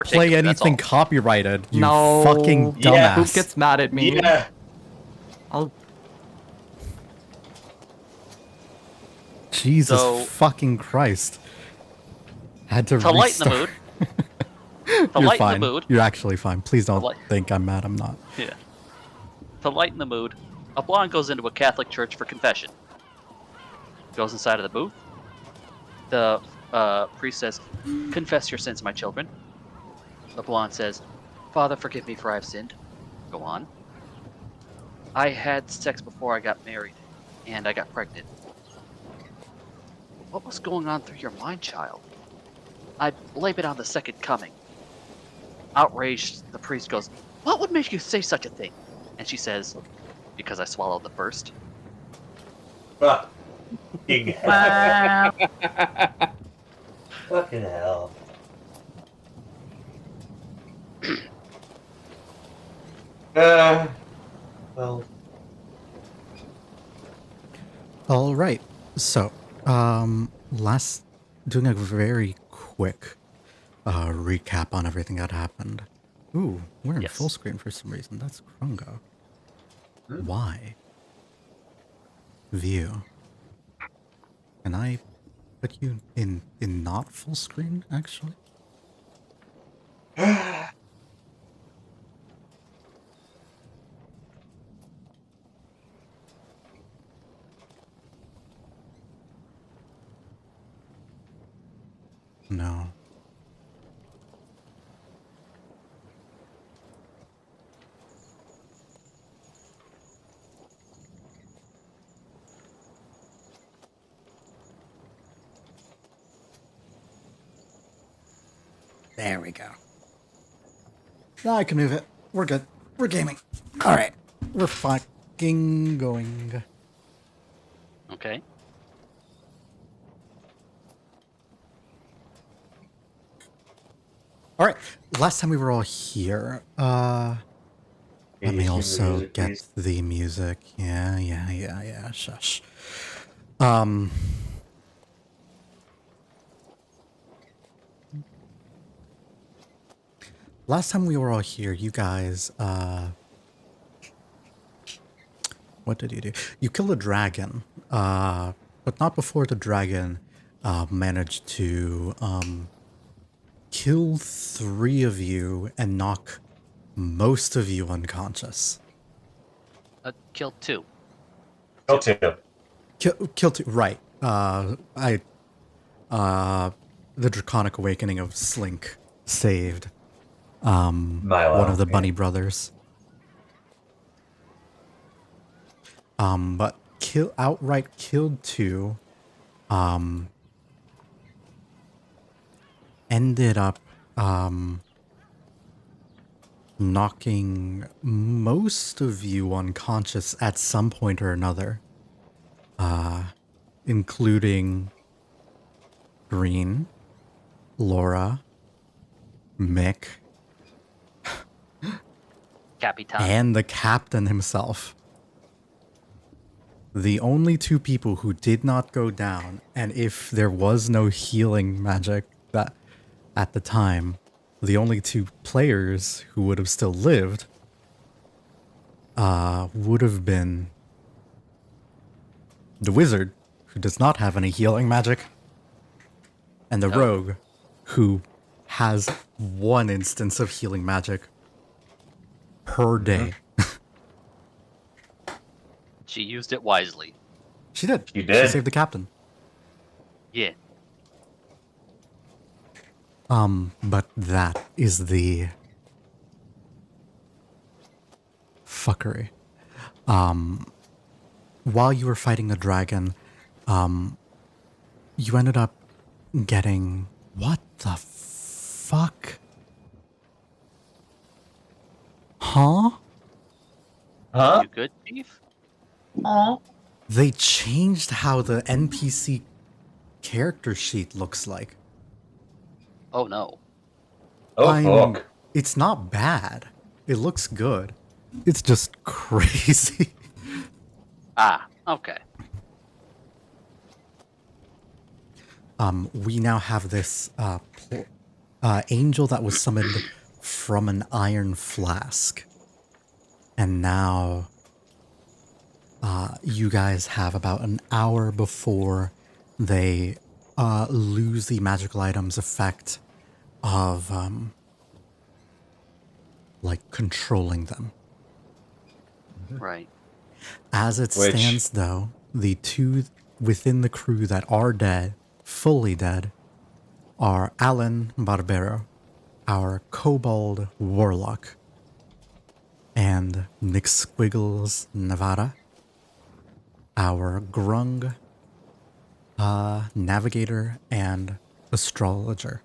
play anything copyrighted, you fucking dumbass. Yeah, who gets mad at me? Yeah. Jesus fucking Christ. Had to lighten the restart. mood. You're lighten fine. the mood. You're actually fine. Please don't think I'm mad. I'm not. Yeah. To lighten the mood, a blonde goes into a Catholic church for confession. Goes inside of the booth. The priest says, "Confess your sins, my children." The blonde says, "Father, forgive me for I have sinned." Go on. "I had sex before I got married, and I got pregnant." "What was going on through your mind, child?" "I blame it on the second coming." Outraged, the priest goes, "What would make you say such a thing?" And she says, "Because I swallowed the first." Fucking hell. Fucking hell. Well. All right. So, doing a very quick recap on everything that happened. Ooh, we're in full screen for some reason. That's Krungo. Why? View. Can I put you in not full screen, actually? No. There we go. Now I can move it. We're good. We're gaming. All right. We're fucking going. Okay. All right. Last time we were all here. Let me also get the music. Yeah. Shush. Last time we were all here, you guys, what did you do? You killed a dragon, but not before the dragon managed to kill 3 of you and knock most of you unconscious. Killed 2. Kill 2. Kill 2, right. The Draconic Awakening of Slink saved Milo, one of the bunny brothers. But outright killed 2. Ended up knocking most of you unconscious at some point or another, including Green, Laura, Mick, Capitan. and the captain himself. The only 2 people who did not go down, and if there was no healing magic that at the time, the only 2 players who would have still lived would have been the wizard, who does not have any healing magic, and the rogue, who has 1 instance of healing magic per day. She used it wisely. She did. She did. She saved the captain. Yeah. But that is the fuckery. While you were fighting the dragon, you ended up getting... What the fuck? Huh? You good, Chief? They changed how the NPC character sheet looks like. Oh no. Oh, fuck. It's not bad. It looks good. It's just crazy. Ah, okay. We now have this angel that was summoned from an iron flask. And now you guys have about an hour before they lose the magical item's effect of like controlling them. Right. As it Which- stands, though, the two within the crew that are dead, fully dead, are Alan Barbero, our kobold warlock, and Nick Squiggles Nevada, our grung navigator and astrologer,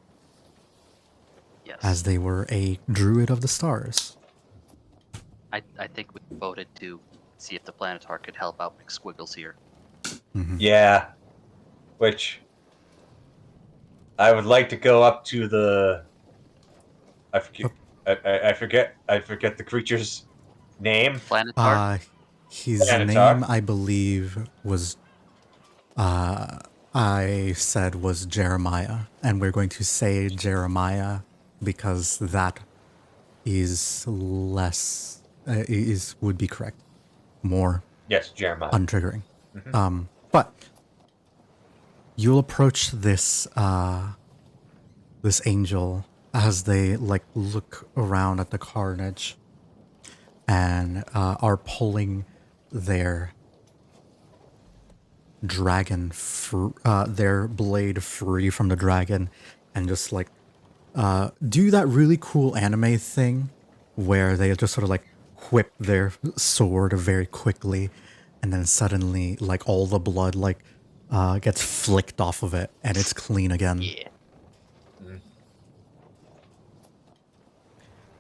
Yes. as they were a druid of the stars. I think we voted to see if the Planetar could help out McSquiggles here. Yeah. Which I would like to go up to the. I forget. I forget the creature's name. Planetar? His Planetar? name, I believe, was I said was Jeremiah, and we're going to say Jeremiah because that is less would be correct, more Yes, Jeremiah. untriggering. But you'll approach this this angel as they like look around at the carnage and are pulling their dragon, their blade free from the dragon, and just like do that really cool anime thing where they just sort of like whip their sword very quickly, and then suddenly like all the blood like gets flicked off of it and it's clean again. Yeah.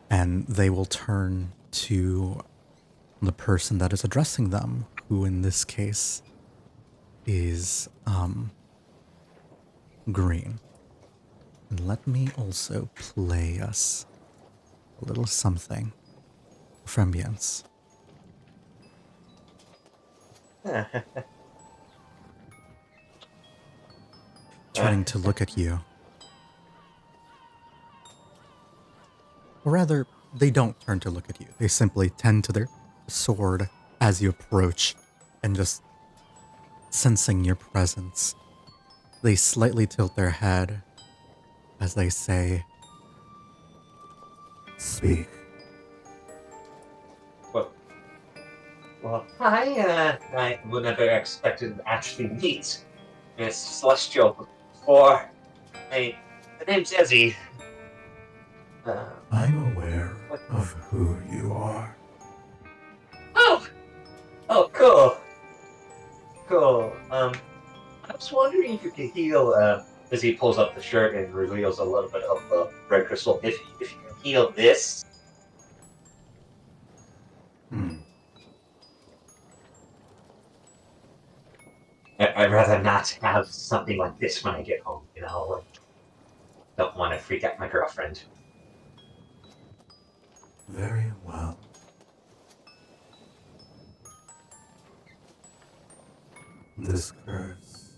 And they will turn to the person that is addressing them, who in this case is green. And let me also play us a little something for ambience. Turning to look at you. Or rather, they don't turn to look at you. They simply tend to their sword as you approach and just sensing your presence. They slightly tilt their head as they say, "Speak." Well, I would never expected to actually meet Miss Celestial before. The name's Ezzy. I'm aware of who you are. Oh, cool. I was wondering if you could heal, as he pulls up the shirt and reveals a little bit of the red crystal. If you can heal this. I'd rather not have something like this when I get home, you know? Like, don't want to freak out my girlfriend. Very well. This curse.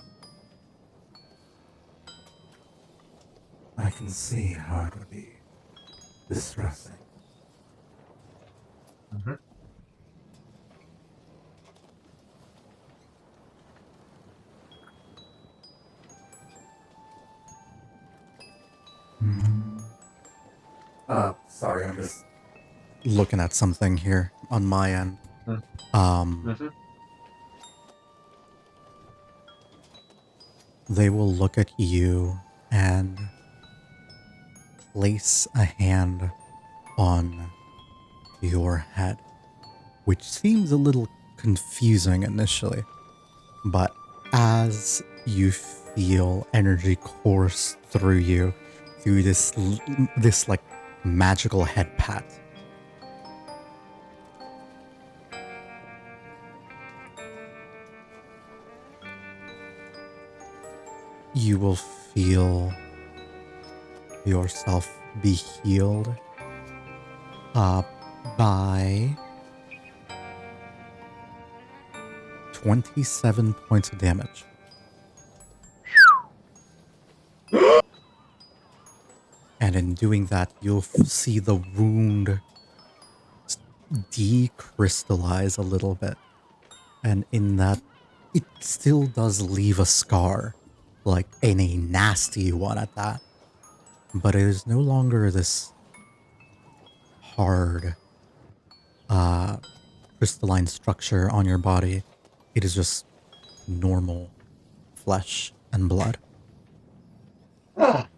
I can see how it would be distressing. Sorry, I'm just looking at something here on my end. They will look at you and place a hand on your head, which seems a little confusing initially, but as you feel energy course through you, through this like magical head pat, you will feel yourself be healed by 27 points of damage. And in doing that, you'll see the wound decrystallize a little bit. And in that, it still does leave a scar, like in a nasty one at that. But it is no longer this hard, crystalline structure on your body. It is just normal flesh and blood. Ah,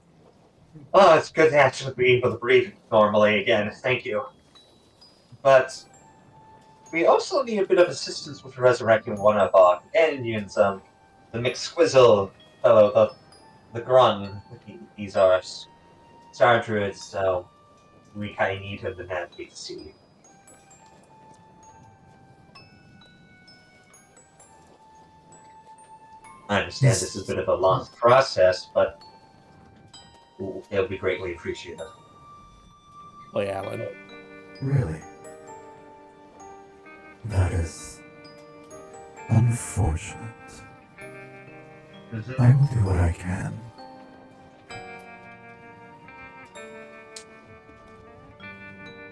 oh, it's good to actually be able to breathe normally again. Thank you. But we also need a bit of assistance with resurrecting one of our companions, the McSquizzle fellow, the Grun. He's our star druid, so we kind of need him to navigate the sea. I understand this is a bit of a long process, but it'll be greatly appreciated. Oh yeah, Alan. Really? That is unfortunate. Mm-hmm. I will do what I can.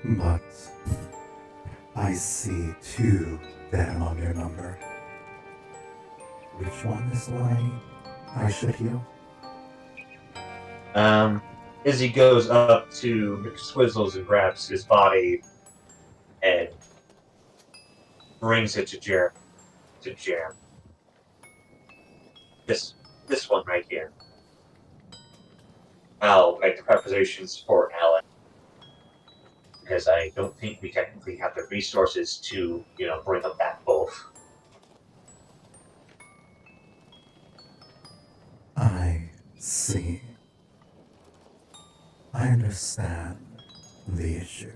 But I see 2 dead on your number. Which one is the one I should heal? Izzy goes up to McSwizzles and grabs his body and brings it to Jam. This one right here. I'll make the preparations for Alan. Because I don't think we technically have the resources to, bring them back both. I see. I understand the issue.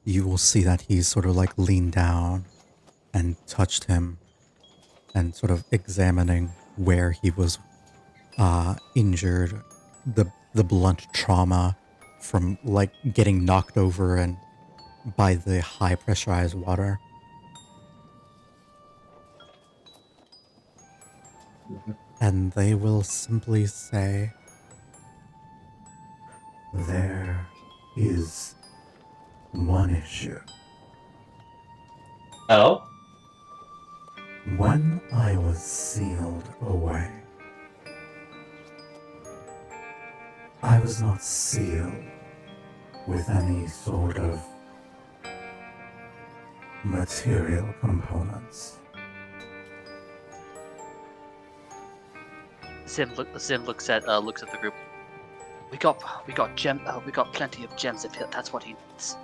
You will see that he's sort of like leaned down and touched him and sort of examining where he was injured, the blunt trauma from like getting knocked over and by the high pressurized water. Mm-hmm. And they will simply say, there is one issue. Oh? When I was sealed away, I was not sealed with any sort of material components. Sim looks at the group. We got plenty of gems if that's what he needs.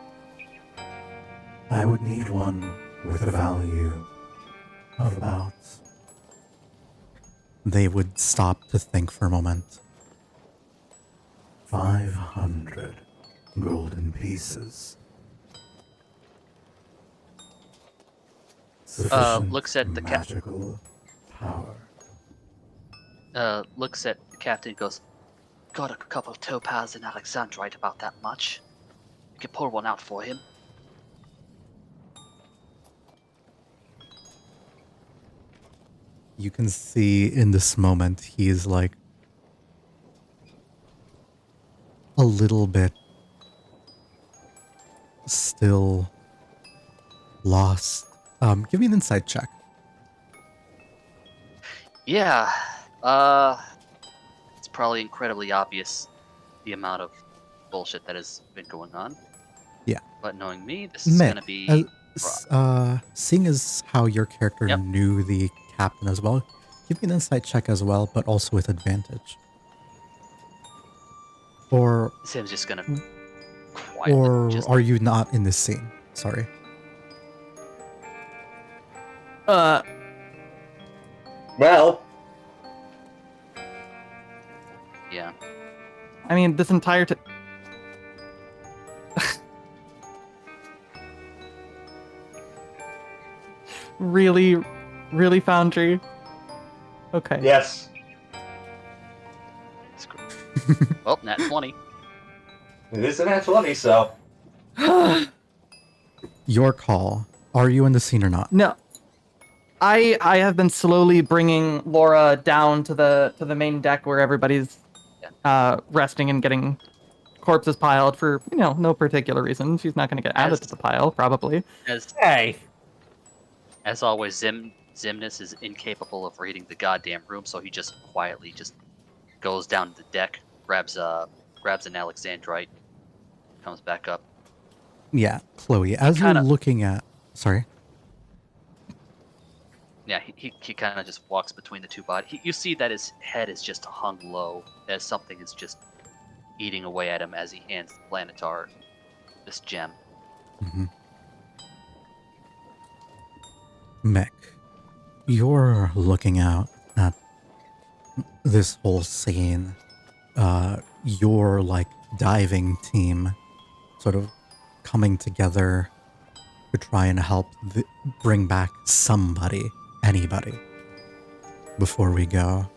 I would need one with a value of about... They would stop to think for a moment. 500 golden pieces. Sufficient Looks at the magical power. Looks at the captain and goes, got a couple of topaz and alexandrite about that much. You can pull one out for him. You can see in this moment he is like a little bit still lost. Give me an insight check. Yeah, it's probably incredibly obvious the amount of bullshit that has been going on. Yeah. But knowing me, this is gonna be seeing as how your character Yep. knew the captain as well, give me an insight check as well, but also with advantage. Or Sim's just gonna quietly just are you not in this scene? Sorry. Well, yeah. I mean, this entire Really, Foundry? Okay. yes. Well, nat 20. It is an N20, so. Your call. Are you in the scene or not? No. I have been slowly bringing Laura down to the main deck where everybody's resting and getting corpses piled for, no particular reason. She's not going to get added to the pile, probably. Hey! As always, Zimnus is incapable of reading the goddamn room, so he just quietly just goes down to the deck, grabs an Alexandrite, comes back up. Yeah, Chloe, as you're looking at... Sorry? Yeah, he kind of just walks between the two bodies. You see that his head is just hung low, as something is just eating away at him as he hands the Planetar this gem. Mm-hmm. Mick, you're looking out at this whole scene. Your, diving team sort of coming together to try and help bring back somebody, anybody, before we go.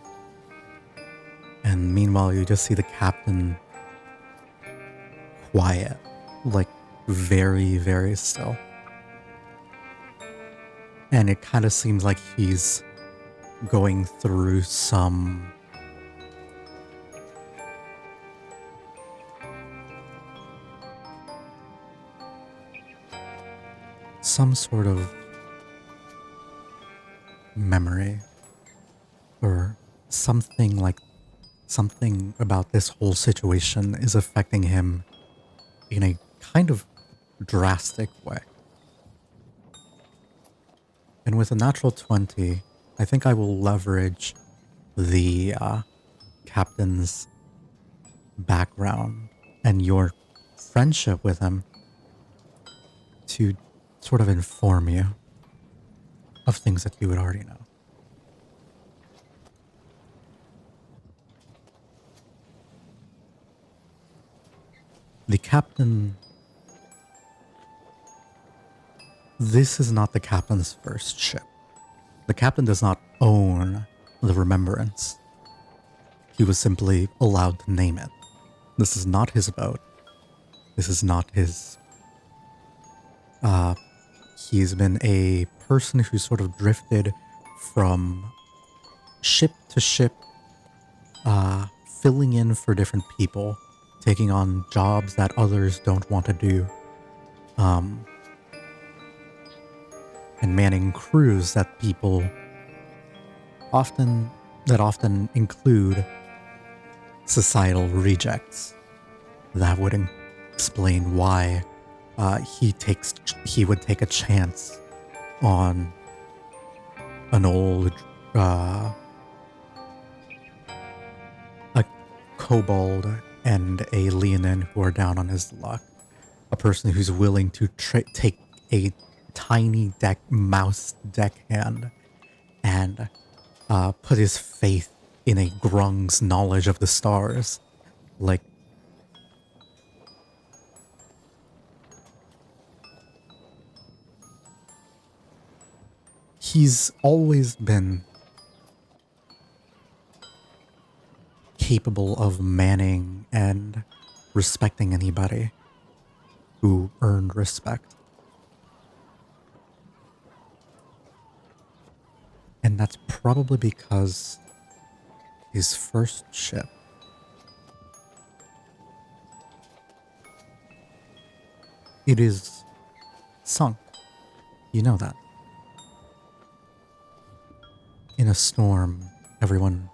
And meanwhile, you just see the captain quiet, very, very still. And it kind of seems like he's going through some sort of memory or something about this whole situation is affecting him in a kind of drastic way. And with a natural 20, I think I will leverage the captain's background and your friendship with him to sort of inform you of things that you would already know. The captain... This is not the captain's first ship. The captain does not own the Remembrance. He was simply allowed to name it. This is not his boat. This is not his... He's been a person who sort of drifted from ship to ship, filling in for different people, taking on jobs that others don't want to do, and manning crews that often include societal rejects. That would explain why he would take a chance on an old a kobold and a Leonin who are down on his luck. A person who's willing to take a tiny mouse deckhand and put his faith in a Grung's knowledge of the stars. He's always been capable of manning and respecting anybody who earned respect. And that's probably because his first ship it is sunk. You know that. In a storm, everyone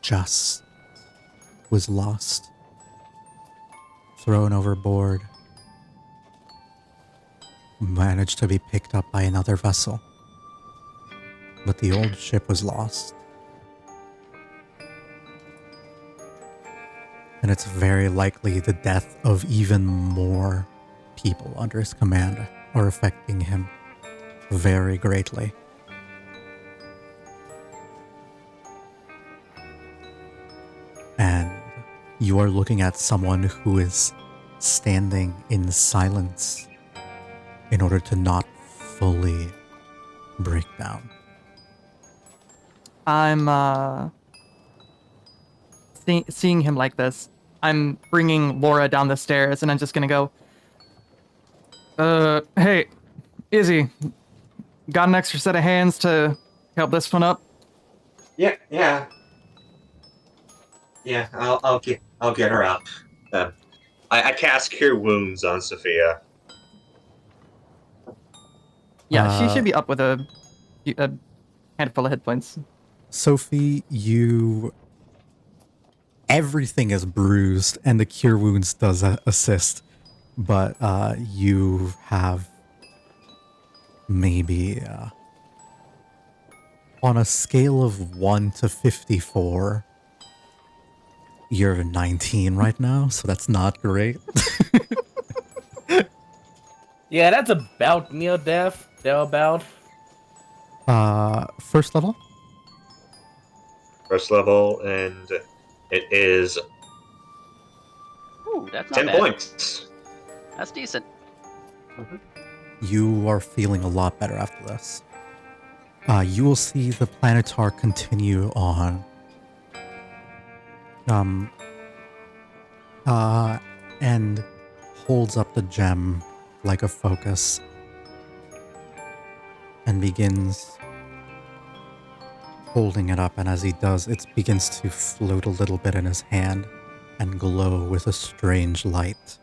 just was lost, thrown overboard, managed to be picked up by another vessel. But the old ship was lost. And it's very likely the death of even more people under his command are affecting him very greatly. And you are looking at someone who is standing in silence in order to not fully break down. I'm seeing him like this. I'm bringing Laura down the stairs, and I'm just gonna go, hey, Izzy, got an extra set of hands to help this one up? Yeah. Yeah, I'll get her up. I cast Cure Wounds on Sophia. Yeah, she Uh, should be up with a handful of hit points. Sophie, everything is bruised, and the cure wounds does assist, but you have maybe on a scale of 1 to 54, you're 19 right now, so that's not great. Yeah, that's about near death. Thereabout. First level? First level, and it is Ooh, that's not 10 bad. points. That's decent. You are feeling a lot better after this. You will see the Planetar continue on. And holds up the gem like a focus and begins holding it up, and as he does, it begins to float a little bit in his hand and glow with a strange light.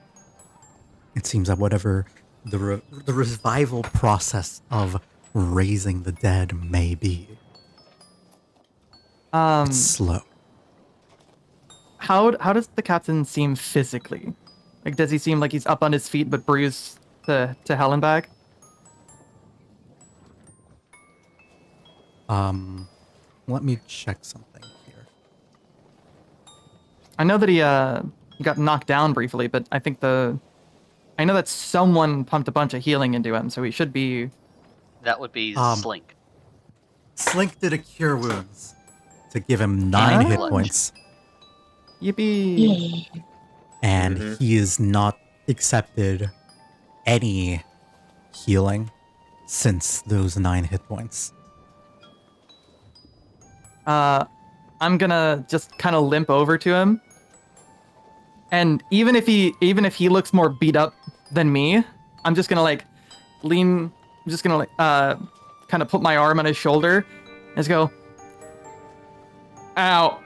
It seems that whatever the revival process of raising the dead may be, it's slow. How does the captain seem physically? Like, does he seem like he's up on his feet but bruised to hell and back? Let me check something here. I know that he got knocked down briefly, but I know that someone pumped a bunch of healing into him, so he should be. That would be Um, Slink. Slink did a cure wounds to give him 9 hit Lunge. points. Yippee! And Mhm. he has not accepted any healing since those 9 hit points. I'm gonna just kind of limp over to him, and even if he looks more beat up than me, I'm just gonna like lean. I'm just gonna like kind of put my arm on his shoulder and just go, "Ow."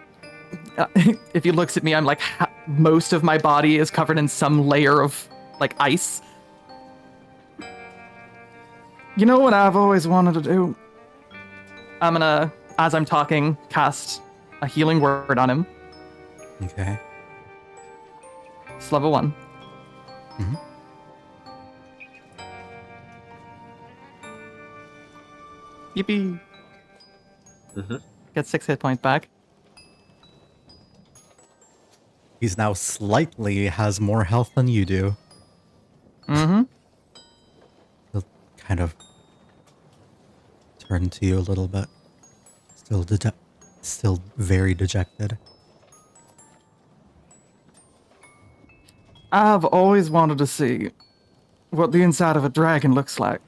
If he looks at me, I'm like most of my body is covered in some layer of like ice. You know what I've always wanted to do? I'm gonna, as I'm talking, cast a healing word on him. Okay. It's level 1. Mhm. Yippee! Mhm. Get 6 hit points back. He's now slightly has more health than you do. Mm-hmm. He'll kind of turn to you a little bit. Still very dejected. I've always wanted to see what the inside of a dragon looks like.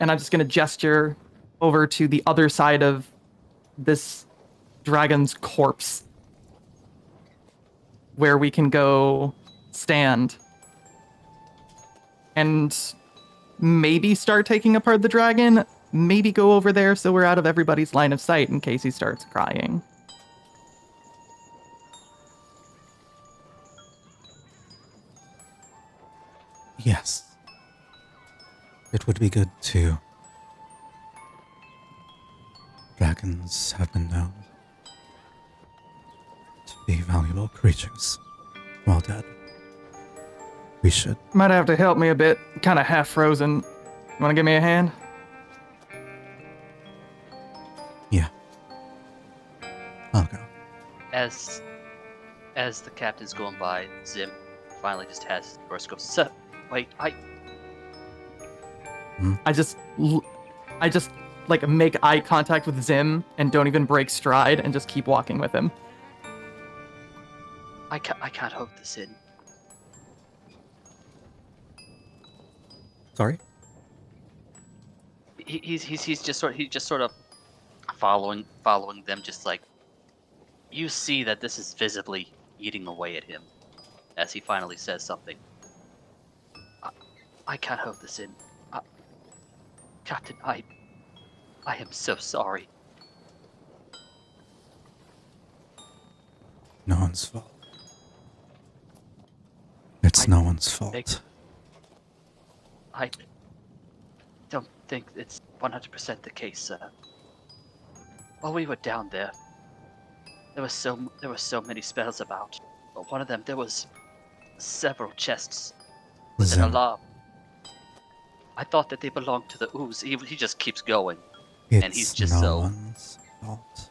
And I'm just gonna gesture over to the other side of this dragon's corpse, where we can go stand and maybe start taking apart the dragon. Maybe go over there so we're out of everybody's line of sight in case he starts crying. Yes. It would be good too. Dragons have been known to be valuable creatures while dead. We should. Might have to help me a bit. Kind of half frozen. You want to give me a hand? Yeah. I'll go. As the captain's going by, Zim finally just has burst goes. So, wait, I just like make eye contact with Zim and don't even break stride and just keep walking with him. I can't hold this in. Sorry? He's just sort of following them, just like you see that this is visibly eating away at him as he finally says something. I can't hold this in. Captain, I am so sorry. No one's fault. It's no one's fault. I don't think it's 100% the case, sir. While we were down there, there were so many spells about. But one of them, there was several chests with an Zim, alarm. I thought that they belonged to the ooze. He just keeps going. And he's it's just no so... one's fault.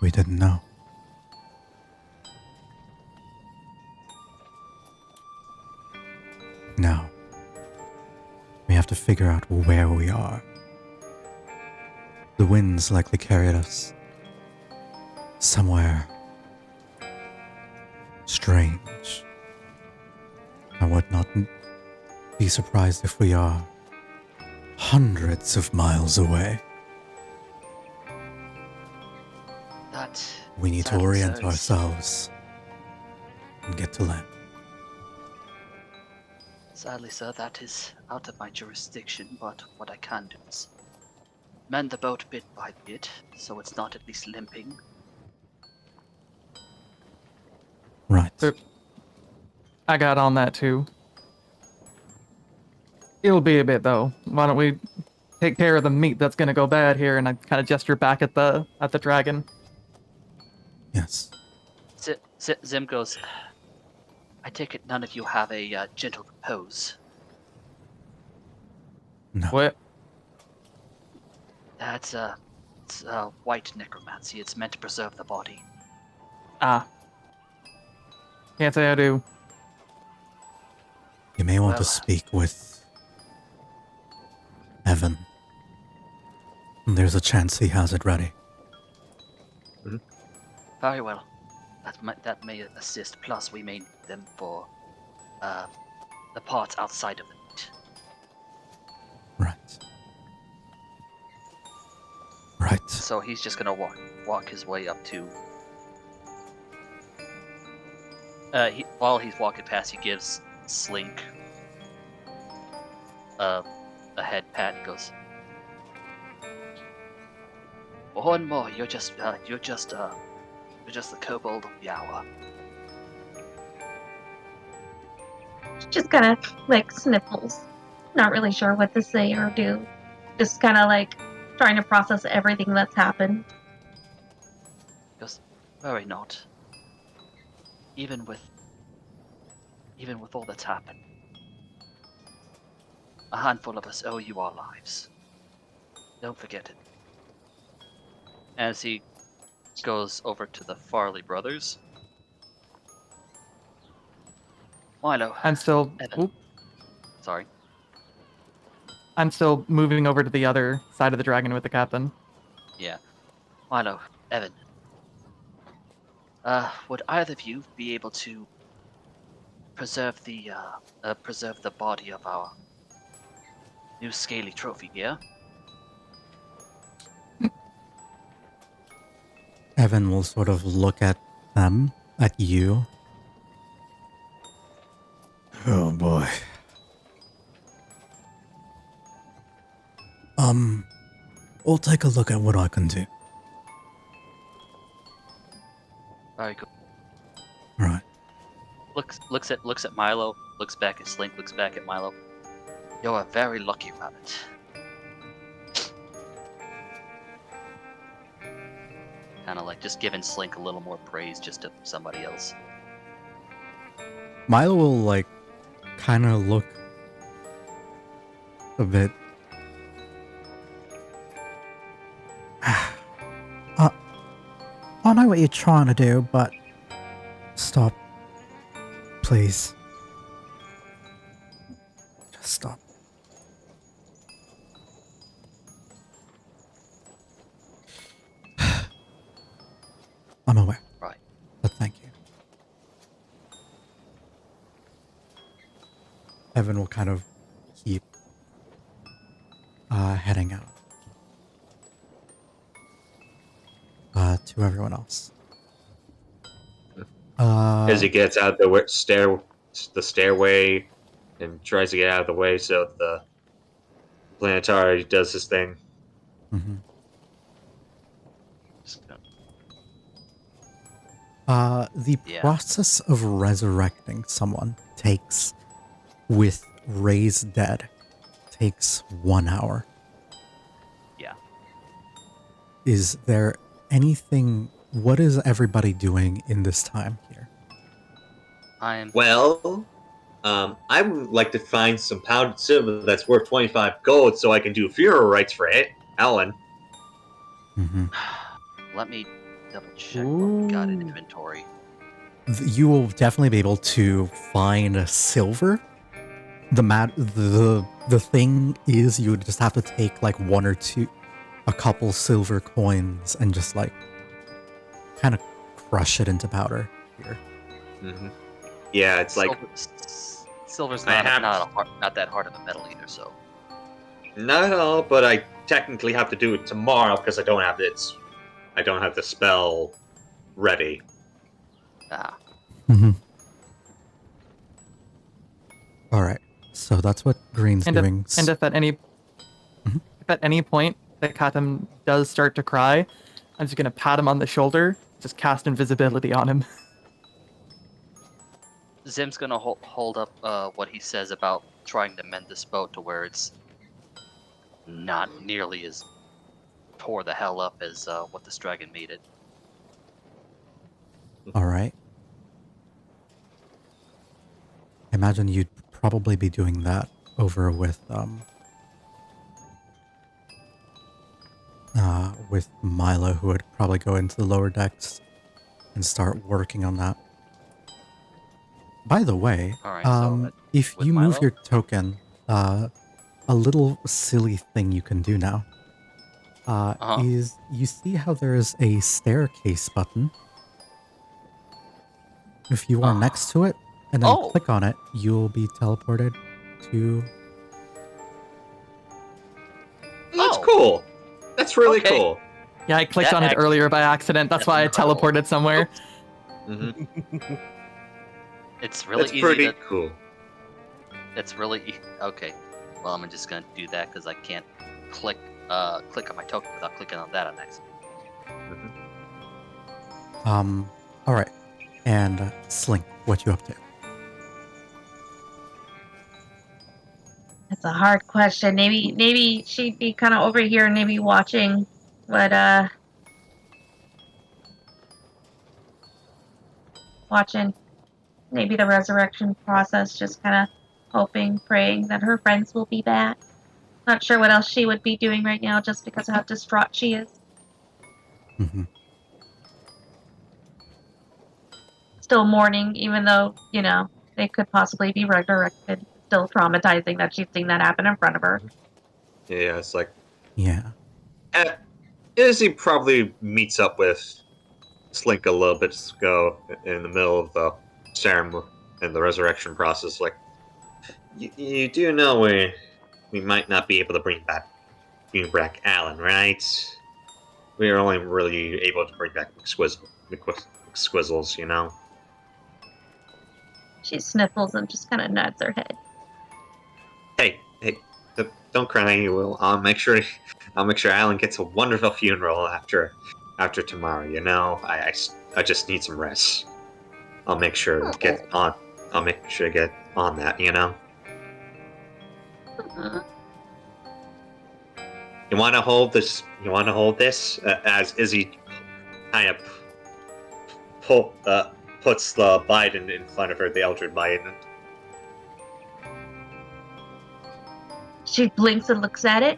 We didn't know. Now, we have to figure out where we are. The winds likely carried us somewhere strange. I would not be surprised if we are hundreds of miles away. That... We need to sadly, orient sir, it's- ourselves and get to land. Sadly, sir, that is out of my jurisdiction, but what I can do is mend the boat bit by bit, so it's not at least limping. Right. But I got on that too. It'll be a bit though. Why don't we take care of the meat that's gonna go bad here? And I kind of gesture back at the dragon. Yes. Zim goes, I take it none of you have a gentle repose. No. What? That's it's white necromancy. It's meant to preserve the body. Ah. Can't say I do. You may want to Well- speak with Evan. There's a chance he has it ready. Very well. That may assist. Plus, we may need them for the parts outside of the meat. Right. Right. So he's just gonna walk his way up to. While he's walking past, he gives Slink a head pat and goes, "One more. You're just the kobold of the hour." Just kind of like sniffles, not really sure what to say or do. Just kind of like trying to process everything that's happened. Goes, "Worry not. Even with all that's happened, a handful of us owe you our lives. Don't forget it." As he goes over to the Farley brothers, Milo. I'm still. Evan. Oop, Sorry. I'm still moving over to the other side of the dragon with the captain. Yeah. Milo, Evan. Would either of you be able to preserve the body of our new scaly trophy here? Evan will sort of look at them, at you. Oh boy. We'll take a look at what I can do. Very good. Right. Looks at Milo, looks back at Slink, looks back at Milo. You're a very lucky rabbit. Kind of like just giving Slink a little more praise just to somebody else. Milo will like kind of look a bit. I know what you're trying to do, but stop. Please. Just stop. I'm aware. Right. But thank you. Evan will kind of keep heading out. To everyone else. As he gets out the stairway and tries to get out of the way so the planetary does his thing. Mm-hmm. Just gonna- The Yeah. process of resurrecting someone takes, with raised dead, takes 1 hour. Yeah. Is there anything? What is everybody doing in this time here? I'm Well, I would like to find some pounded silver that's worth 25 gold so I can do funeral rites for it, Alan. Mm-hmm. Let me double check what we got in Ooh. inventory. You will definitely be able to find a silver. The thing is, you would just have to take like a couple silver coins and just like kind of crush it into powder here. Mm-hmm. Yeah, it's like Silver's I not have- not that hard of a metal either. So not at all, but I technically have to do it tomorrow because I don't have the spell ready. Mm-hmm. All right, so that's what Green's And doing. if at any Mhm. if at any point the Katam does start to cry, I'm just gonna pat him on the shoulder, just cast invisibility on him. Zim's gonna hold up what he says about trying to mend this boat to where it's not nearly as tore the hell up as what this dragon made it. All right. I imagine you'd probably be doing that over with Milo, who would probably go into the lower decks and start working on that. By the way, All right, so if with you move Milo? your token, a little silly thing you can do now is you see how there is a staircase button. If you are next to it and then Oh. click on it, you'll be teleported to... That's Oh. cool. That's really Okay. cool. Yeah, I clicked That on it earlier by accident. That's that's why incredible. I teleported somewhere. Mm-hmm. It's really That's easy. pretty cool. It's really okay. Well, I'm just gonna do that because I can't click on my token without clicking on that on accident. Mm-hmm. All right. And Slink, what you up to? That's a hard question. Maybe she'd be kind of over here and maybe watching, but watching maybe the resurrection process, just kind of hoping, praying that her friends will be back. Not sure what else she would be doing right now, just because of how distraught she is. Mm-hmm. Still mourning, even though they could possibly be resurrected. Still traumatizing that she's seen that happen in front of her. Yeah, it's like Yeah. Izzy probably meets up with Slink a little bit ago in the middle of the ceremony and the resurrection process. Like, you do know we might not be able to bring back Alan, right? We are only really able to bring back McSquizzles, you know. She sniffles and just kind of nods her head. Hey, don't cry, you will. I'll make sure Alan gets a wonderful funeral after tomorrow. You know, I just need some rest. I'll make sure to get on. I'll make sure to get on that. You know. You want to hold this? You want to hold this as Izzy kind of puts the Biden in front of her, the Eldred Biden. She blinks and looks at it.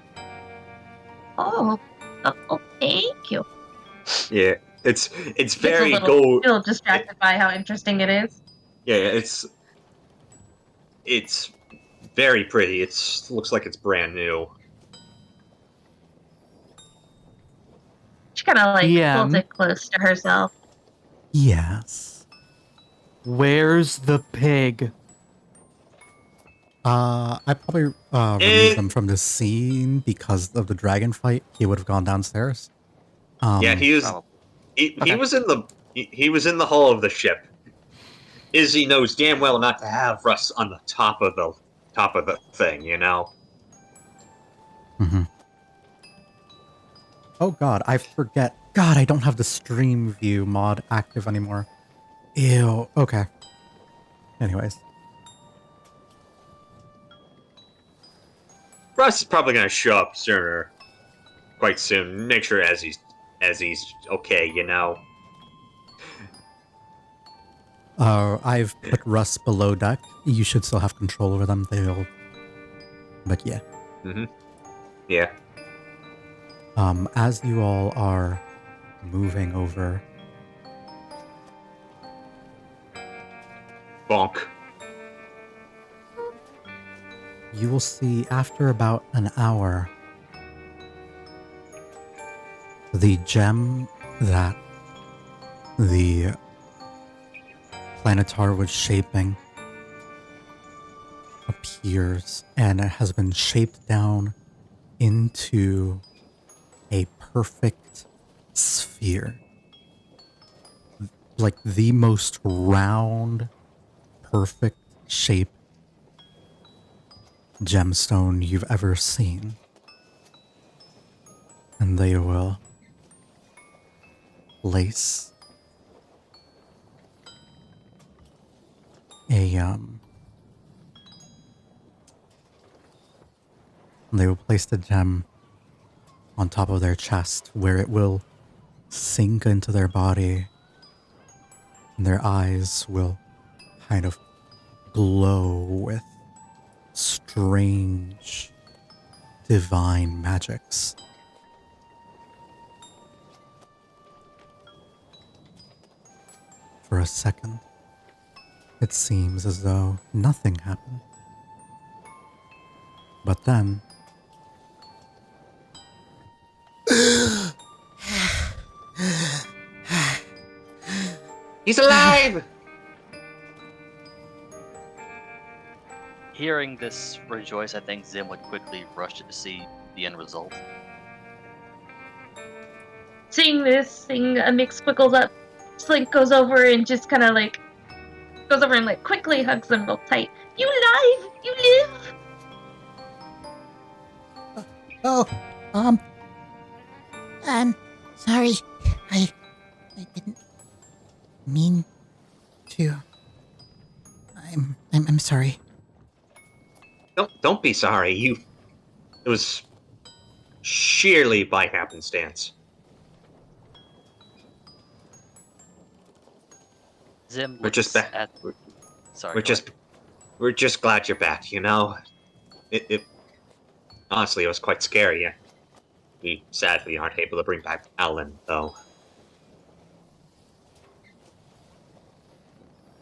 Oh, thank you. Yeah, it's very Gets a gold. little distracted by how interesting it is. Yeah, it's very pretty. It looks like it's brand new. She kind of like pulls DM. it close to herself. Yes. Where's the pig? I probably removed them from the scene because of the dragon fight. He would have gone downstairs. Yeah, he was. Probably. He Okay. was in the. He was in the hull of the ship. Izzy knows damn well not to have Russ on the top of the thing. You know. Mm-hmm. Oh god, I forget. God, I don't have the stream view mod active anymore. Ew. Okay. Anyways. Russ is probably gonna show up sooner, quite soon. Make sure as he's okay, you know. I've put Russ below deck. You should still have control over them. They'll... But yeah. Mm-hmm. Yeah. As you all are moving over, Bonk. you will see after about an hour the gem that the planetar was shaping appears, and it has been shaped down into a perfect sphere. Like the most round, perfect shape gemstone you've ever seen. And they will place they will place the gem on top of their chest, where it will sink into their body, and their eyes will kind of glow with strange divine magics. For a second, it seems as though nothing happened. But then, He's alive! Hearing this rejoice, I think Zim would quickly rush to see the end result. Seeing this, Mick squiggles up, Slink goes over and just kind of like goes over and like quickly hugs them real tight. You live! You live! Oh, I'm sorry. I didn't mean to. I'm sorry. Don't be sorry. It was sheerly by happenstance. Zim We're looks just back. at... Sorry. We're just glad you're back. You know, it honestly, it was quite scary. Yeah. We sadly aren't able to bring back Alan, though.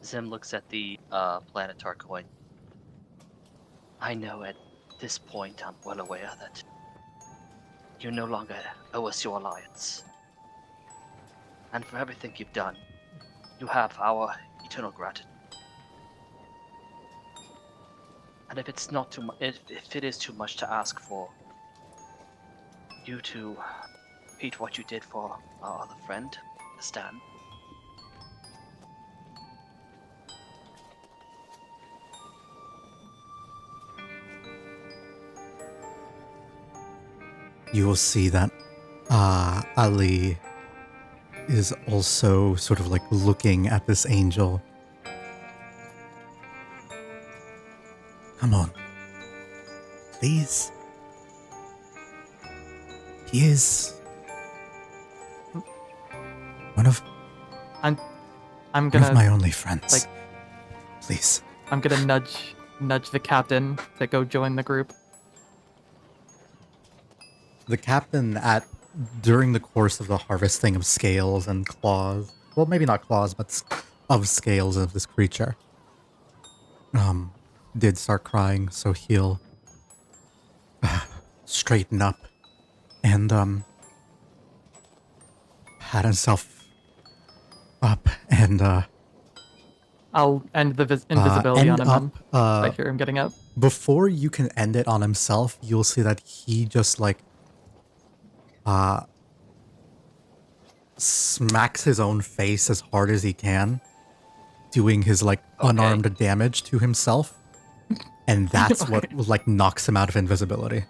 Zim looks at the planetar coin. I know at this point I'm well aware that you no longer owe us your alliance. And for everything you've done, you have our eternal gratitude. And if it's not too if it is too much to ask for you to repeat what you did for our other friend, Stan. you will see that Ali is also sort of like looking at this angel. Come on. Please. He is one of I'm one gonna of my only friends. like- Please. I'm gonna nudge the captain to go join the group. The captain during the course of the harvesting of scales and claws, well, maybe not claws, but of scales of this creature, did start crying, so he'll straighten up and pat himself up and I'll end the invisibility on end him. up I hear him getting up. before you can end it on himself. You'll see that he just like smacks his own face as hard as he can, doing his like unarmed damage to himself, and that's what like knocks him out of invisibility.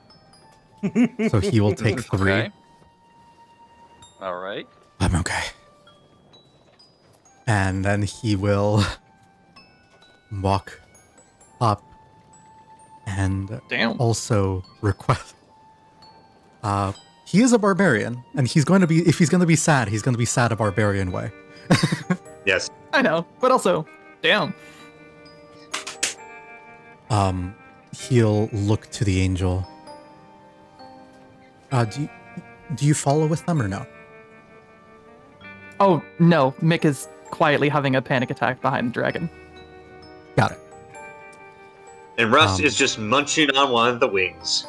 So he will take 3. Okay. All right. I'm okay. And then he will walk up and Damn. also request. He is a barbarian, and he's going to be, if he's going to be sad, he's going to be sad a barbarian way. Yes. I know, but also, damn. He'll look to the angel. Do you follow with them or no? Oh, no, Mick is quietly having a panic attack behind the dragon. Got it. And Russ is just munching on one of the wings.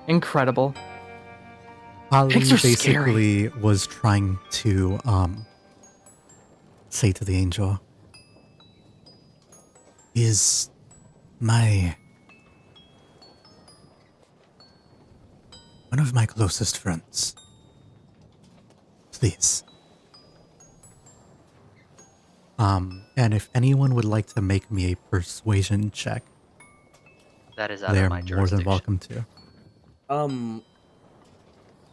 Incredible. Ali Pigs are basically was trying to say to the angel, is my one of my closest friends. Please. And if anyone would like to make me a persuasion check, That is out they're of my more jurisdiction. than welcome to.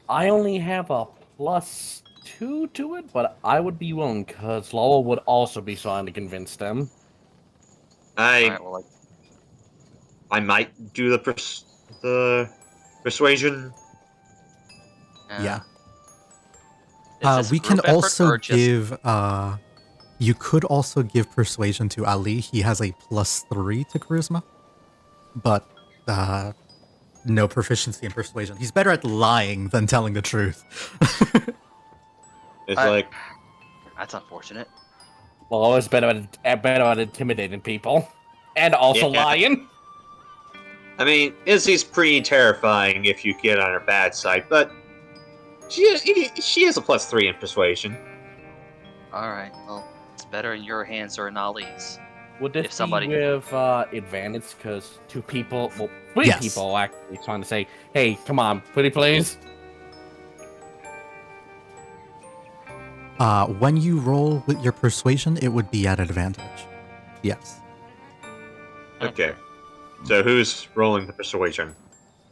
I only have a +2 to it, but I would be willing because Lola would also be trying to convince them. I Alright, well, might do the persuasion. Yeah. Is this We can group effort also or just- give you could also give persuasion to Ali. He has a +3 to charisma, but no proficiency in persuasion. He's better at lying than telling the truth. It's I- like, That's unfortunate. Lola is better at intimidating people. And also Yeah. lying. I mean, Izzy's pretty terrifying if you get on her bad side, but she has a +3 in persuasion. Alright, well, it's better in your hands or in Ali's. Would this If somebody- be with advantage? Because two people, well, three Yes. people are actually trying to say, hey, come on, pretty please. When you roll with your persuasion, it would be at advantage. Yes. Okay. So who's rolling the persuasion?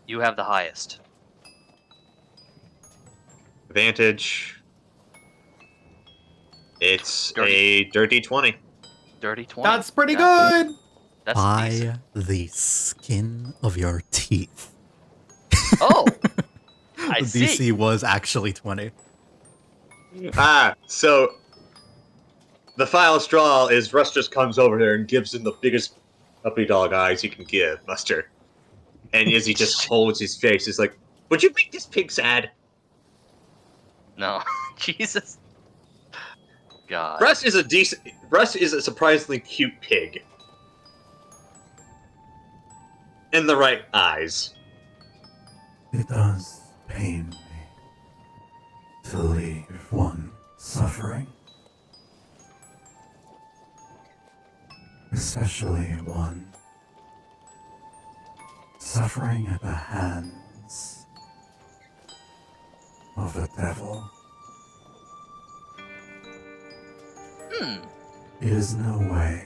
You have the highest. Advantage. It's Dirty. a dirty 20. Dirty 20. That's pretty Yeah, good. That's decent. By the skin of your teeth. Oh! I The see. DC was actually 20. So the final straw is Russ just comes over there and gives him the biggest puppy dog eyes you can give, Mustard. And Izzy just holds his face. He's like, would you make this pig sad? No. Jesus. God. Russ is a surprisingly cute pig. In the right eyes. It does pain me to leave one suffering. Especially one suffering at the hands of the devil. It is no way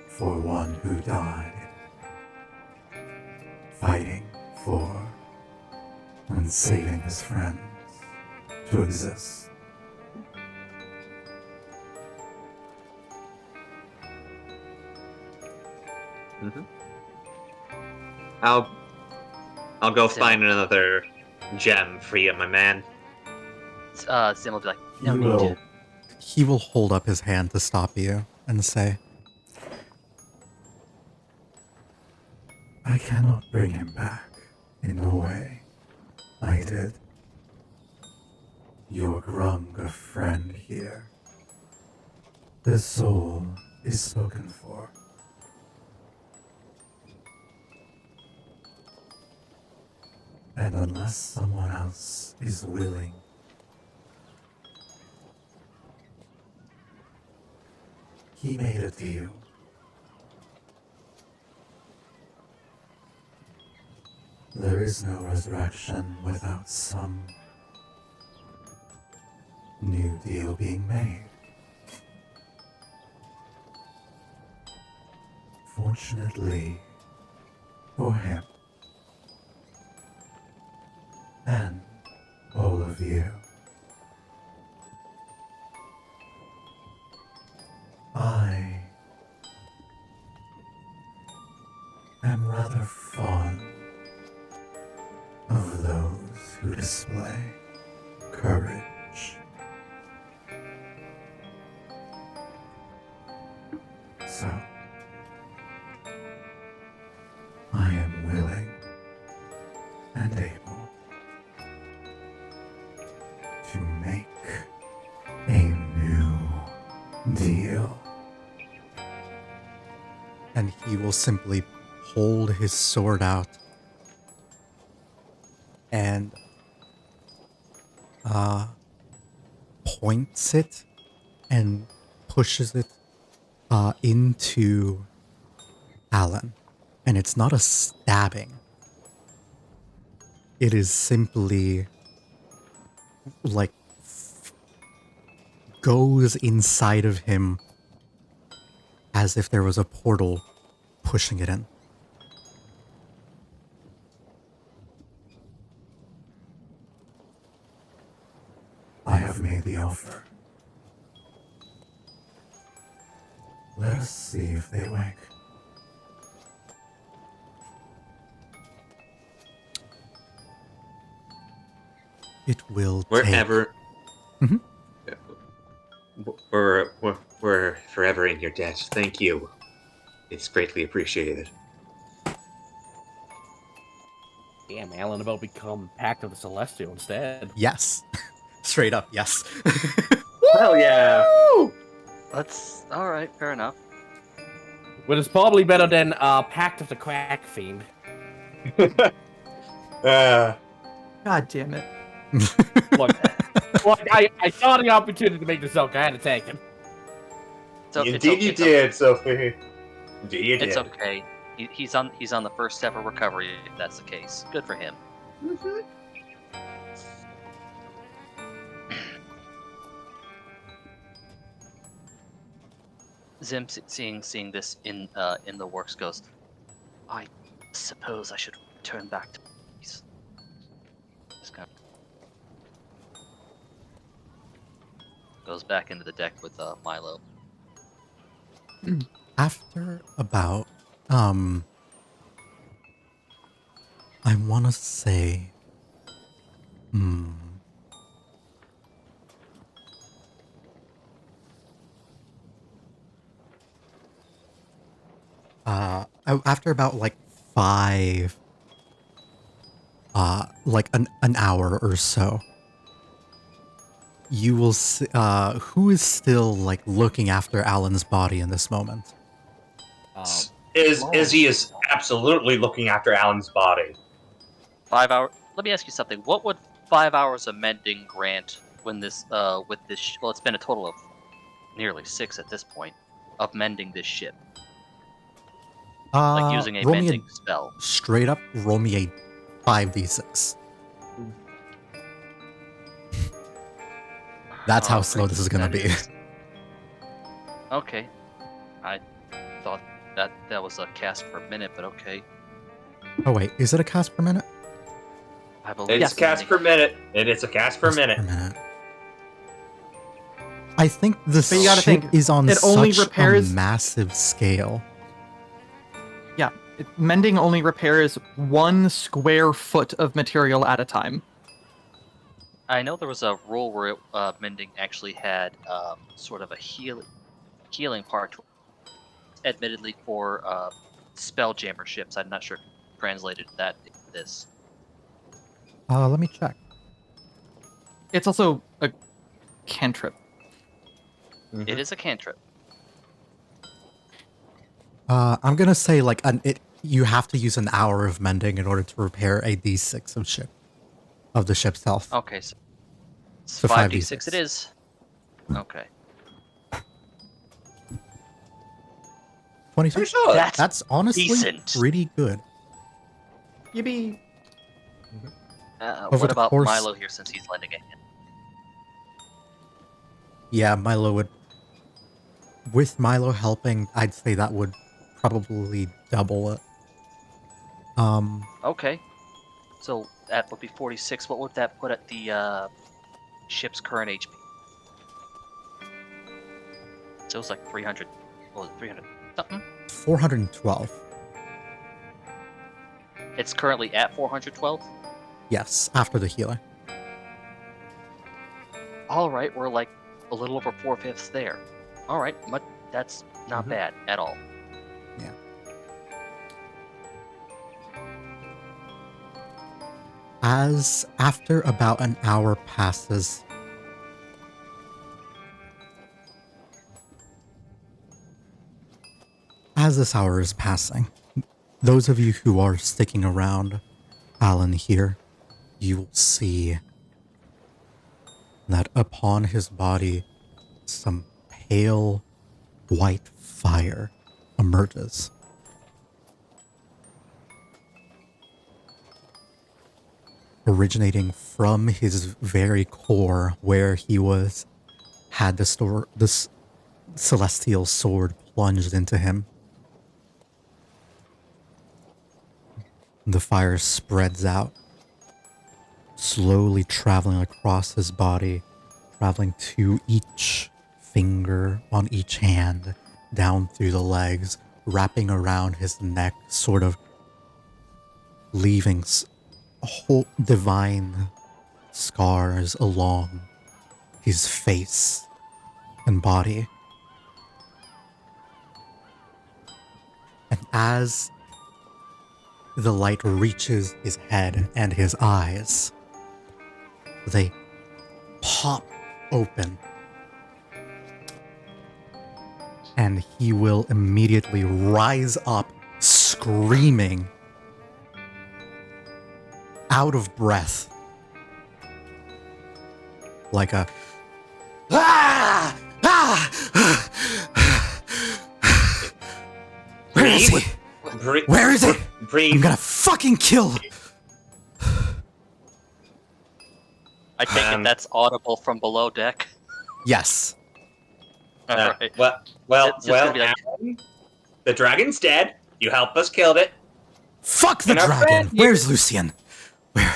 for one who died fighting for and saving his friends to exist. I'll go Sim. find another gem for you, my man. Sim will be like, no need to. He will hold up his hand to stop you and say, I cannot bring him back in the way I did. Your Grunga friend here. His soul is spoken for. And unless someone else is willing, he made a deal. There is no resurrection without some new deal being made. Fortunately for him and all of you, am rather fond of those who display courage. So, I am willing and able to make a new deal. And he will simply hold his sword out and points it and pushes it into Alan. And it's not a stabbing. It is simply like goes inside of him as if there was a portal pushing it in. I have made the offer. Let us see if they wink. It will Wherever. Mhm. We're forever in your debt. Thank you. It's greatly appreciated. Damn, Alan about to become Pact of the Celestial instead. Yes. Straight up, yes. Hell yeah! That's all right. Fair enough. But it's probably better than Pact of the Crack Fiend. God damn it. Look, I saw the opportunity to make this joke. I had to take it. So Indeed you did, Sophie. Indeed you did. It's okay. He's on the first step of recovery. If that's the case, good for him. Zim seeing this in the works goes, I suppose I should turn back to peace. Just kind of goes back into the deck with Milo. After about, I want to say, after about like 5, like an hour or so, you will see, who is still like looking after Alan's body in this moment? Izzy is absolutely looking after Alan's body. 5 hours. Let me ask you something. What would 5 hours of mending grant when this with this? Well, it's been a total of nearly 6 at this point of mending this ship. Like using a roll me mending spell. Straight up, roll me a 5d6. That's how slow this is gonna be. Okay. I thought that was a cast per minute, but okay. Oh wait, is it a cast per minute? I believe It's a cast per minute. It is a cast per minute. I think the But you gotta ship think, is on it such only repairs- a massive scale. Yeah, mending only repairs 1 square foot of material at a time. I know there was a rule where mending actually had sort of a healing part to it, admittedly for spelljammer ships. I'm not sure if it translated that into this. Let me check. It's also a cantrip. It is a cantrip. I'm gonna say like you have to use an hour of mending in order to repair a d6 of the ship's health. Okay, so So 5d6 it is. Okay. 22. Sure. That's honestly decent. pretty good. Yippee! Over What the about course- Milo here since he's lending it? Yeah, Milo would. With Milo helping, I'd say that would probably double it. Okay. So that would be 46. What would that put at the ship's current HP? So it was like 300. What was it, 300 something? 412. It's currently at 412. Yes, after the healer. All right, we're like a little over 4/5 there. All right, that's not bad at all. Yeah. As after about an hour passes, as this hour is passing, those of you who are sticking around Alan here, you will see that upon his body, some pale white fire emerges. Originating from his very core, where he had this celestial sword plunged into him. The fire spreads out, slowly traveling across his body, traveling to each finger on each hand, down through the legs, wrapping around his neck, sort of leaving whole divine scars along his face and body. And as the light reaches his head and his eyes, they pop open, and he will immediately rise up screaming, out of breath, like a ah! Where is he? Where is he? Breathe. I'm gonna fucking kill. I take it that's audible from below deck. Yes. All right. Well, It's just gonna be like- Alan, the dragon's dead. You helped us kill it. Fuck the And our dragon. friend here- Where's Lucian? Where?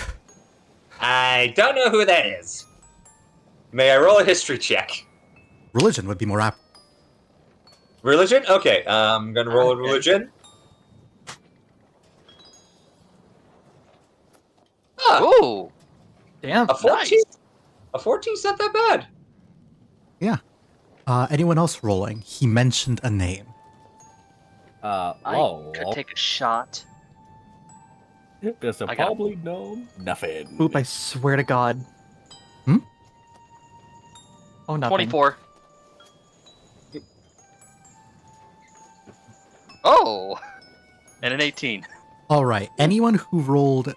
I don't know who that is. May I roll a history check? Religion would be more apt. Religion? Okay, I'm gonna roll a religion. Ah, Ooh, Damn. a 14? nice. A 14's not that bad. Yeah. Anyone else rolling? He mentioned a name. Oh, I could take a shot. Does it I got- probably know nothing? Boop, I swear to God. Hmm? Oh, nothing. 24. Oh, and an 18. All right. Anyone who rolled,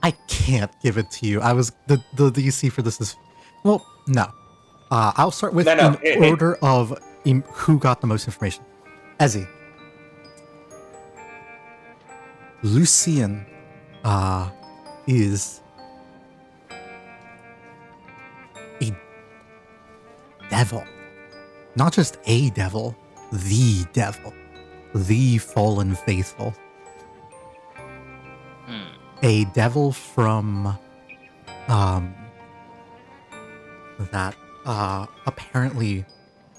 I can't give it to you. I was the DC for this is, well, no. I'll start with No. in order of who got the most information. Ezzy. Lucian, is a devil. Not just a devil, the devil. The fallen faithful. A devil from that apparently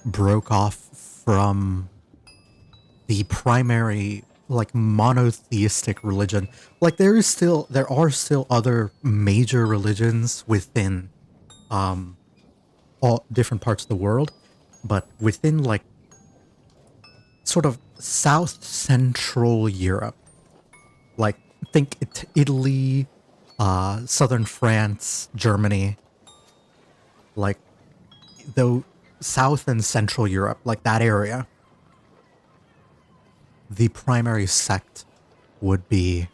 broke off from the primary like monotheistic religion. Like there are still other major religions within all different parts of the world, but within like sort of South Central Europe, like think Italy, Southern France, Germany, like though South and Central Europe, like that area, the primary sect would be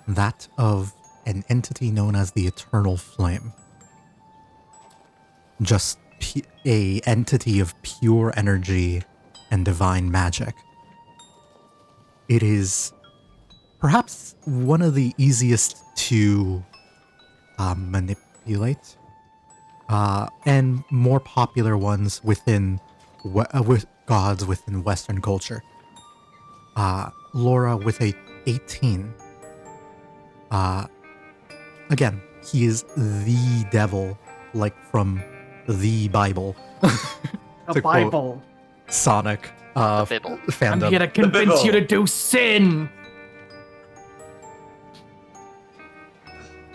that of an entity known as the Eternal Flame. Just a entity of pure energy and divine magic. It is perhaps one of the easiest to manipulate and more popular ones within with gods within Western culture. Laura with a 18. Again, he is the devil, like from the Bible. A To quote Bible. Sonic. Bibble. I'm fandom. here to convince you to Bibble. do sin.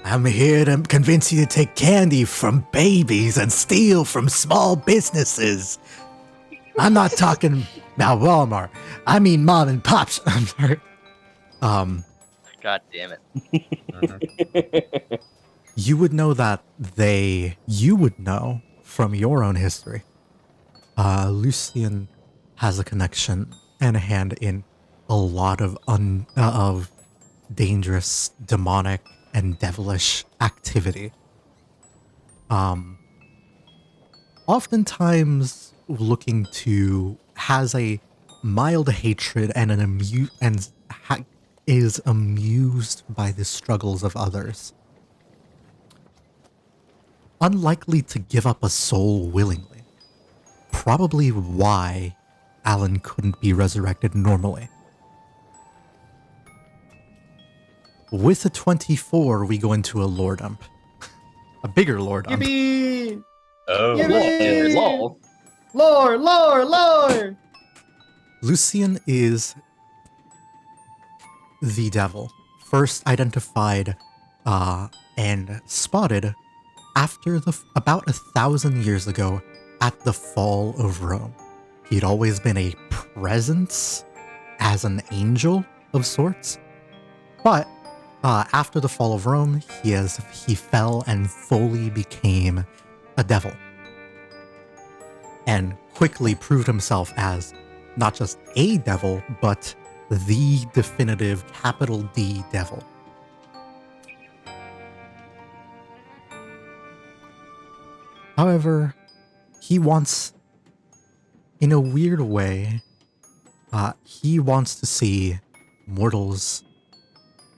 I'm here to convince you to take candy from babies and steal from small businesses. I'm not talking about Walmart. I mean mom and pops. I'm sorry. God damn it. You would know that you would know from your own history. Lucian has a connection and a hand in a lot of of dangerous, demonic, and devilish activity. Oftentimes has a mild hatred and is amused by the struggles of others. Unlikely to give up a soul willingly. Probably why Alan couldn't be resurrected normally. With a 24, we go into a lore dump. A bigger lore dump. Yippee! Oh, Yippee! Lol. Lore, lore, lore! Lucian is the devil, first identified and spotted after about 1,000 years ago at the fall of Rome. He'd always been a presence as an angel of sorts, but after the fall of Rome, he fell and fully became a devil, and quickly proved himself as not just a devil, but the definitive capital D devil. However, he wants, in a weird way, he wants to see mortals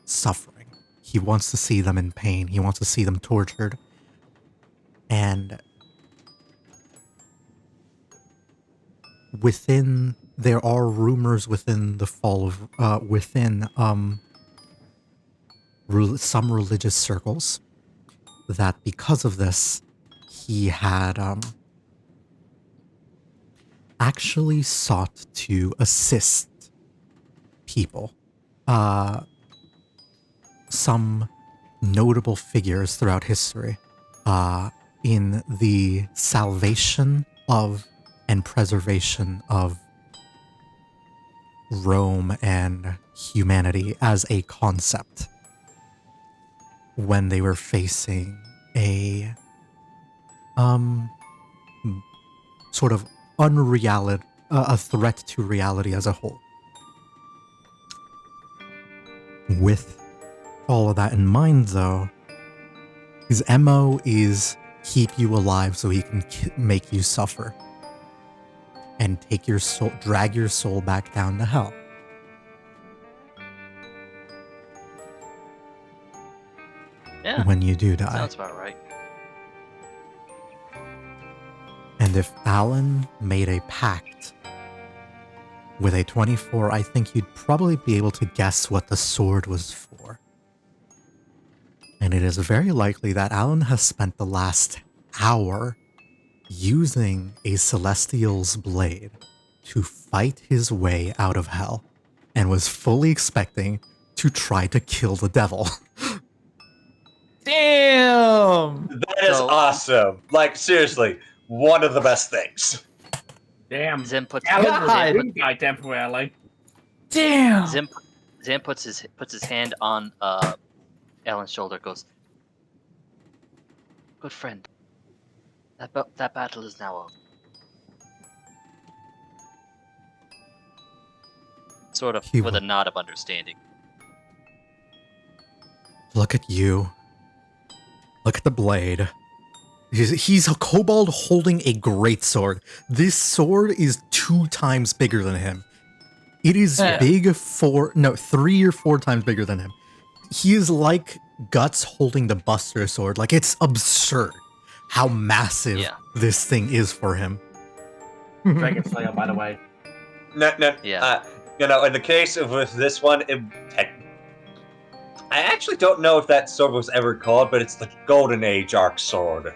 suffering. He wants to see them in pain. He wants to see them tortured. And there are rumors within the fall of, some religious circles that because of this, he had actually sought to assist people. Some notable figures throughout history in the salvation of and preservation of Rome and humanity as a concept when they were facing a sort of unreality, a threat to reality as a whole. With all of that in mind, though, his MO is keep you alive so he can make you suffer and take your soul, drag your soul back down to hell. Yeah, When you do die. sounds about right. And if Alan made a pact with a 24, I think you'd probably be able to guess what the sword was for. And it is very likely that Alan has spent the last hour using a Celestial's blade to fight his way out of hell and was fully expecting to try to kill the devil. Damn! that is So- awesome. Like, seriously, one of the best things. Damn. Zim puts Alan was God. a good guy temporarily. Damn! Zim puts his hand on Alan's shoulder. Goes, good friend. That battle is now over. Sort of He with will- a nod of understanding. Look at you. Look at the blade. He's a kobold holding a greatsword. This sword is 2 times bigger than him. It is Yeah. 3 or 4 times bigger than him. He is like Guts holding the Buster sword. Like, it's absurd how massive Yeah. this thing is for him. Dragon Slayer, by the way. No. Yeah. In the case of with this one, I actually don't know if that sword was ever called, but it's the Golden Age Arc sword,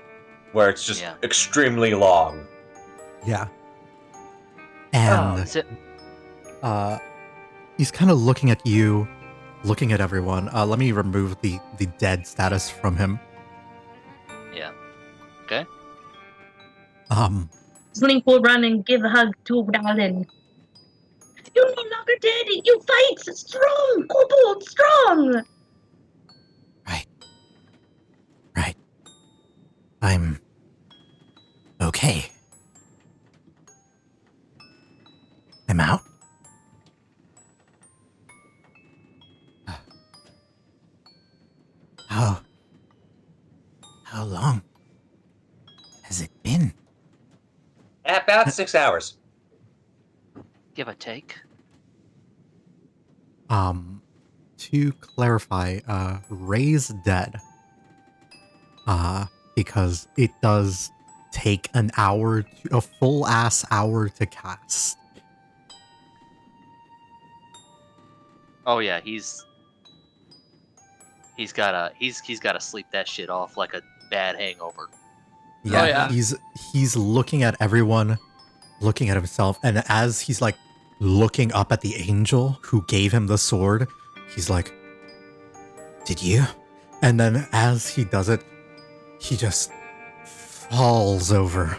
where it's just Yeah. extremely long. Yeah. And Zim, he's kind of looking at you, looking at everyone. Let me remove the dead status from him. yeah. Okay. Slink will run and give a hug to Darlin. You're no longer dead. You fight strong, kobold, strong. Right. I'm okay. I'm out. How long has it been? About 6 hours. Give or take. To clarify, Ray's dead. Because it does take a full ass hour to cast. Oh yeah, he's gotta sleep that shit off like a bad hangover. Yeah, Oh, yeah. he's looking at everyone, looking at himself, and as he's like looking up at the angel who gave him the sword, he's like, "Did you?" And then as he does it, he just falls over,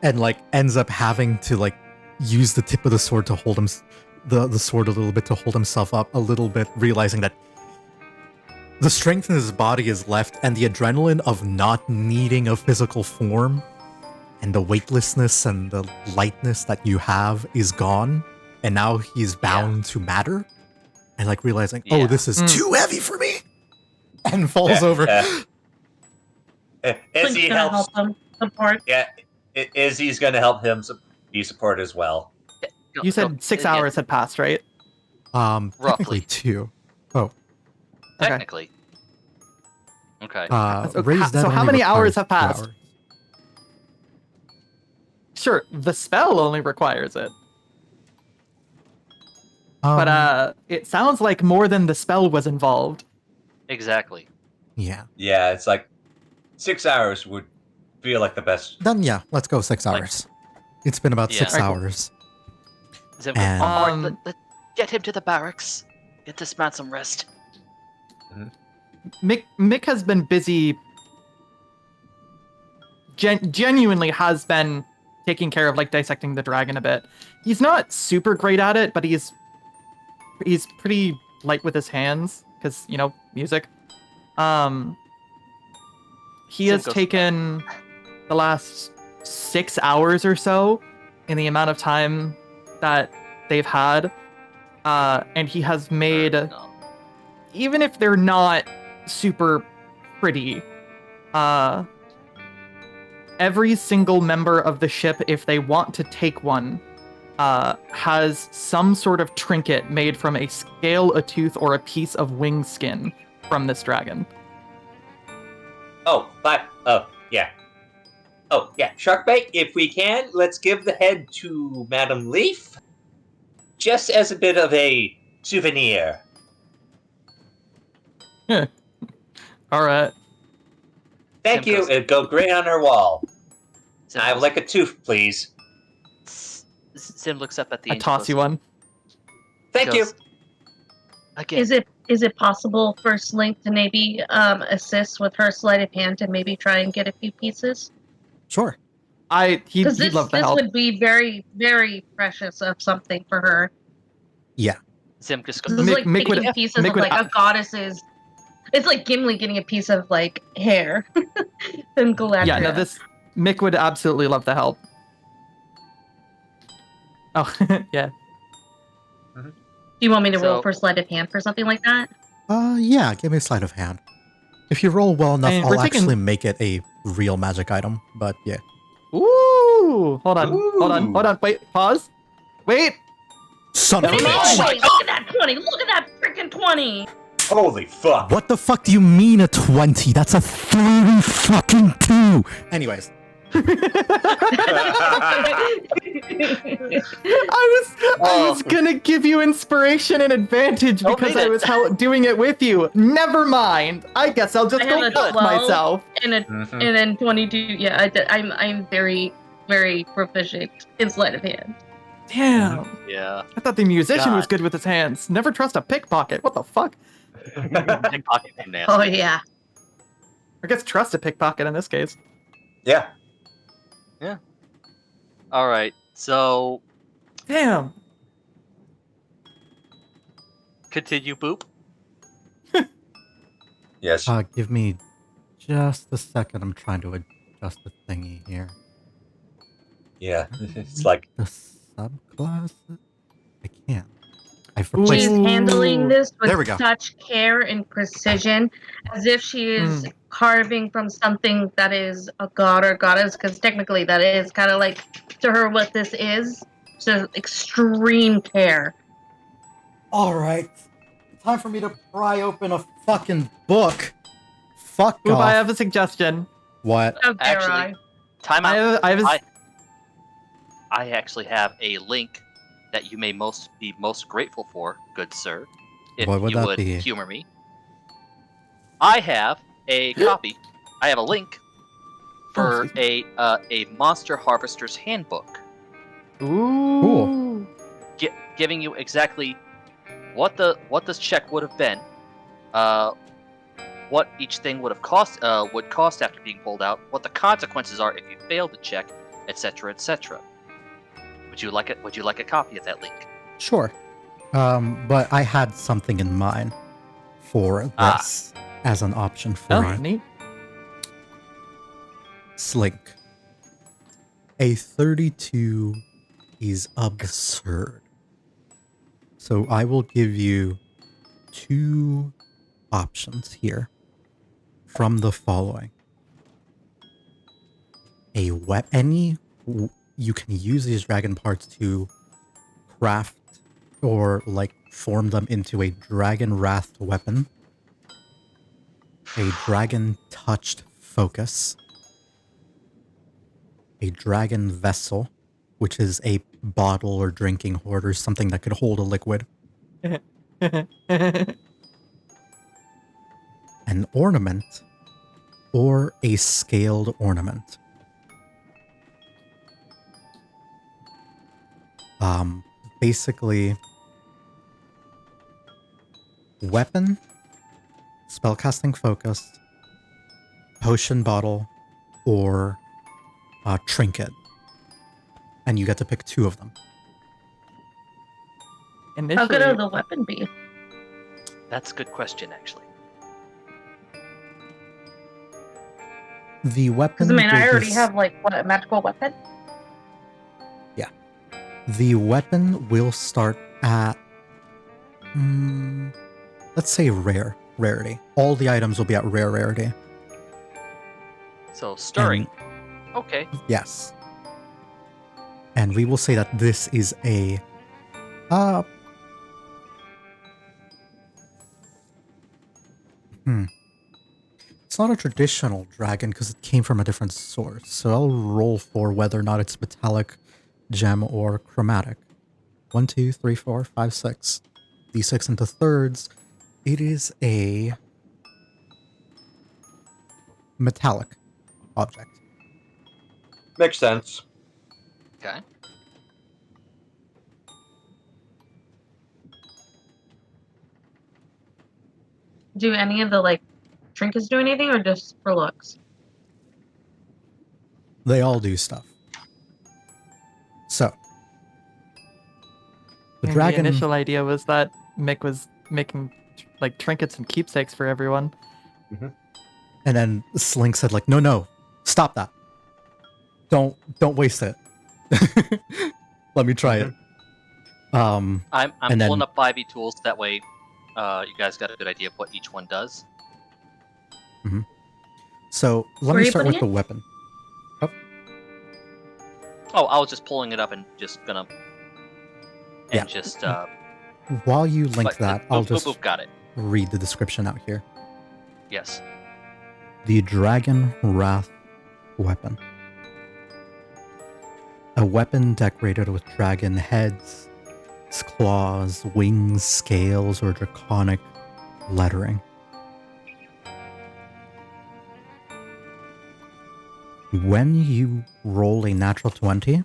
and ends up having to use the tip of the sword to hold him, the sword a little bit to hold himself up a little bit, realizing that the strength in his body is left, and the adrenaline of not needing a physical form, and the weightlessness and the lightness that you have is gone, and now he's bound to matter, and realizing, oh, this is too heavy for me, and falls over. Izzy gonna helps. help him support. Yeah, Izzy's going to help him be support as well. You said 6 hours had passed, right? Technically Roughly. 2. Oh, Technically. Okay. Ray's dead so how only many hours requires have 2 passed? hours. Sure, the spell only requires it. Um, But it sounds like more than the spell was involved. Exactly. yeah. Yeah, it's 6 hours would feel like the best. Then yeah, let's go 6 hours. It's been about Yeah. 6 Alright, cool. hours. Zim, And- let's get him to the barracks. Get this man some rest. Mick has been busy. Genuinely has been taking care of dissecting the dragon a bit. He's not super great at it, but he's pretty light with his hands because music. He has Simcoe's- taken the last 6 hours or so in the amount of time that they've had, and he has made, No. even if they're not super pretty, every single member of the ship, if they want to take one, has some sort of trinket made from a scale, a tooth, or a piece of wing skin from this dragon. Sharkbait, if we can, let's give the head to Madame Leaf, just as a bit of a souvenir. All right. Thank Simcoe's- you. It'd go great on her wall. Zim, I would like a tooth, please. Zim looks up at the I angel. toss you one. Thank you. Goes, Again. Is it possible for Slink to maybe assist with her sleight of hand and maybe try and get a few pieces? Sure. He'd Because love the this help. would be very, very precious of something for her. Yeah. Zim just This goes, is Mick- like Mick would- taking pieces Mick of would- a goddess's. It's like Gimli getting a piece of hair from Galadriel. Yeah, no, Mick would absolutely love the help. Oh, yeah. Do you want me to roll So- for sleight of hand for something like that? Yeah, give me a sleight of hand. If you roll well enough, And I'll we're taking- actually make it a real magic item, but yeah. Ooh! Hold on. Wait, pause. Wait! Son of a Oh, bitch! wait, look at that 20! Look at that freaking 20! Holy fuck. What the fuck do you mean a 20? That's a 30 fucking 2! Anyways. I was gonna give you inspiration and advantage Don't because need I it. was doing it with you. Never mind. I guess I'll just I have go a help 12. myself. And then 22. Yeah, I'm very very proficient in sleight of hand. Damn. Yeah. I thought the musician was God. good with his hands. Never trust a pickpocket. What the fuck? Pickpocket too nasty. Oh yeah. I guess trust a pickpocket in this case. Yeah. All right. So Damn. continue, Boop. Yes. Give me just a second. I'm trying to adjust the thingy here. Yeah. It's like, The subclass? I can't. I've Ooh. replaced. She's handling this There we with go. such care and precision, as if she is carving from something that is a god or goddess, because technically that is kind of like to her what this is. So extreme care. All right. Time for me to pry open a fucking book. Fuck Boop, off. I have a suggestion. What? How dare Actually, I? time I out. have a, I actually have a link that you may be most grateful for, good sir. If What would you that would be? humor me. I have a copy. I have a link for a Monster Harvester's Handbook, ooh. Cool. giving you exactly what this check would have been, what each thing would cost after being pulled out, what the consequences are if you fail the check, etc., etc. Would you like it? Would you like a copy of that link? Sure. But I had something in mind for this as an option for Oh, you. neat. Slink. A 32 is absurd. So I will give you 2 options here from the following. You can use these dragon parts to craft or like form them into a dragon wrath weapon, a dragon touched focus, a dragon vessel, which is a bottle or drinking hoard or something that could hold a liquid, an ornament, or a scaled ornament. Basically, weapon, spellcasting focus, potion bottle, or trinket. And you get to pick 2 of them. How good Initially, will the weapon be? That's a good question, actually. The weapon. Because I mean, I will already be have like what, a magical weapon. The weapon will start at, let's say rarity. All the items will be at rare rarity. So stirring. And- Okay. Yes. And we will say that this is a, it's not a traditional dragon because it came from a different source. So I'll roll for whether or not it's metallic, gem, or chromatic. 1, 2, 3, 4, 5, 6. D6 into thirds. It is a metallic object. makes sense. Okay. Do any of the like trinkets do anything, or just for looks? They all do stuff. So, the the dragon. initial idea was that Mick was making like trinkets and keepsakes for everyone. And then Slink said, like, no, stop that. Don't waste it. Let me try it. I'm And then- pulling up 5e tools. That way, you guys got a good idea of what each one does. So let Where me are you start with putting the weapon. Oh, I was just pulling it up and just gonna. And Yeah. just. While you link but- that, boop, I'll boop, just boop, got it. read the description out here. Yes. The Dragon Wrath Weapon. A weapon decorated with dragon heads, claws, wings, scales, or draconic lettering. When you roll a natural 20,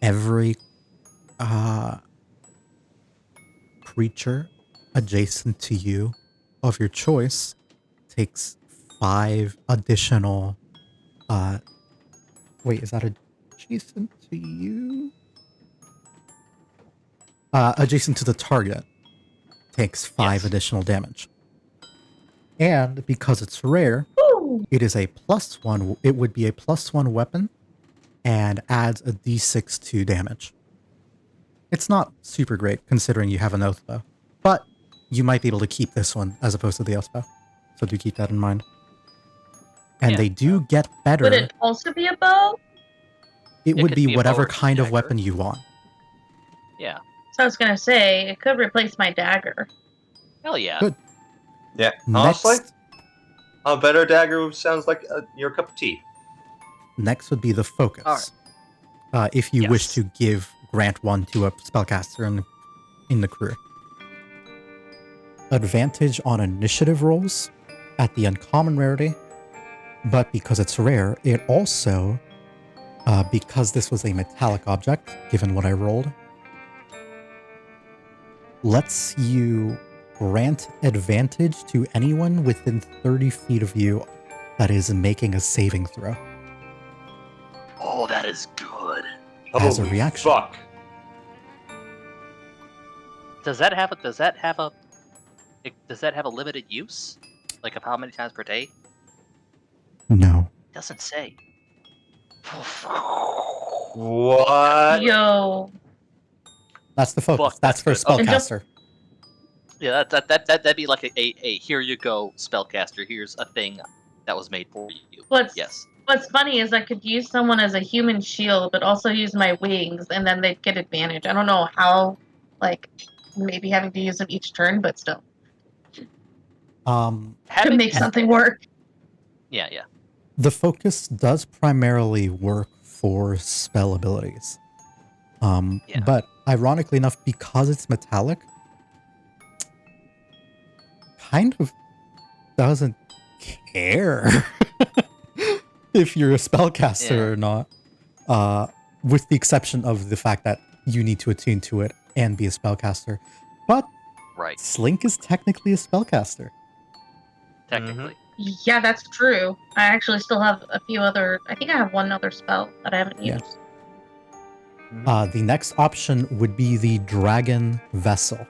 every creature adjacent to you of your choice takes 5 additional wait, is that adjacent to you? Adjacent to the target takes 5 Yes. additional damage. And because it's rare, Ooh. it is a +1. It would be a +1 weapon and adds a d6 to damage. It's not super great considering you have an oath bow, but you might be able to keep this one as opposed to the oath bow. So do keep that in mind. And Yeah. they do get better. Would it also be a bow? It It would could be be a bow whatever or just a kind of dagger. weapon you want. Yeah. So I was gonna say it could replace my dagger. Hell yeah. Good. Yeah, honestly, Next, a better dagger sounds like your cup of tea. next would be the focus. If you wish Yes. to grant one to a spellcaster in the crew. Advantage on initiative rolls at the uncommon rarity, but because it's rare, it also, because this was a metallic object, given what I rolled, lets you grant advantage to anyone within 30 feet of you that is making a saving throw. Oh, that is good. As a Holy reaction. fuck. Does that have a limited use? Like of how many times per day? No. Doesn't say. What? Yo. That's the focus. Fuck, That's for that's good. Okay. And just- spellcaster. Yeah, that'd be like a here you go spellcaster. Here's a thing that was made for you. What's Yes. What's funny is I could use someone as a human shield, but also use my wings, and then they'd get advantage. I don't know how, like, maybe having to use them each turn, but still, could make something work. Yeah, yeah. The focus does primarily work for spell abilities. Yeah. But ironically enough, because it's metallic, kind of doesn't care if you're a spellcaster Yeah. or not. With the exception of the fact that you need to attune to it and be a spellcaster. But Right. Slink is technically a spellcaster. Technically. Yeah, that's true. I actually still have a few other. I think I have one other spell that I haven't Yeah. used. The next option would be the Dragon Vessel.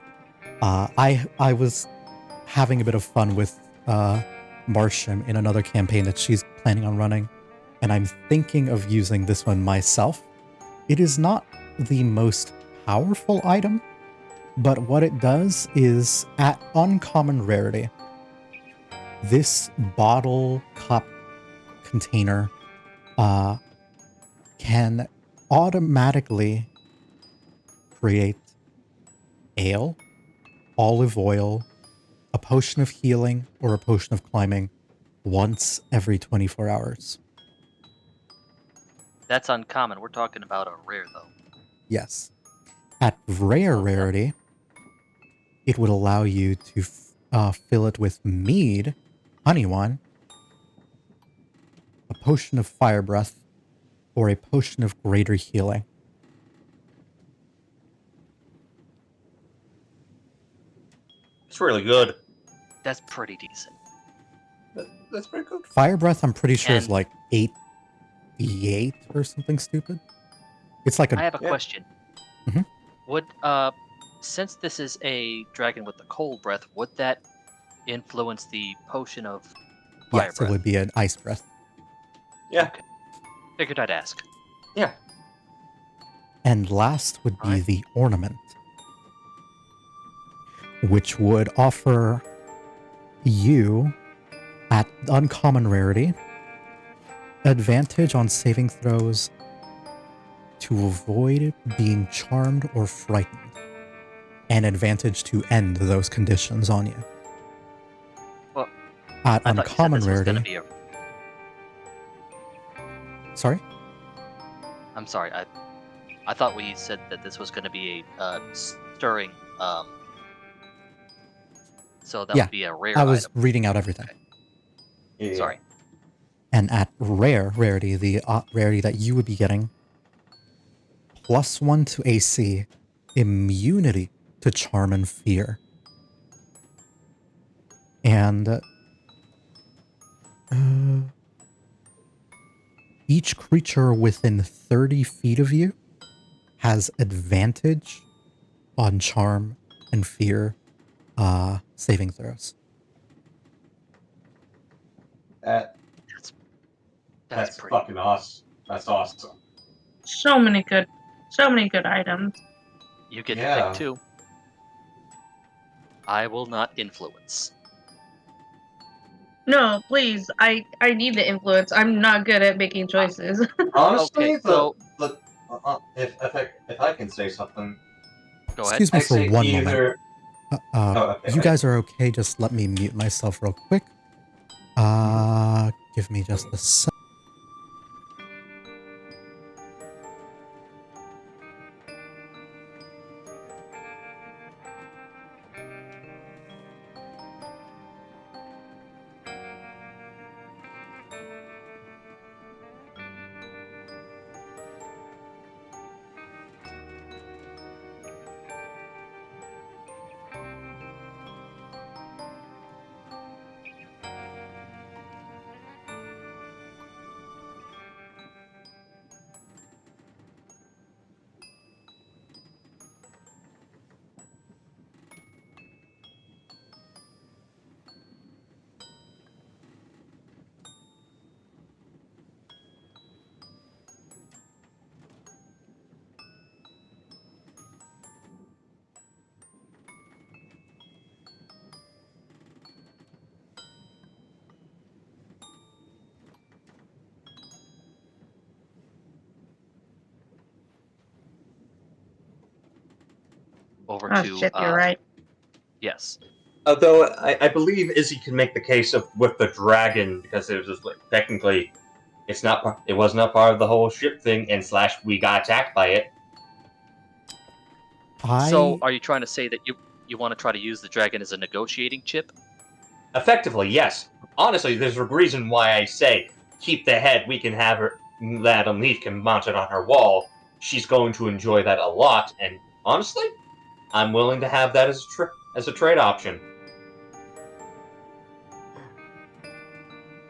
I was having a bit of fun with Marsham in another campaign that she's planning on running, and I'm thinking of using this one myself. It is not the most powerful item, but what it does is, at uncommon rarity, this bottle cup container can automatically create ale, olive oil, a potion of healing, or a potion of climbing once every 24 hours. That's uncommon. We're talking about a rare though. Yes. At rare rarity, it would allow you to fill it with mead, honey wine, a potion of fire breath, or a potion of greater healing. It's really good. That's pretty decent. That's pretty good. Fire breath, I'm pretty sure is And- like 8d8 or something stupid. It's like I have a Yeah. question. Mhm. Would since this is a dragon with the cold breath, would that influence the potion of fire Yes, breath? it would be an ice breath. Yeah. Okay. Figured I'd ask. Yeah. And last would be Alright. the ornament, which would offer you, at uncommon rarity, advantage on saving throws to avoid being charmed or frightened, and advantage to end those conditions on you. Well, At I thought you said uncommon this was rarity, gonna be a. sorry? I'm sorry. I thought we said that this was going to be a stirring. So that Yeah, would be a rare I was item. reading out everything. Yeah. Sorry. And at rarity, the rarity that you would be getting, +1 to AC, immunity to charm and fear. And each creature within 30 feet of you has advantage on charm and fear saving throws. That's pretty. fucking awesome. That's awesome. So many good items. You get to Yeah. pick 2. I will not influence. No, please. I need the influence. I'm not good at making choices. Honestly, Okay, so if I can say something, go ahead. Excuse me I for say one moment. either. Okay. You guys are okay? Just let me mute myself real quick. Give me just a sec. Over Oh to shit, you're right. yes. Although I believe Izzy can make the case of with the dragon because it was just like technically, it was not part of the whole ship thing, and / we got attacked by it. So, are you trying to say that you want to try to use the dragon as a negotiating chip? Effectively, yes. Honestly, there's a reason why I say keep the head. We can have her. Madame Leaf can mount it on her wall. She's going to enjoy that a lot, and honestly, I'm willing to have that as a trade option.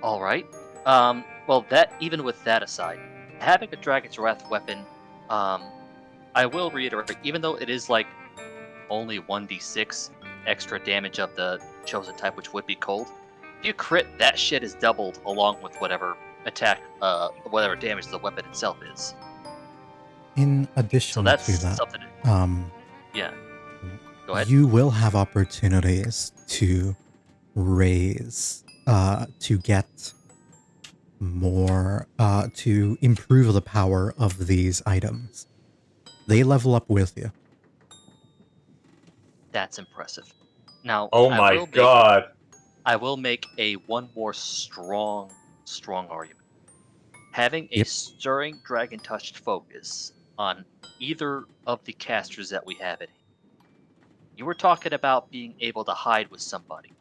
All right. Well, even with that aside, having a Dragon's Wrath weapon, I will reiterate, even though it is like only 1d6 extra damage of the chosen type, which would be cold. If you crit, that shit is doubled along with whatever attack, whatever damage the weapon itself is. In addition So that's to that, something. Yeah. Go ahead. you will have opportunities to raise, to get more, to improve the power of these items. They level up with you. That's impressive. Now, Oh my god! I will make one more strong argument. Having a Yep. stirring dragon touched focus on either of the casters that we have at hand. You were talking about being able to hide with somebody.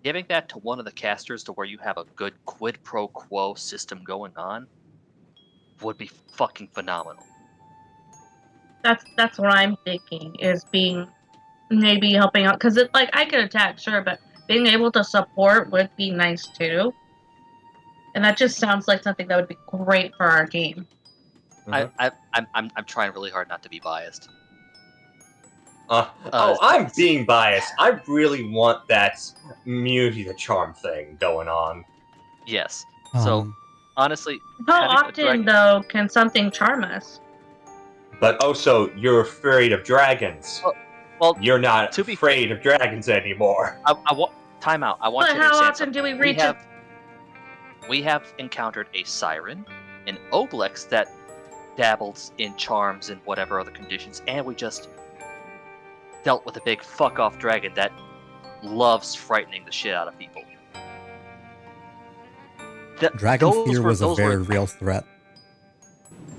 Giving that to one of the casters to where you have a good quid pro quo system going on would be fucking phenomenal. That's what I'm thinking, is being maybe helping out, because like I could attack, sure, but being able to support would be nice too. And that just sounds like something that would be great for our game. I'm trying really hard not to be biased. I'm being biased. I really want that immunity to charm thing going on. Yes. So honestly, how often though can something charm us? But also, you're afraid of dragons. Well, you're not afraid of dragons anymore. I want time out. I want but you to how understand often something. do we reach We have encountered a siren, an oblex that dabbles in charms and whatever other conditions, and we just dealt with a big fuck off dragon that loves frightening the shit out of people. Dragon fear was a very real threat.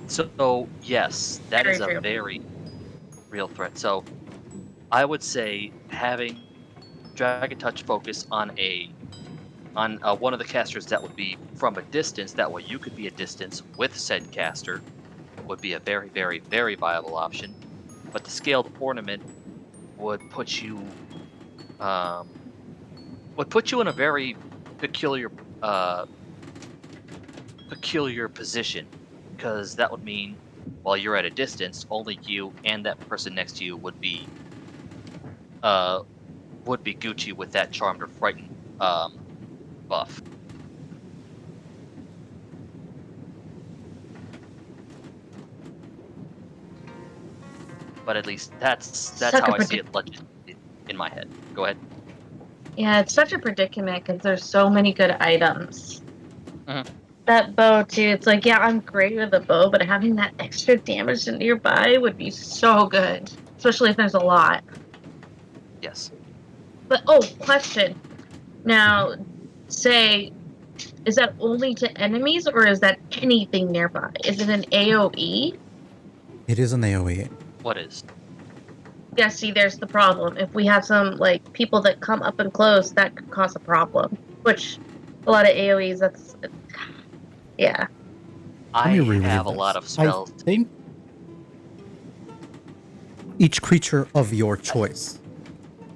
So yes, that is a very real threat. So I would say having Dragon Touch focus on a On one of the casters that would be from a distance, that way you could be a distance with said caster, would be a very, very, very viable option. But the scaled ornament would put you in a very peculiar peculiar position, because that would mean while you're at a distance, only you and that person next to you would be Gucci with that charmed or frightened buff. But at least that's Such how a I see it in my head. Go ahead. Yeah, it's such a predicament because there's so many good items. Mhm. That bow too. It's like, yeah, I'm great with the bow, but having that extra damage nearby would be so good, especially if there's a lot. Yes. But question. Now, say, is that only to enemies or is that anything nearby? Is it an AOE? It is an AoE. What is? Yeah, see, there's the problem. If we have some like people that come up and close, that could cause a problem. Which a lot of AOEs, that's yeah. Let I me reread have a this. lot of spells. I think each creature of your choice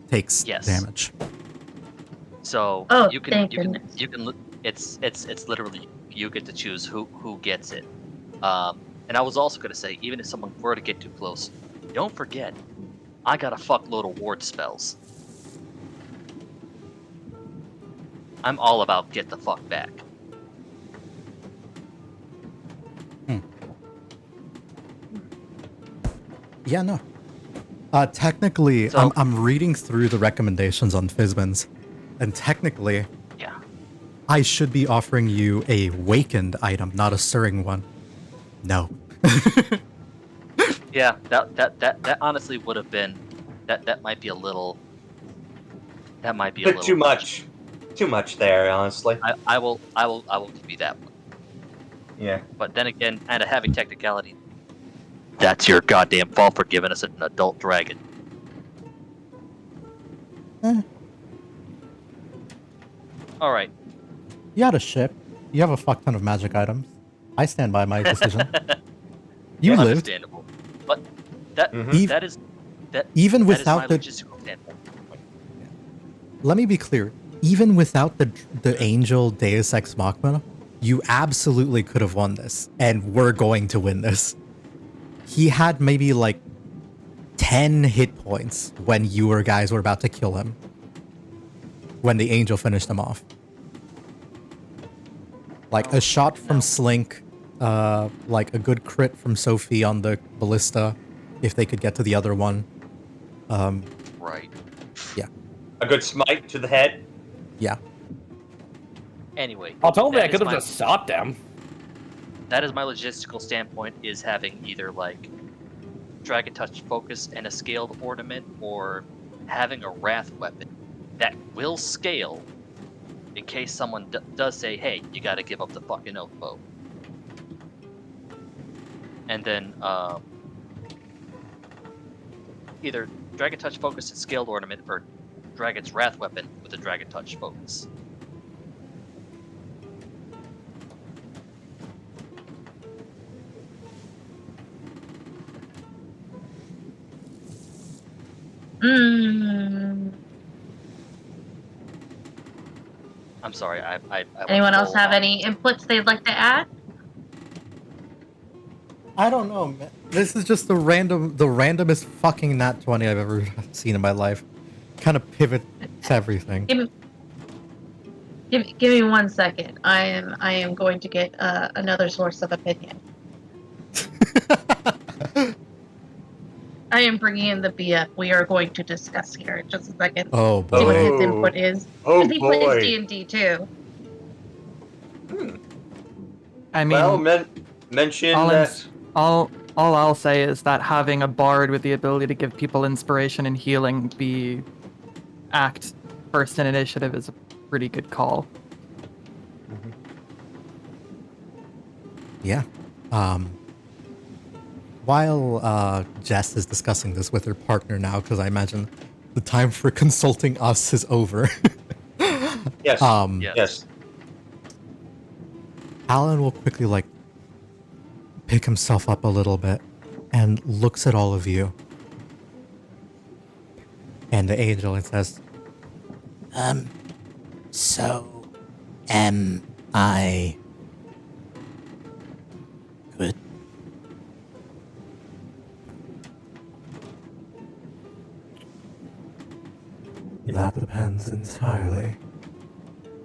takes Yes. damage. So Oh, you thank can goodness. it's literally you get to choose who gets it. And I was also gonna say, even if someone were to get too close, don't forget, I got a fuckload of ward spells. I'm all about get the fuck back. Yeah, no. Technically, So- I'm reading through the recommendations on Fizbins, and technically, Yeah. I should be offering you a wakened item, not a stirring one. No. Yeah, that honestly would have been that might be a little Bit too much. Too much there, honestly. I will give you that one. Yeah. But then again, and having technicality, that's your goddamn fault for giving us an adult dragon. All right. You had a ship. You have a fuck ton of magic items. I stand by my decision. You lived. Understandable. But that Mhm. that is that Even that is without my the- logistical standpoint. Let me be clear. Even without the angel Deus Ex Machina, you absolutely could have won this, and we're going to win this. He had maybe like 10 hit points when you guys were about to kill him. When the angel finished him off. Like a shot from Slink, like a good crit from Sophie on the ballista, if they could get to the other one. Right. A good smite to the head. Yeah. Anyway, I told me that I is could have my- just shot them. That is my logistical standpoint, is having either like Dragon Touch focus and a scaled ornament, or having a wrath weapon that will scale in case someone does say, hey, you gotta give up the fucking oath bow. And then either Dragon Touch focus and scaled ornament, or Dragon's wrath weapon with a Dragon Touch focus. Mm. I'm sorry, I went Anyone else full have on- any inputs they'd like to add? I don't know, man. This is just the randomest fucking nat 20 I've ever seen in my life. Kind of pivot to everything. Give me 1 second. I am going to get another source of opinion. I am bringing in the BF we are going to discuss here in just a second. Oh See what boy. his input is. Oh Because he plays boy. D&D too. I mean, Well, mention all, that. all I'll say is that having a bard with the ability to give people inspiration and healing act first in initiative is a pretty good call. Yeah. While Jess is discussing this with her partner now, because I imagine the time for consulting us is over. Yes. Yes. Yes. Alan will quickly like pick himself up a little bit and looks at all of you and the angel and says, So am I good? That depends entirely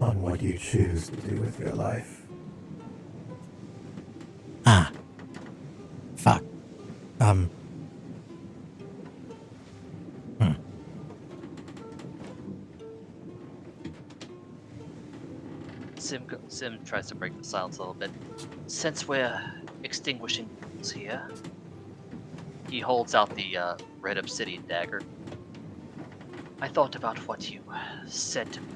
on what you choose to do with your life. Ah, fuck. Sim tries to break the silence a little bit. Since we're extinguishing fools here, he holds out the red obsidian dagger. I thought about what you said to me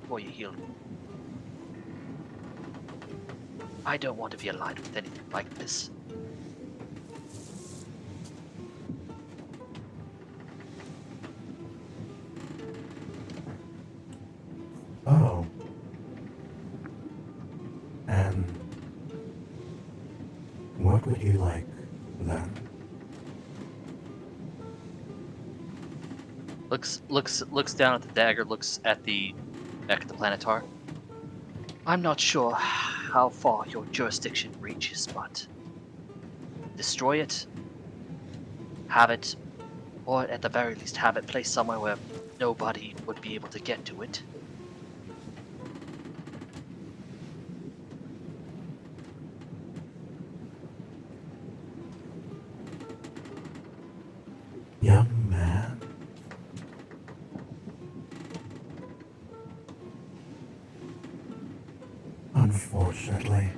before you healed me. I don't want to be aligned with anything like this. Oh. And what would you like then? Looks down at the dagger, looks at the back at the planetar. I'm not sure how far your jurisdiction reaches, but destroy it, have it, or at the very least have it placed somewhere where nobody would be able to get to it. Young man. Unfortunately,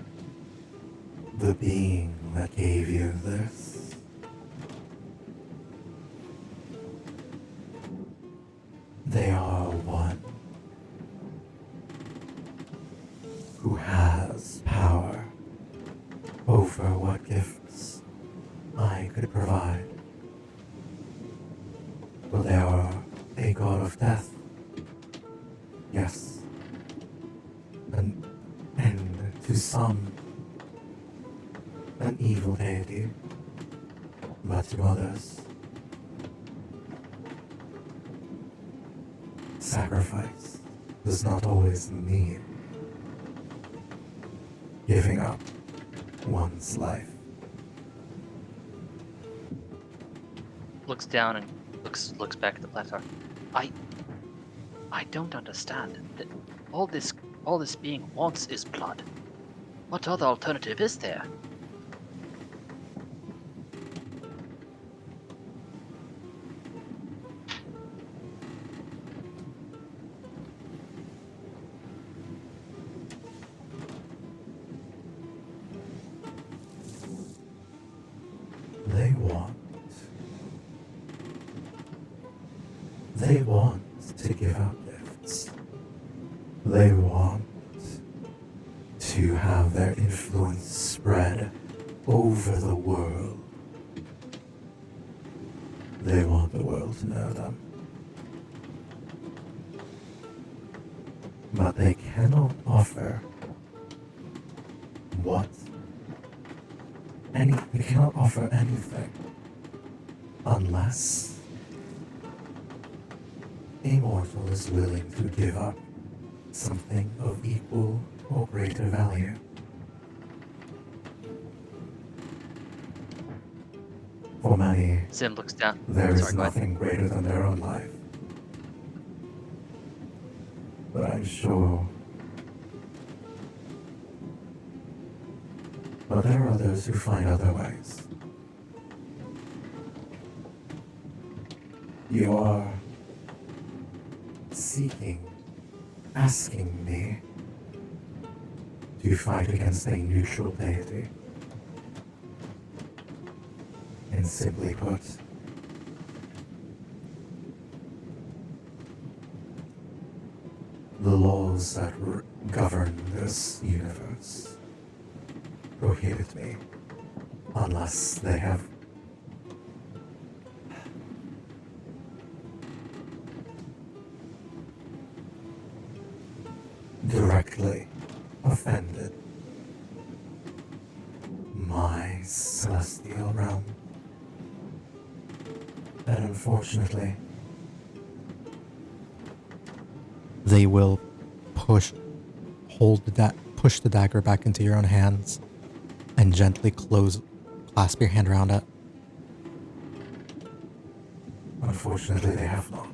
the being that gave you this they are one who has power over what gifts I could provide. But they are a god of death. Yes. And to some, an evil deity. But to others, sacrifice does not always mean giving up one's life. Looks down and looks back at the planetar. I don't understand. That all this being wants is blood. What other alternative is there? They want to give up gifts. They want to have their influence spread over the world. They want the world to know them. But they cannot offer they cannot offer anything unless a mortal is willing to give up something of equal or greater value. For many, Sim looks down. there is Sorry, go ahead. nothing greater than their own life. But I'm sure. But there are others who find other ways. You are asking me to fight against a neutral deity. And simply put, the laws that govern this universe prohibit me unless they have indirectly offended my celestial realm. And unfortunately, They will push the dagger back into your own hands and gently clasp your hand around it. unfortunately, they have not.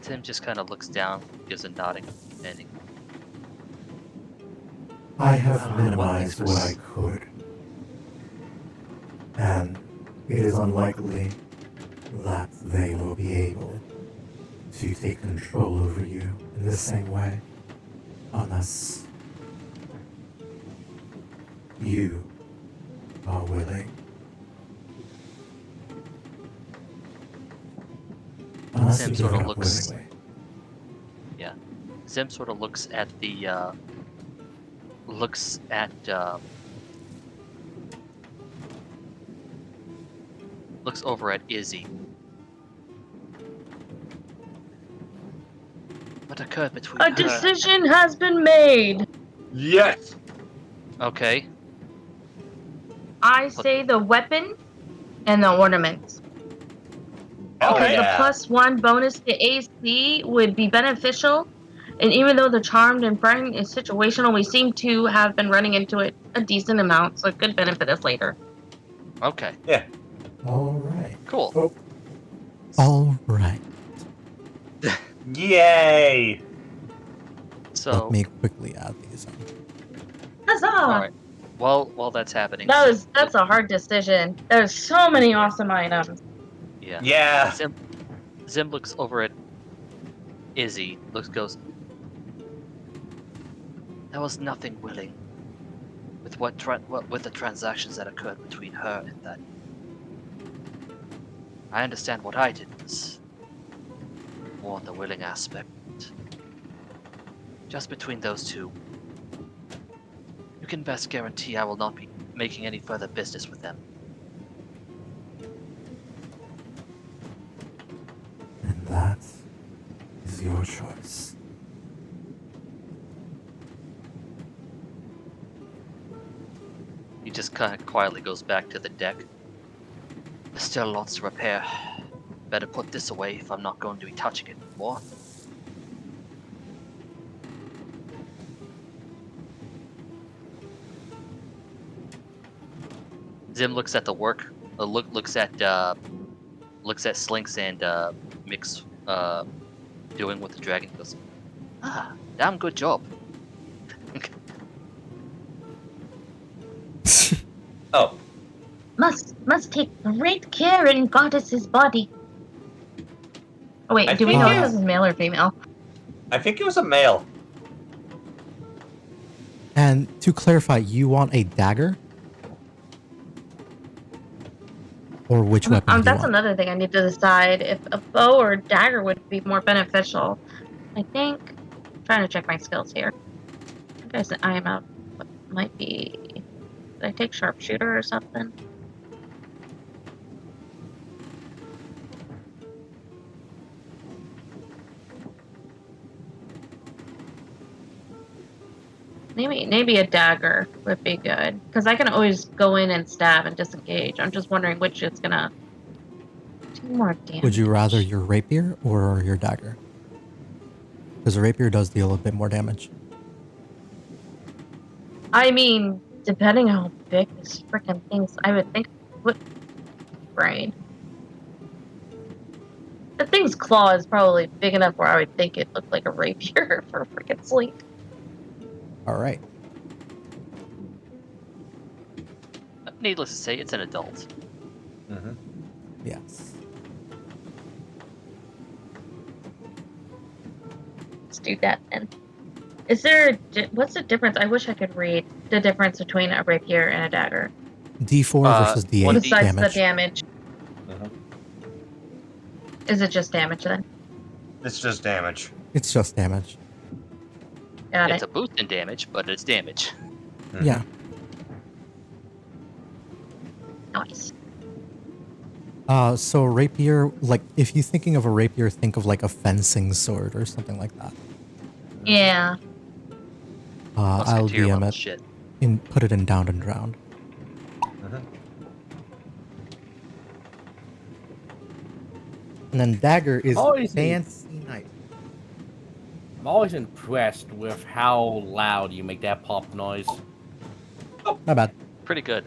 Tim just kind of looks down, gives a nodding, ending. I have One minimized thing's what for I s- could. And it is unlikely that they will be able to take control over you in the same way unless you are willing. Unless Sim you sort give of it up looks. willingly. Yeah. Zim sort of looks at the. Looks at. Looks over at Izzy. What occurred between A her? decision has been made. Yes. Okay. I say the weapon and the ornaments. Hell Because the yeah. +1 bonus to AC would be beneficial. And even though the charmed and frightened is situational, we seem to have been running into it a decent amount, so it could benefit us later. Okay. Yeah. Alright. Cool. Oh, All right. Yay. So. Let me quickly add these in. Huzzah! All right. While that's happening. That's a hard decision. There's so many awesome items. Yeah. Yeah. Zim looks over at Izzy. Goes. There was nothing willing with with the transactions that occurred between her and that. I understand what I did was more on the willing aspect. Just between those two, you can best guarantee I will not be making any further business with them. and that is your choice. He just kind of quietly goes back to the deck. There's still lots to repair. Better put this away if I'm not going to be touching it more. Zim looks at the work. Looks at Slinks and Mix doing with the dragon. Goes, damn good job. Oh. Must take great care in goddess's body. Oh wait, I do we think know it- if this is male or female? I think it was a male. And to clarify, you want a dagger? Or which weapon do you That's want? another thing I need to decide if a bow or a dagger would be more beneficial. I think. I'm trying to check my skills here. I am out. What might be? Did I take sharpshooter or something? Maybe a dagger would be good because I can always go in and stab and disengage. I'm just wondering which is gonna do more damage. Would you rather your rapier or your dagger? Because a rapier does deal a bit more damage. I mean, depending how big this freaking thing's, I would think what brain. The thing's claw is probably big enough where I would think it looked like a rapier for a freaking Slink. All right. Needless to say, it's an adult. Mm-hmm. Yes. Let's do that then. Is there what's the difference? I wish I could read the difference between a rapier and a dagger. D4 versus what D8 Besides damage. the damage. Mm-hmm. Is it just damage then? It's just damage. It's just damage. Got It's it. a boost in damage, but it's damage. Mhm. Yeah. Nice. So rapier, like if you're thinking of a rapier, think of like a fencing sword or something like that. Yeah. I'll Musketeer DM level it shit. put it in Down and Drowned. Mhm. And then dagger is always fancy knife. I'm always impressed with how loud you make that pop noise. Not bad. Pretty good.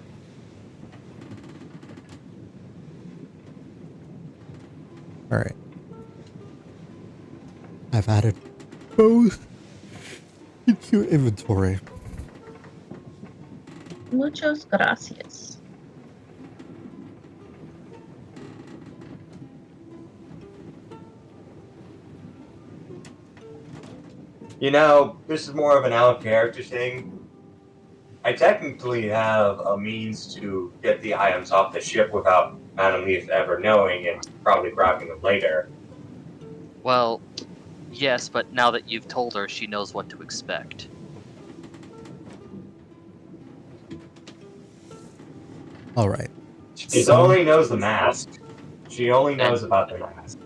All right. I've added both into your inventory. Muchas gracias. You know, this is more of an out character thing. I technically have a means to get the items off the ship without Madame Leaf ever knowing and probably grabbing them later. Well, yes, but now that you've told her, she knows what to expect. All right. She So- only knows the mask. She only knows about the mask.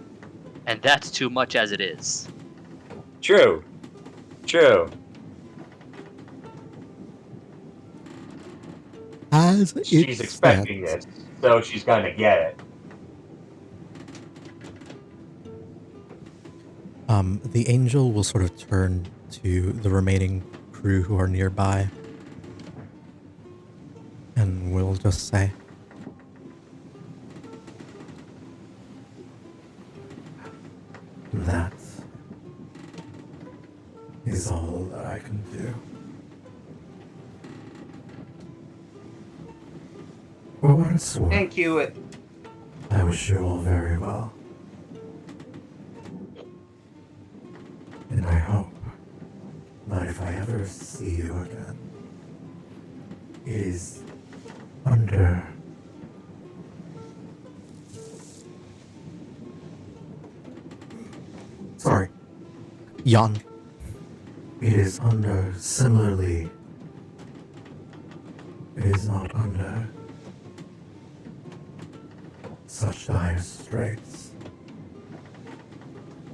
And that's too much as it is. True. True. As She's expecting this, so she's gonna get it. The angel will sort of turn to the remaining crew who are nearby and will just say, That is all that I can do. For what it's worth, Thank you. I wish you all very well. And I hope that if I ever see you again, it is under sorry, yawn. It is under similarly. It is not under such dire straits.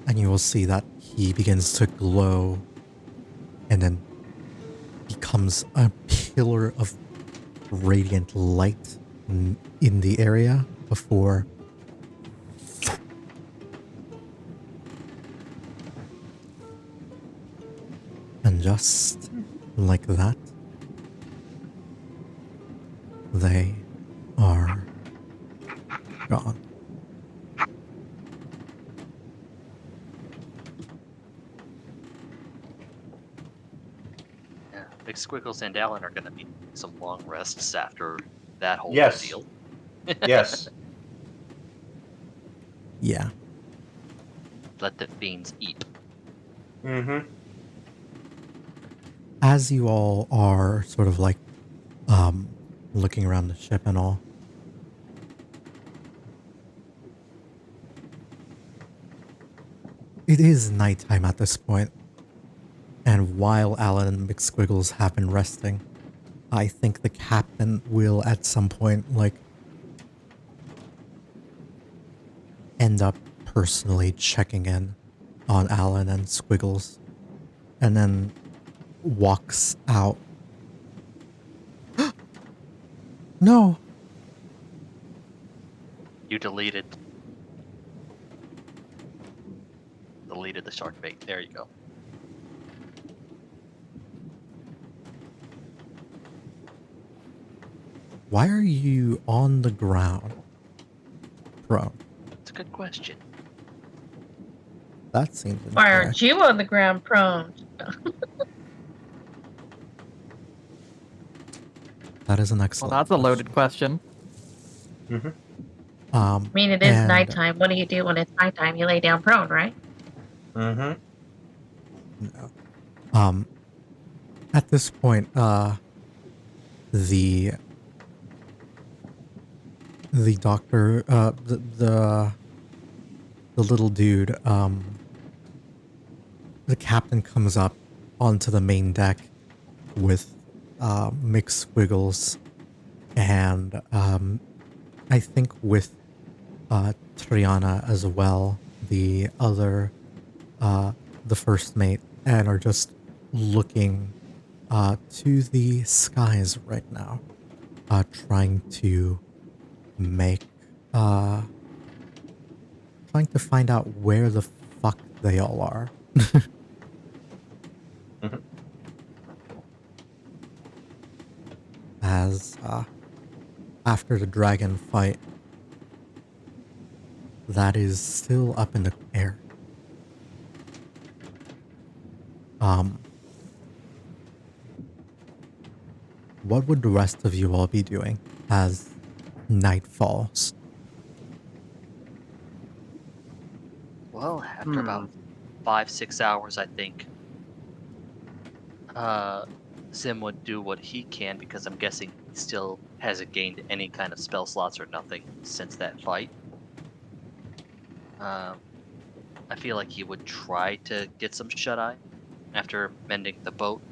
And you will see that he begins to glow and then becomes a pillar of radiant light in the area before and just like that, they are gone. Yeah. Big Squiggles and Alan are going to need some long rests after that whole Yes. deal. Yes. Yeah. Let the fiends eat. Mm-hmm. As you all are sort of like looking around the ship and all, it is nighttime at this point, and while Alan and McSquiggles have been resting, I think the captain will at some point like end up personally checking in on Alan and Squiggles, and then walks out. No. You deleted the shark bait. There you go. Why are you on the ground, prone? It's a good question. That seems Why incorrect. aren't you on the ground prone? That is an Well, excellent. that's a loaded question. Mm-hmm. I mean, it is and nighttime. What do you do when it's nighttime? You lay down prone, right? Mm-hmm. No. At this point, the doctor, the little dude, the captain comes up onto the main deck with Mick Squiggles and I think with Triana as well, the other, the first mate, and are just looking to the skies right now, trying to make, trying to find out where the fuck they all are. Mhm. As after the dragon fight, that is still up in the air. What would the rest of you all be doing as night falls? Well, after about 5-6 hours, I think Zim would do what he can because I'm guessing he still hasn't gained any kind of spell slots or nothing since that fight. Um, I feel like he would try to get some shut eye after mending the boat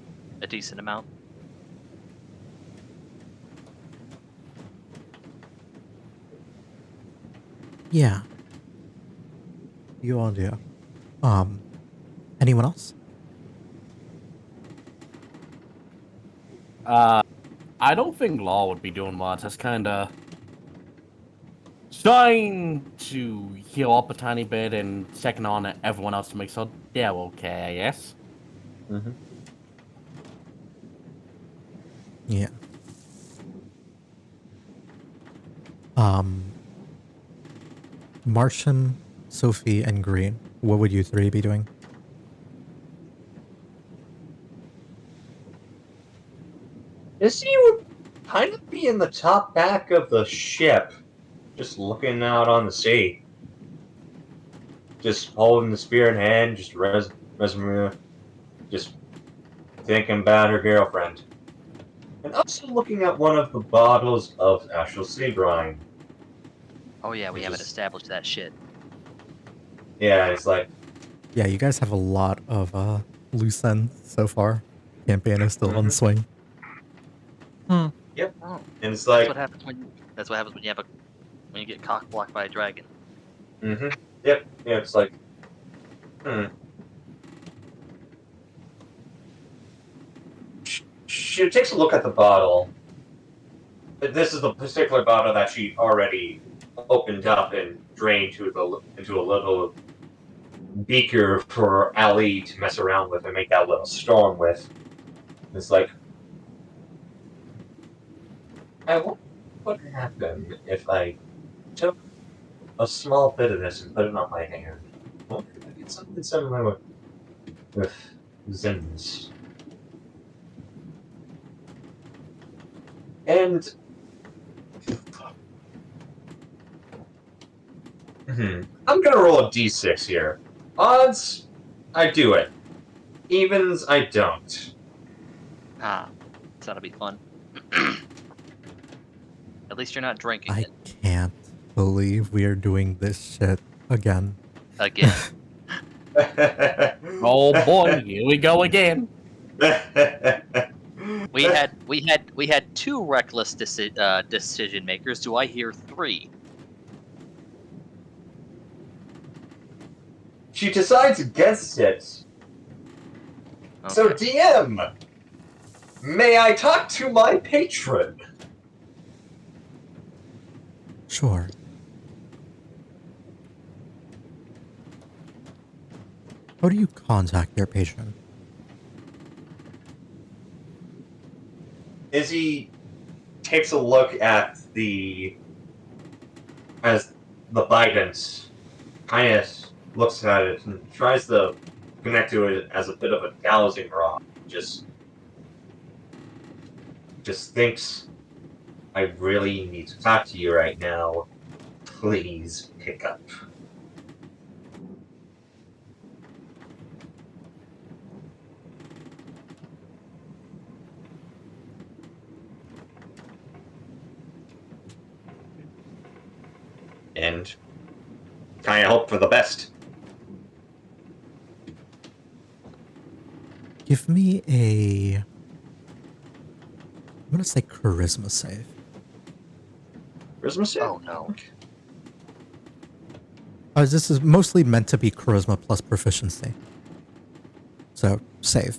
a decent amount. Yeah, you all do. Um, anyone else? I don't think Law would be doing much. That's kind of trying to heal up a tiny bit and checking on everyone else to make sure they're okay, I guess. Mhm. Yeah. Um, Martian, Sophie, and Green. What would you three be doing? Izzy would kind of be in the top back of the ship, just looking out on the sea. Just holding the spear in hand, just just thinking about her girlfriend. And also looking at one of the bottles of actual sea brine. Oh yeah, we Which haven't is, established that shit. yeah, it's like, Yeah, you guys have a lot of loose ends so far. Campaign is still on mm-hmm, swing. yep. Oh, And it's that's like, what happens when you have a when you get cock blocked by a dragon. mm-hmm, yep, yeah, it's like, hmm. She takes a look at the bottle. This is the particular bottle that she already opened up and drained into a little beaker for Ali to mess around with and make that little storm with. It's like, I wonder what would happen if I took a small bit of this and put it on my hand. I wonder if I get something similar with Zim's. And I'm gonna roll a d6 here. Odds, I do it. Evens, I don't. Ah, this ought to be fun. At least you're not drinking I it can't believe we are doing this shit again. again. Oh boy, here we go again. We had two reckless decision makers. Do I hear three? She decides against it. So, Okay. DM, may I talk to my patron? Sure. How do you contact your patron? Izzy takes a look at the Bidens, kind of looks at it and tries to connect to it as a bit of a dowsing rod. Just thinks, I really need to talk to you right now. Please pick up. And kind of hope for the best. Give me a... I'm gonna say charisma save. Charisma save? Oh no. This is mostly meant to be charisma plus proficiency. So, save.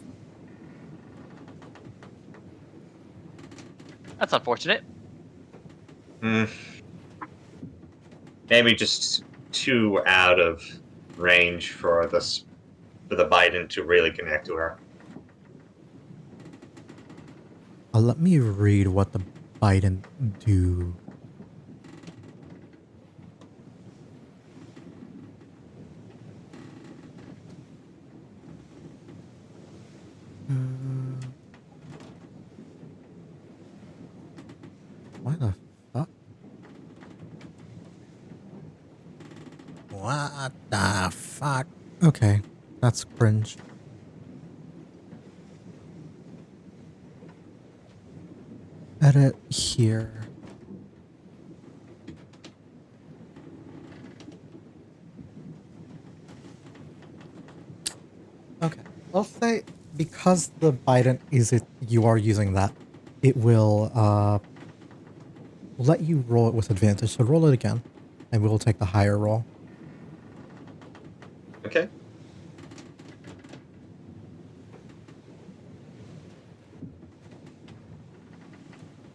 That's unfortunate. Hmm. Maybe just too out of range for the Biden to really connect to her. Let me read what the Biden do. Why the fuck? What the fuck? Okay, that's cringe. Edit here. Okay, I'll say because the Biden is it, you are using that, it will let you roll it with advantage. So roll it again, and we'll take the higher roll. Okay.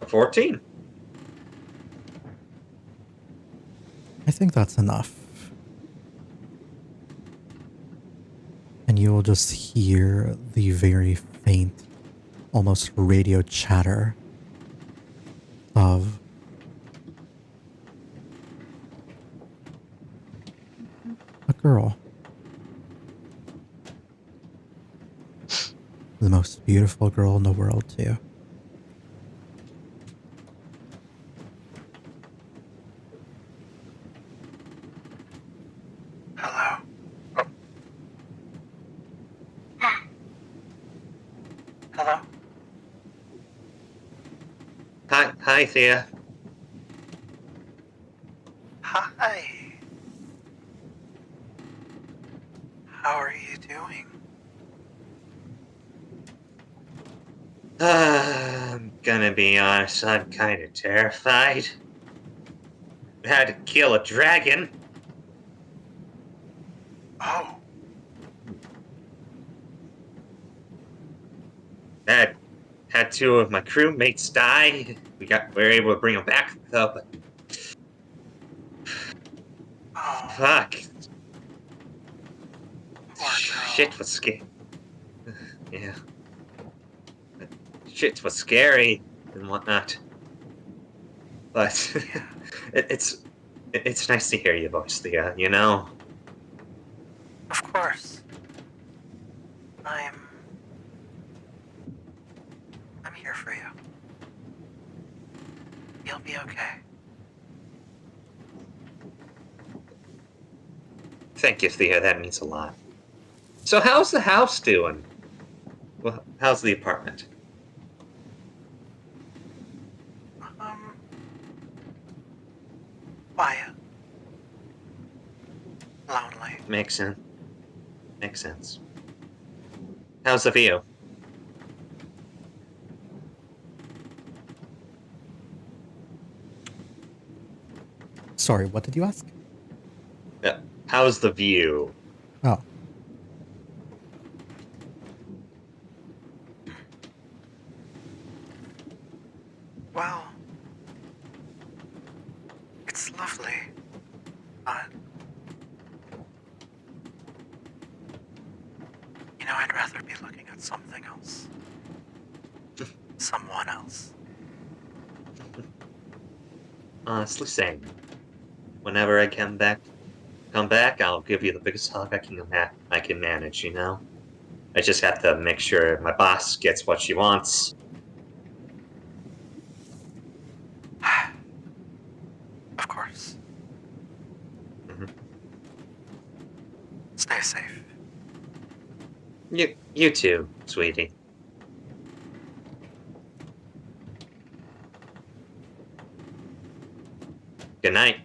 A 14. I think that's enough. And you will just hear the very faint, almost radio chatter of a girl. The most beautiful girl in the world, too. Hello. Hello. Hi, Thea. Hi. How are you doing? I'm gonna be honest, I'm kind of terrified. I had to kill a dragon. Oh, Had two of my crewmates die. We were able to bring them back though, but oh, fuck. poor girl. Shit was scary. Yeah. Shit was scary and whatnot. But Yeah. it's nice to hear your voice, Thea, you know? Of course. I'm here for you. You'll be okay. Thank you, Thea, that means a lot. So how's the house doing? Well, how's the apartment? Quiet. Lonely. Makes sense. Makes sense. How's the view? Sorry, what did you ask? Yeah. How's the view? Oh. Well, it's lovely, but I'd rather be looking at something else. Someone else. Honestly, same. Whenever I come back, I'll give you the biggest hug I can manage, you know? I just have to make sure my boss gets what she wants. Of course. Mhm. Stay safe. You too, sweetie. Good night.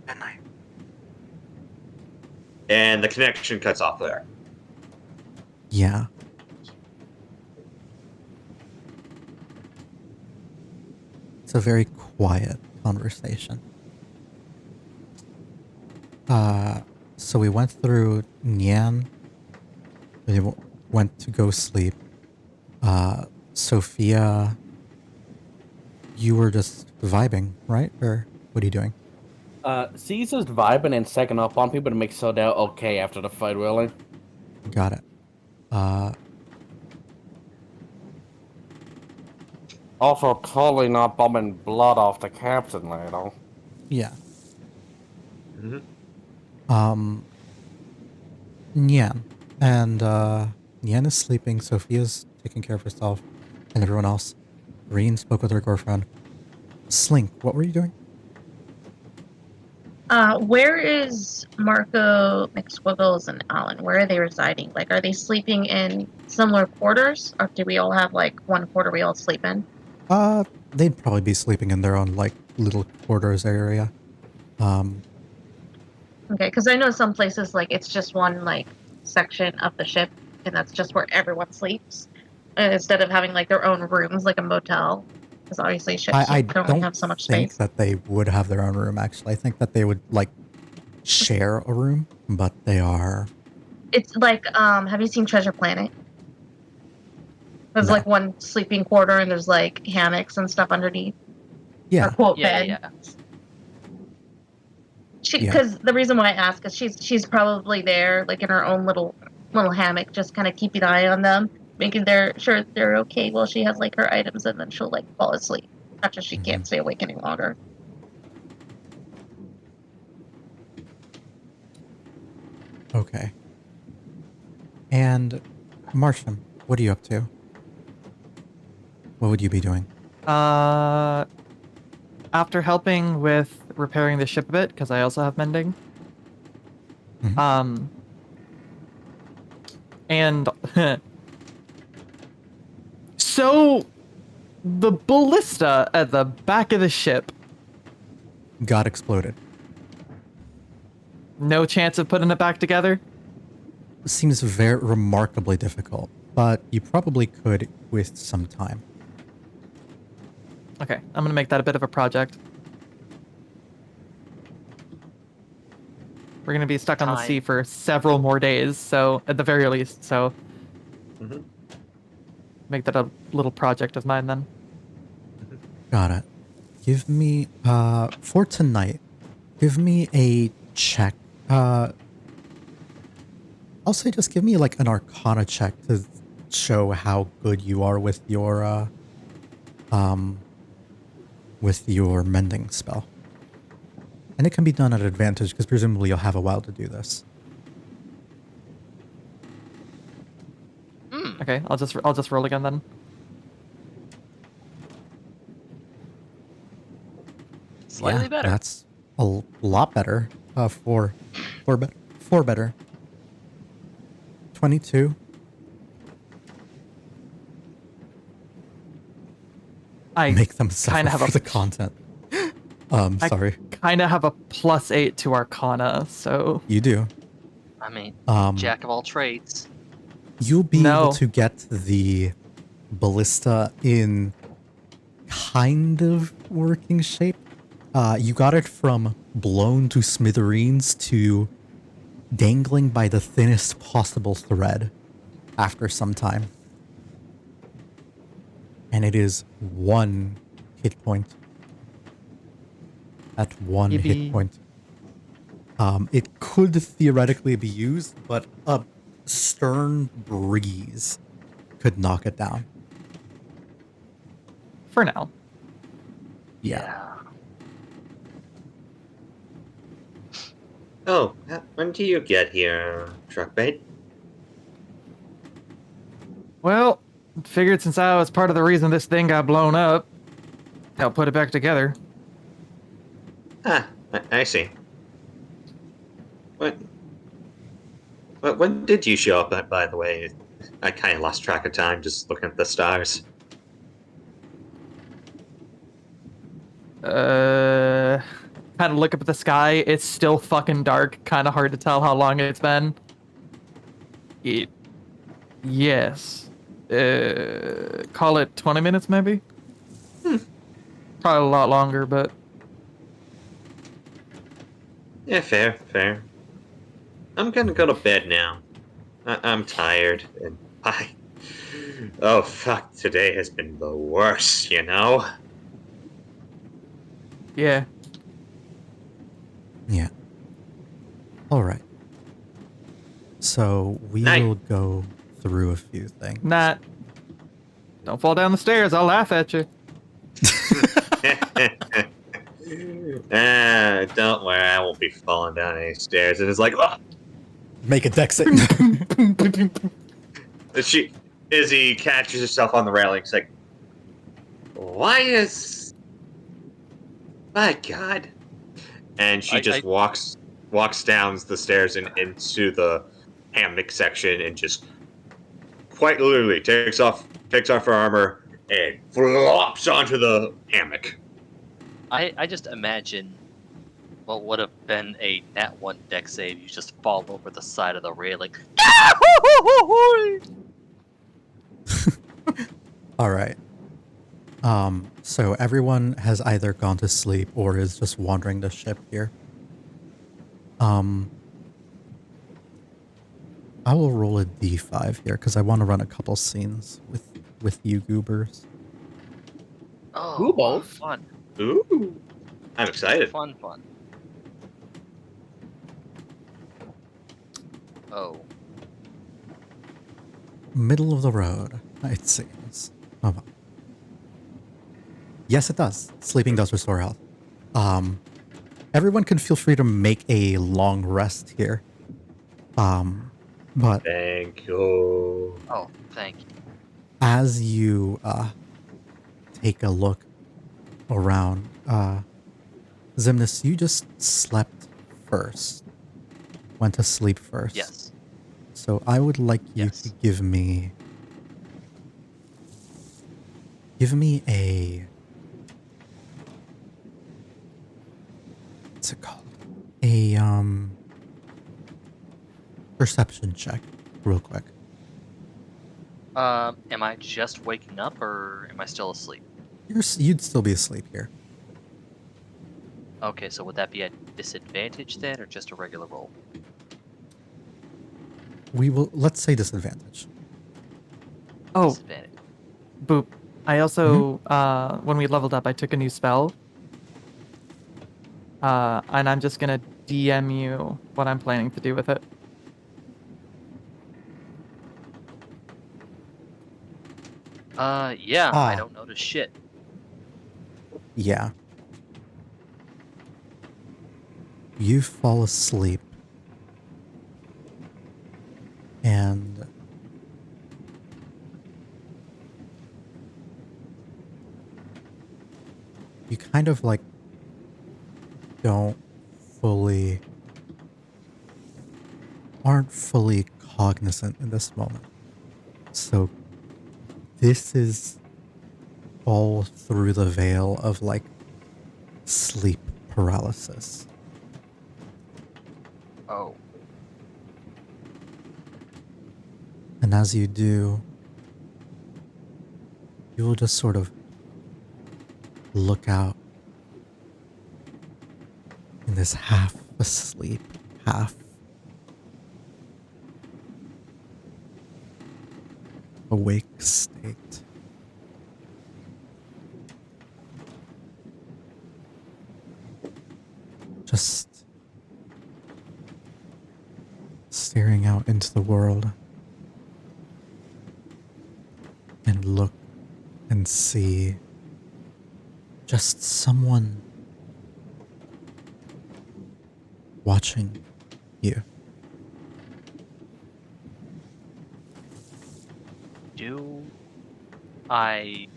Good night. And the connection cuts off there. Yeah. It's a very quiet conversation. So we went through Nyan. We went to go sleep. Sophia, you were just vibing, right? Or what are you doing? C's just vibing and second up on people to make sure they're okay after the fight, really. Got it. Also, totally not bumming blood off the captain later. Yeah. Mhm. Nyan. And Nyan is sleeping. Sophia's taking care of herself and everyone else. Reen spoke with her girlfriend. Slink, what were you doing? Where is Marco, McSquiggles, and Alan? Where are they residing? Like, are they sleeping in similar quarters, or do we all have like one quarter we all sleep in? They'd probably be sleeping in their own like little quarters area. Okay, because I know some places like it's just one like section of the ship, and that's just where everyone sleeps, and instead of having like their own rooms like a motel, because obviously ships I can only don't have so much think space. that they would have their own room, actually. I think that they would like share a room, but they are... It's like, have you seen Treasure Planet? There's No. like one sleeping quarter, and there's like hammocks and stuff underneath, or Yeah. quote Yeah, bed. yeah, yeah. Yeah. Because the reason why I ask is she's probably there like in her own little hammock, just kind of keeping an eye on them, making sure they're okay while she has like her items, and then she'll like fall asleep after she Mhm. can't stay awake any longer. Okay. And Marsham, what are you up to? What would you be doing? After helping with repairing the ship a bit, because I also have mending. Mhm. And so the ballista at the back of the ship, Got exploded. no chance of putting it back together. Seems very remarkably difficult, but you probably could with some time. Okay, I'm gonna make that a bit of a project. We're gonna be stuck on the sea for several more days, so at the very least, so Mhm. Mm-hmm. make that a little project of mine then. Got it. Give me, for tonight, give me a check. I'll say just give me like an Arcana check to show how good you are with your mending spell. And it can be done at advantage because presumably you'll have a while to do this. Okay, I'll just roll again then. Slightly better. That's a lot better. Four better. 22. I Make them suffer kind of have for a the content. Sorry. kind of have a +8 to Arcana, so You do. I mean, Um, jack of all trades. You'll be able no. to get the ballista in kind of working shape. You got it from blown to smithereens to dangling by the thinnest possible thread after some time. And it is 1 hit point. At 1 hit Yippee. point. It could theoretically be used, but a stern breeze could knock it down. For now. Yeah. Oh, when do you get here, Truckbait? Well, figured since I was part of the reason this thing got blown up, I'll put it back together. Ah, I see. When did you show up, by the way? I kind of lost track of time just looking at the stars. Kind of look up at the sky. It's still fucking dark. Kind of hard to tell how long it's been. Yes. Call it 20 minutes, maybe? Probably a lot longer, but... Yeah, fair. I'm gonna go to bed now. I'm tired, and oh fuck, today has been the worst, you know? Yeah. Yeah. All right. So we Night. will go through a few things. Nat, don't fall down the stairs. I'll laugh at you. Don't worry, I won't be falling down any stairs. And it's like, oh! Make a dex save. Izzy catches herself on the railing. It's like, why is, my God? And she just walks down the stairs and into the hammock section, and just quite literally takes off her armor and flops onto the hammock. I just imagine what would have been a nat 1 deck save. You just fall over the side of the railing. All right. So everyone has either gone to sleep or is just wandering the ship here. I will roll a d5 here because I want to run a couple scenes with you goobers. Oh, Goobos? fun. Ooh, I'm excited. Fun. Oh. Middle of the road, it seems. Oh, well. Yes, it does. Sleeping does restore health. Everyone can feel free to make a long rest here. But Thank you. Oh, thank you. as you take a look around, Zimnus, you just slept first. Went to sleep first. Yes. So I would like you to give me a, what's it called? A perception check, real quick. Am I just waking up or am I still asleep? You'd still be asleep here. Okay, so would that be a disadvantage then, or just a regular roll? Let's say disadvantage. Oh, Disadvantage. Boop. I also, when we leveled up, I took a new spell. And I'm just gonna DM you what I'm planning to do with it. Yeah, I don't notice shit. Yeah. You fall asleep. And you kind of like aren't fully cognizant in this moment. So this is all through the veil of like sleep paralysis. Oh. And as you do, you will just sort of look out in this half asleep, half awake state. Just staring out into the world and look and see just someone watching you. Do I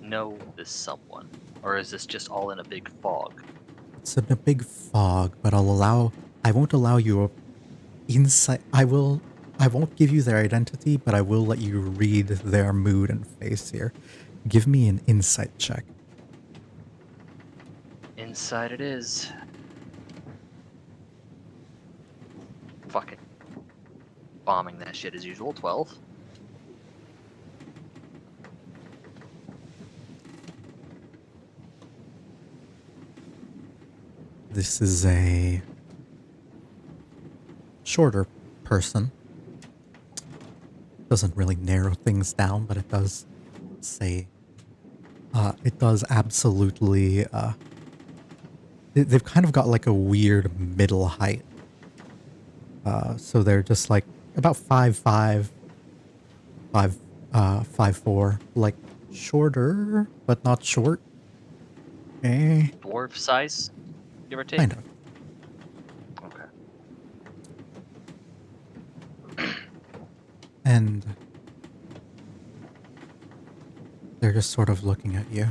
know this someone? Or is this just all in a big fog? It's in a big fog, but I won't allow you a insight. I won't give you their identity, but I will let you read their mood and face here. Give me an insight check. Inside it is. Fucking bombing that shit as usual. 12. this is a shorter person. Doesn't really narrow things down, but it does say, it does absolutely, they've kind of got like a weird middle height. So they're just like about 5'5", 5'4", like shorter, but not short. Eh, Dwarf size, give or take. kind of. Okay. And they're just sort of looking at you.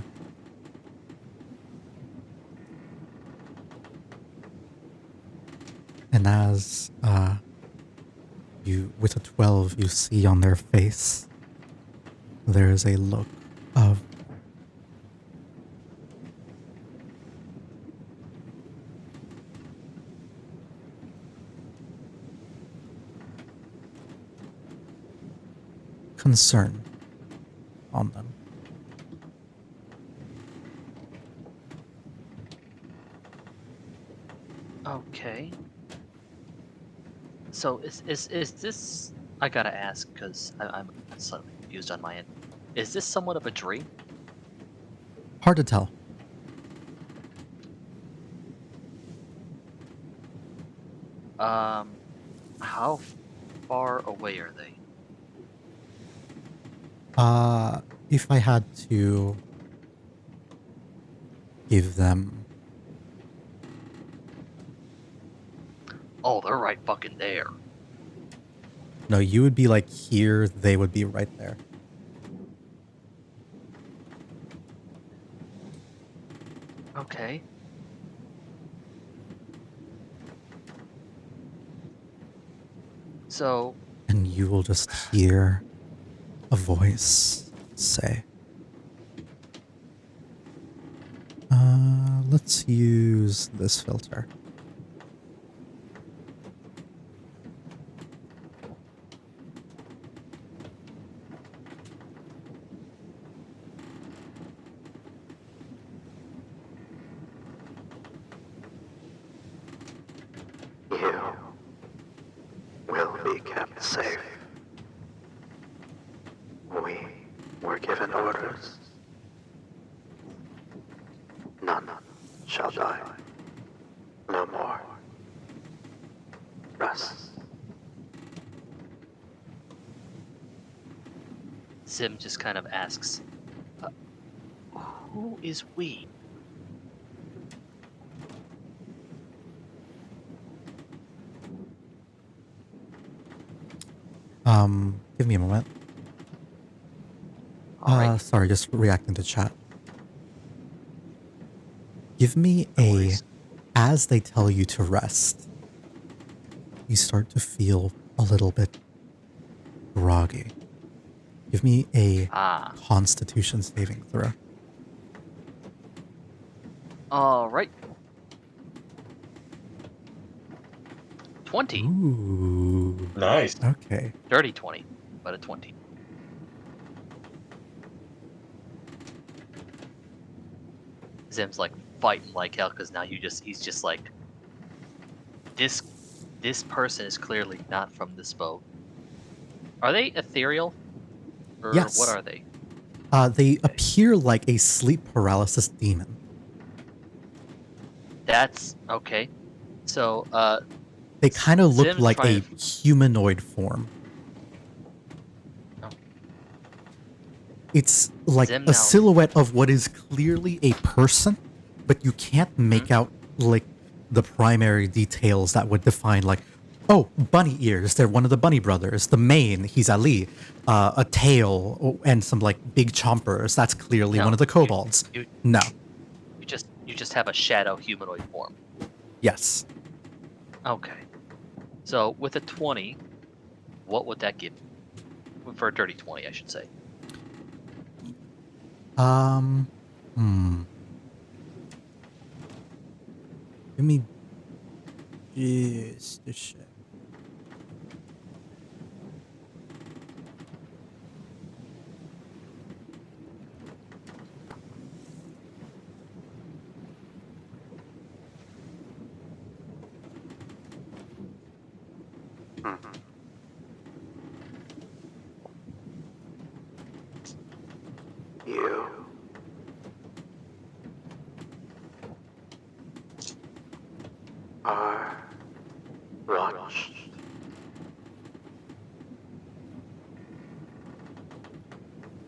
And as you, with a 12, you see on their face, there is a look of concern on them. Okay. So is this? I gotta ask because I'm slightly confused on my end. Is this somewhat of a dream? Hard to tell. How far away are they? If I had to give them, Oh, they're right fucking there. no, you would be like here, they would be right there. Okay. So And you will just hear a voice say, let's use this filter. You will be kept safe. We were given orders. None shall die. No more. Rest. Zim just kind of asks, "Who is we?" Give me a moment. All right. Sorry, just reacting to chat. Give me No a, worries. as they tell you to rest, you start to feel a little bit groggy. Give me a Ah. Constitution saving throw. All right. 20. Ooh. Nice. Okay. Dirty 20, but a 20. Zim's like fighting like hell because now he's just like, this person is clearly not from this boat. Are they ethereal? Or Yes. what are they? They appear like a sleep paralysis demon. That's okay. So They kind of look Zim like a trying humanoid form. Oh. It's like Zim a now- silhouette of what is clearly a person, but you can't make out like the primary details that would define like, oh, bunny ears, they're one of the bunny brothers. The mane, he's Ali. A tail and some like big chompers, that's clearly No, one of the you- kobolds. you- No. You just have a shadow humanoid form. Yes. Okay. So with a 20, what would that give? For a dirty 20, I should say. Give me just a shit. You are watched.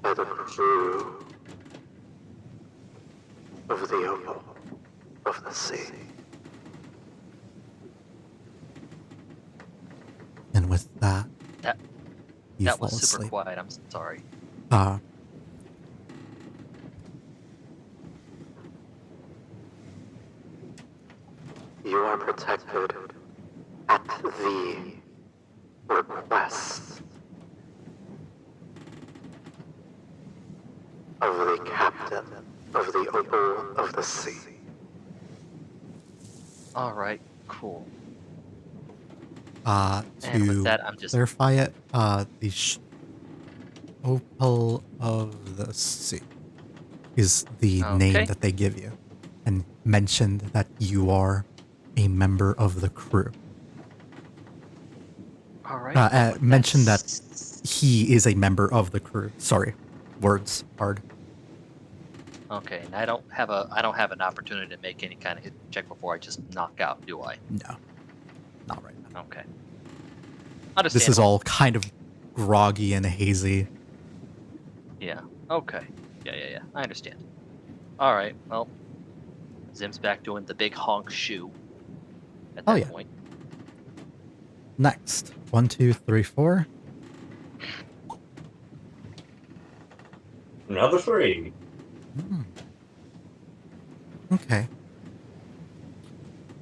By the crew of the opal of the sea. And with that, That you that fall was super asleep. quiet. I'm sorry. You are protected at the request of the captain of the opal of the sea. All right, cool. To And with that, I'm just clarify it, the opal of the sea is the name okay. that they give you, and mentioned that you are a member of the crew. All right. well, with Mentioned that s- he is a member of the crew. Sorry, words hard. Okay, and I don't have an opportunity to make any kind of hit check before I just knock out, do I? No, not right now. Okay. This is Understandable. all kind of groggy and hazy. Yeah. Okay. Yeah. I understand. All right. Well, Zim's back doing the big honk shoe at Oh that yeah. point. Next, 1, 2, 3, 4. Another 3. Okay.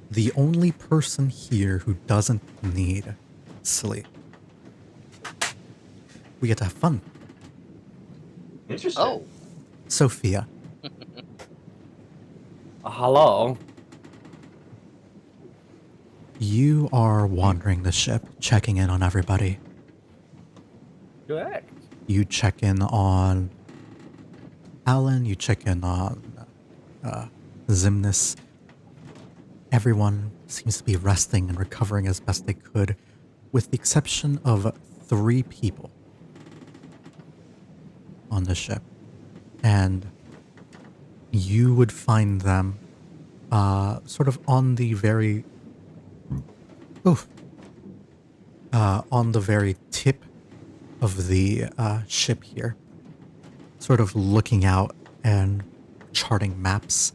The only person here who doesn't need sleep. We get to have fun. Interesting. Oh. Sophia, Hello. you are wandering the ship, checking in on everybody. Correct. You check in on Alan, you check in on Zimnis. Everyone seems to be resting and recovering as best they could, with the exception of 3 people on the ship. And you would find them sort of on the very on the very tip of the ship here, sort of looking out and charting maps,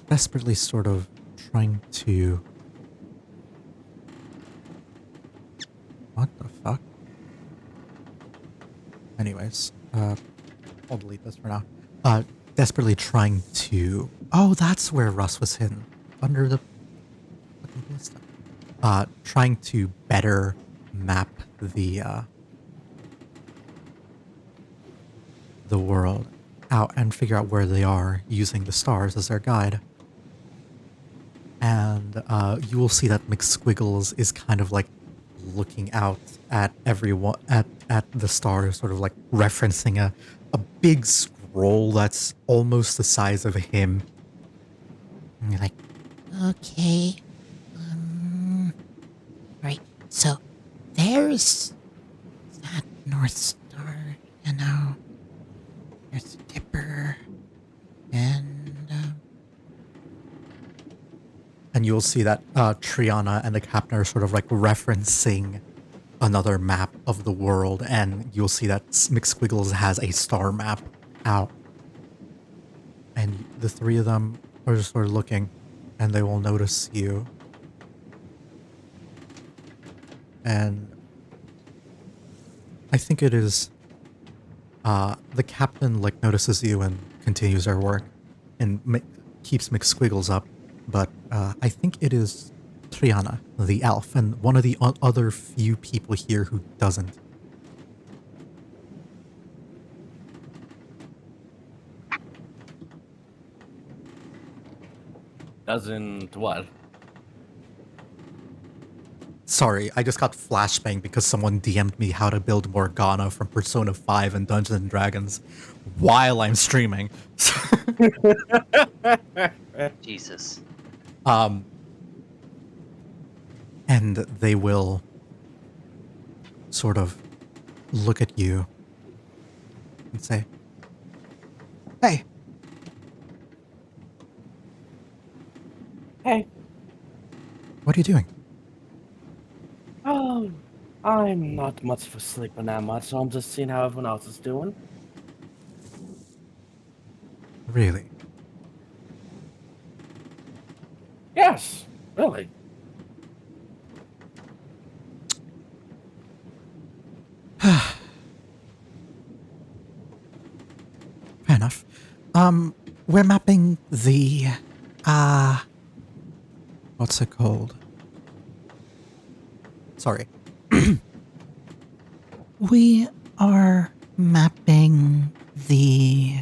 desperately sort of trying to... What the fuck? Anyways, I'll delete this for now. Desperately trying to... Oh, that's where Russ was hidden. Under the fucking ballista. Trying to better map the world out and figure out where they are using the stars as their guide. And you will see that McSquiggles is kind of like looking out at everyone, at the stars, sort of like referencing a big scroll that's almost the size of him. And you're like, okay. Right. So there's that North Star, you know. There's Dipper. And you'll see that Triana and the captain are sort of like referencing another map of the world, and you'll see that McSquiggles has a star map out. And the 3 of them are just sort of looking, and they will notice you. And I think it is the captain like notices you and continues their work and keeps McSquiggles up. But I think it is Triana, the elf, and one of the other few people here who doesn't. Doesn't what? Sorry, I just got flashbang because someone DM'd me how to build Morgana from Persona 5 and Dungeons and Dragons while I'm streaming. Jesus. And they will sort of look at you and say, "Hey, Hey, what are you doing?" oh, I'm not much for sleeping that much, so I'm just seeing how everyone else is doing. Really? Yes, really. Fair enough. We're mapping the, what's it called? Sorry. We are mapping the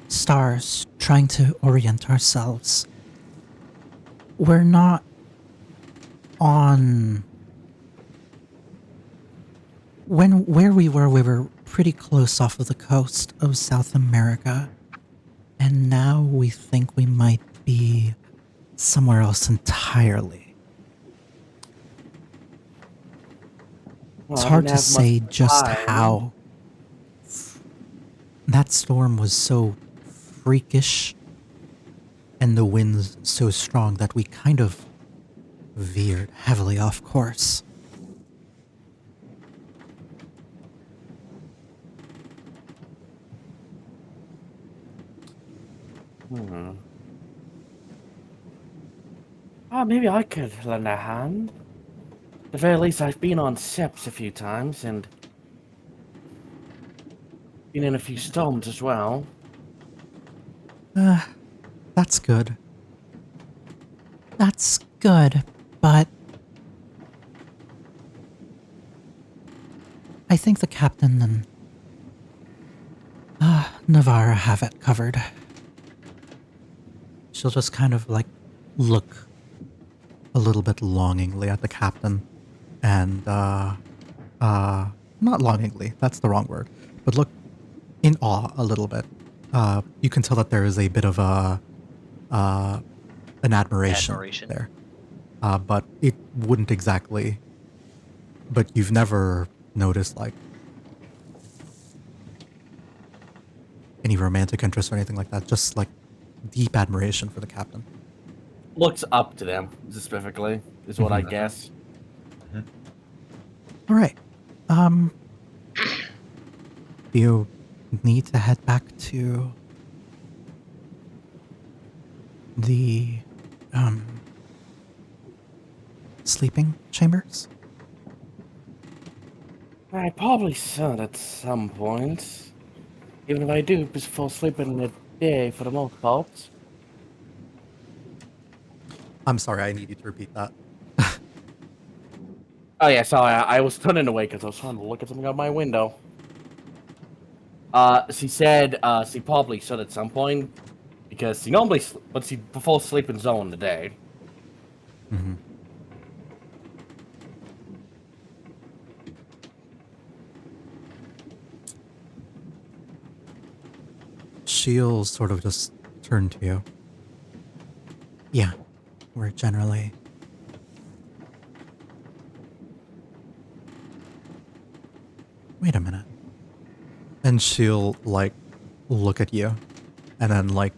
stars, trying to orient ourselves. We're not on... Where we were pretty close off of the coast of South America. And now we think we might be somewhere else entirely. Well, It's I hard didn't to have much say just time. how that storm was so freakish and the winds so strong that we kind of veered heavily off course. Maybe I could lend a hand. At the very least, I've been on ships a few times and been in a few storms as well. That's good. That's good, but I think the captain and Navarra have it covered. She'll just kind of like look a little bit longingly at the captain and not longingly, that's the wrong word, but look in awe a little bit. You can tell that there is a bit of an admiration there. But it wouldn't exactly, but you've never noticed like any romantic interest or anything like that, just like deep admiration for the captain. Looks up to them, specifically, is what I guess. All right. You need to head back to the sleeping chambers. I probably should at some point. Even if I do just fall asleep in the day for the most part. I'm sorry, I need you to repeat that. Oh yeah, sorry, I was turning away because I was trying to look at something out my window. She said she probably should at some point because she normally, but she falls asleep in zone in the day. Mm-hmm. She'll sort of just turn to you. Yeah, we're generally... Wait a minute. And she'll, like, look at you. And then, like,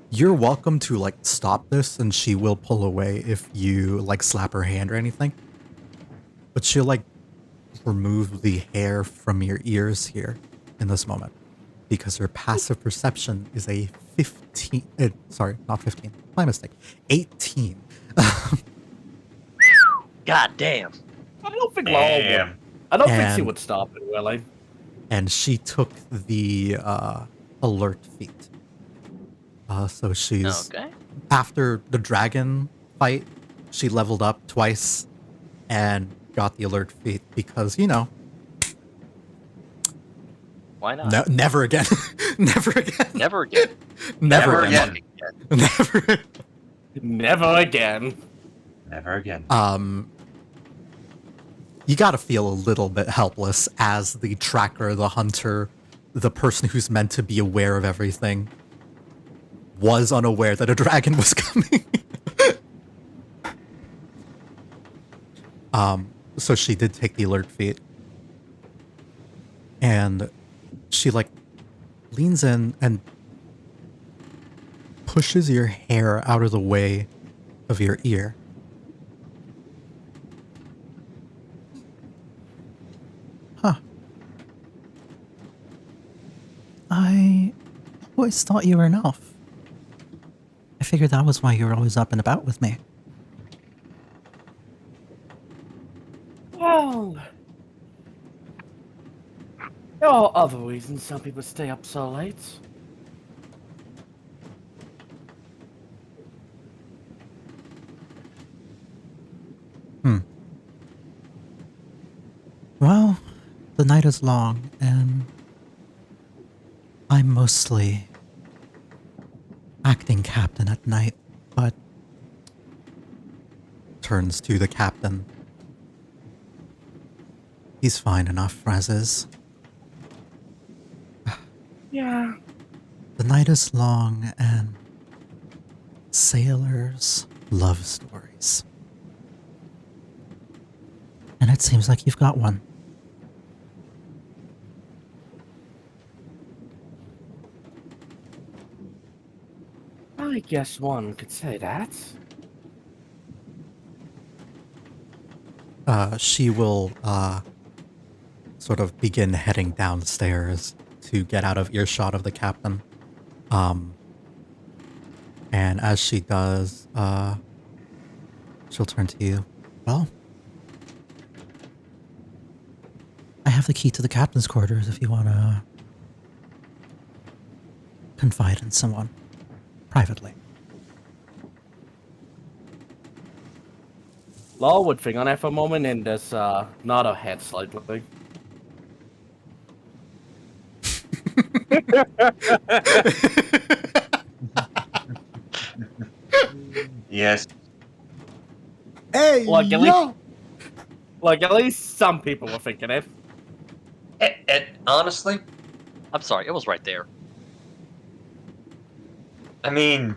you're welcome to, like, stop this, and she will pull away if you, like, slap her hand or anything. But she'll, like, remove the hair from your ears here in this moment. Because her passive perception is a 15... sorry, not 15. My mistake. 18. God damn. I don't think Laurel would. I don't think she would stop it, really. And she took the alert feat. So she's... Okay. After the dragon fight, she leveled up twice and got the alert feat because, you know... Why not? No, never again. Never again. Never again. Never again. fucking again. Never. Never again. Never again. You gotta feel a little bit helpless as the tracker, the hunter, the person who's meant to be aware of everything, was unaware that a dragon was coming. So she did take the alert feat. And she like leans in and pushes your hair out of the way of your ear. Huh. I always thought you were an elf. I figured that was why you were always up and about with me. Well, there are other reasons some people stay up so late. Well, the night is long, and I'm mostly acting captain at night, but turns to the captain. He's fine enough as is. Yeah. The night is long, and sailors love stories. And it seems like you've got one. I guess one could say that. She will sort of begin heading downstairs to get out of earshot of the captain. And as she does, she'll turn to you. Well, I have the key to the captain's quarters if you want to confide in someone privately. Law would think on that for a moment and just nod her head slightly. Yes. Hey, Look, at least some people were thinking it. And honestly, I'm sorry, it was right there. I mean,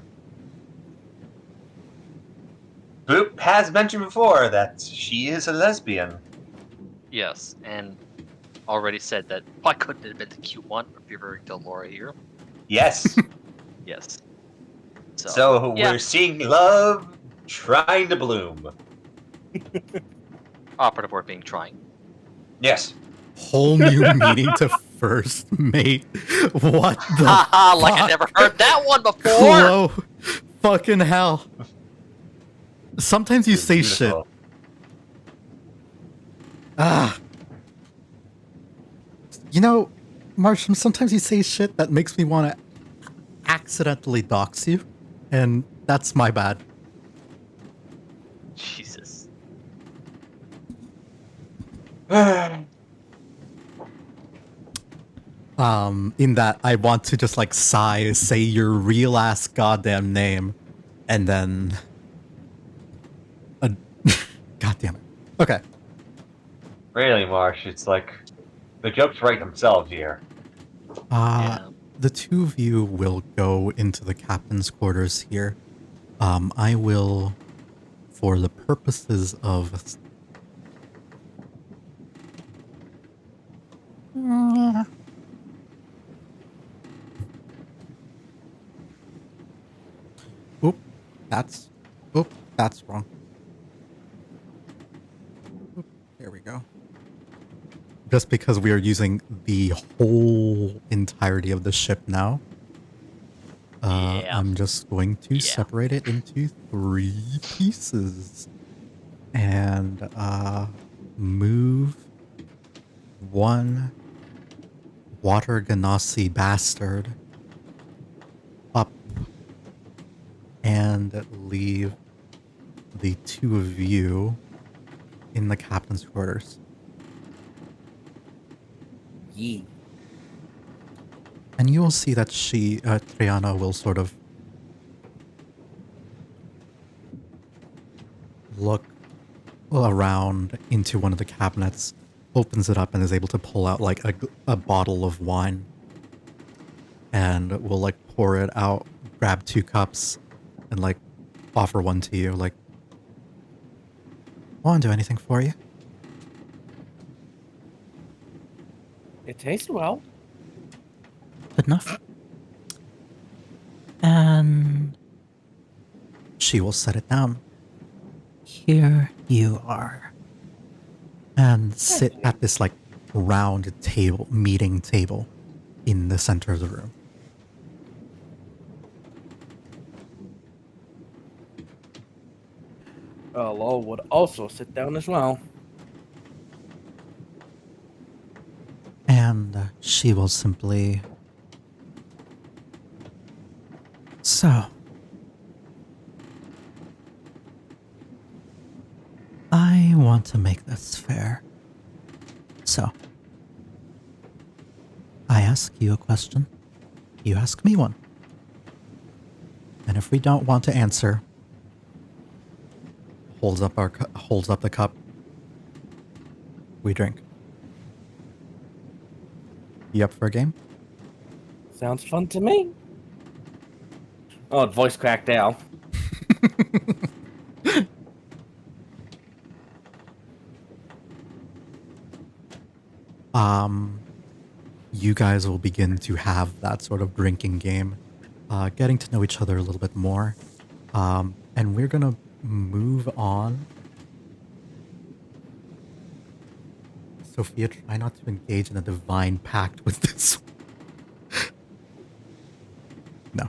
Boop has mentioned before that she is a lesbian. Yes, and already said that why couldn't it have been the cute one, referring to Laura here. Yes. Yes. So yeah. we're seeing love trying to bloom. Operative word being trying. Yes. Whole new meaning to first mate. What the Haha, like I fuck? never heard that one before! Hello. Fucking hell. Sometimes you say shit. Beautiful. You know, Marsham, sometimes you say shit that makes me want to accidentally dox you. And that's my bad. Jesus. In that I want to just like sigh, say your real ass goddamn name, and then God damn it. Okay. Really, Marsh, it's like the jokes write themselves here. Yeah. The two of you will go into the captain's quarters here. I will, for the purposes of Oop, that's wrong. Oop, there we go. Just because we are using the whole entirety of the ship now, Yeah. I'm just going to separate it into 3 pieces. And move 1 water ganassi bastard up and leave the 2 of you in the captain's quarters. Yee. And you will see that she, Triana, will sort of look around into one of the cabinets, opens it up, and is able to pull out like a bottle of wine. And will like pour it out, grab 2 cups, and like offer one to you. Like, Won't do anything for you. It tastes well. Good enough. And she will set it down. Here you are. And sit at this like round table, meeting table in the center of the room. Law would also sit down as well. And she will simply... So... I want to make this fair. So... I ask you a question. You ask me one. And if we don't want to answer... Holds up the cup. We drink. You up for a game? Sounds fun to me. Oh, voice cracked out. You guys will begin to have that sort of drinking game, getting to know each other a little bit more. And we're gonna move on. Sophia, try not to engage in a divine pact with this. No.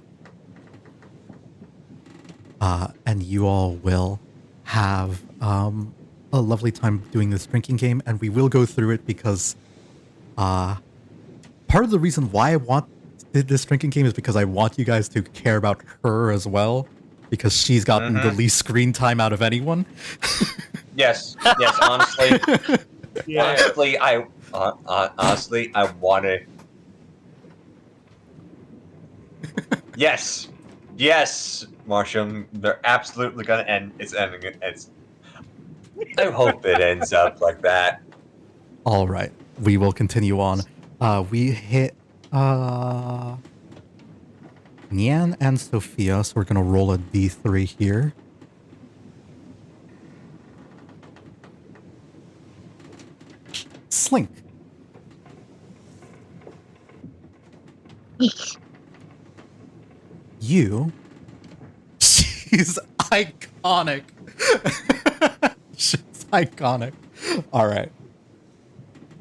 And you all will have a lovely time doing this drinking game, and we will go through it because part of the reason why I did this drinking game is because I want you guys to care about her as well, because she's gotten the least screen time out of anyone. Yes, honestly. Yeah. Honestly, I want to. Yes, Marshall. They're absolutely gonna end. It's ending. I hope it ends up like that. All right, we will continue on. We hit Nyan and Sophia, so we're gonna roll a d3 here. Slink. You. She's iconic. She's iconic. All right.